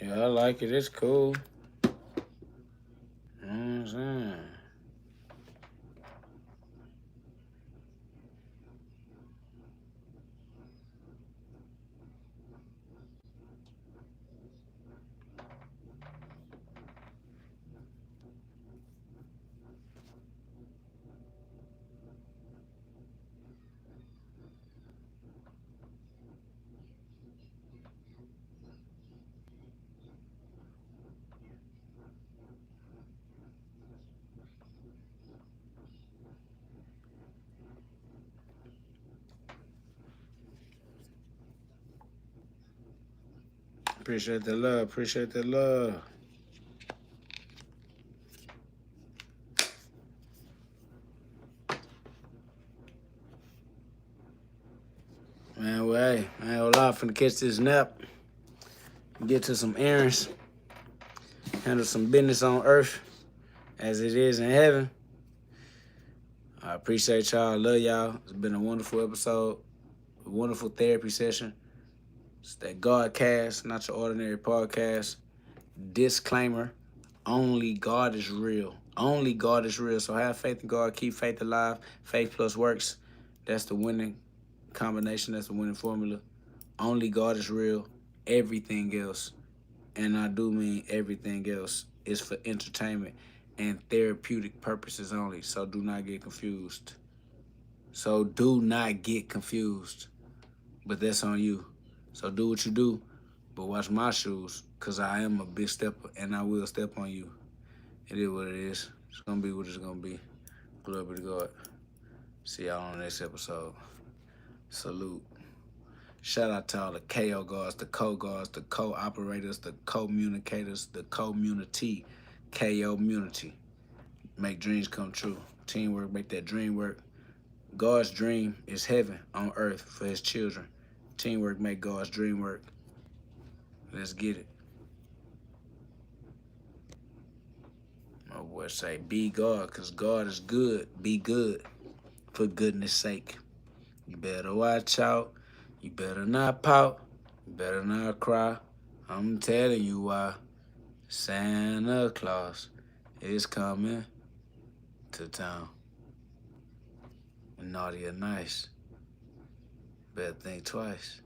Yeah, I like it. It's cool. You know what I'm saying? Appreciate the love. Appreciate the love. Man, well, hey, I ain't gonna lie, finna catch this nap. Get to some errands. Handle some business on earth as it is in heaven. I appreciate y'all. I love y'all. It's been a wonderful episode. A wonderful therapy session. It's that GhODCast, not your ordinary podcast. Disclaimer, only God is real. Only God is real. So have faith in God. Keep faith alive. Faith plus works. That's the winning combination. That's the winning formula. Only God is real. Everything else, and I do mean everything else, is for entertainment and therapeutic purposes only. So do not get confused. But that's on you. So do what you do, but watch my shoes, because I am a big stepper, and I will step on you. It is what it is. It's going to be what it's going to be. Glory be to God. See y'all on the next episode. Salute. Shout out to all the KO guards, the co-guards, the co-operators, the communicators, the community, KO community. Make dreams come true. Teamwork, make that dream work. God's dream is heaven on earth for his children. Teamwork make God's dream work. Let's get it. My boy say, be God, because God is good. Be good, for goodness sake. You better watch out. You better not pout. You better not cry. I'm telling you why. Santa Claus is coming to town. Naughty or nice, better think twice.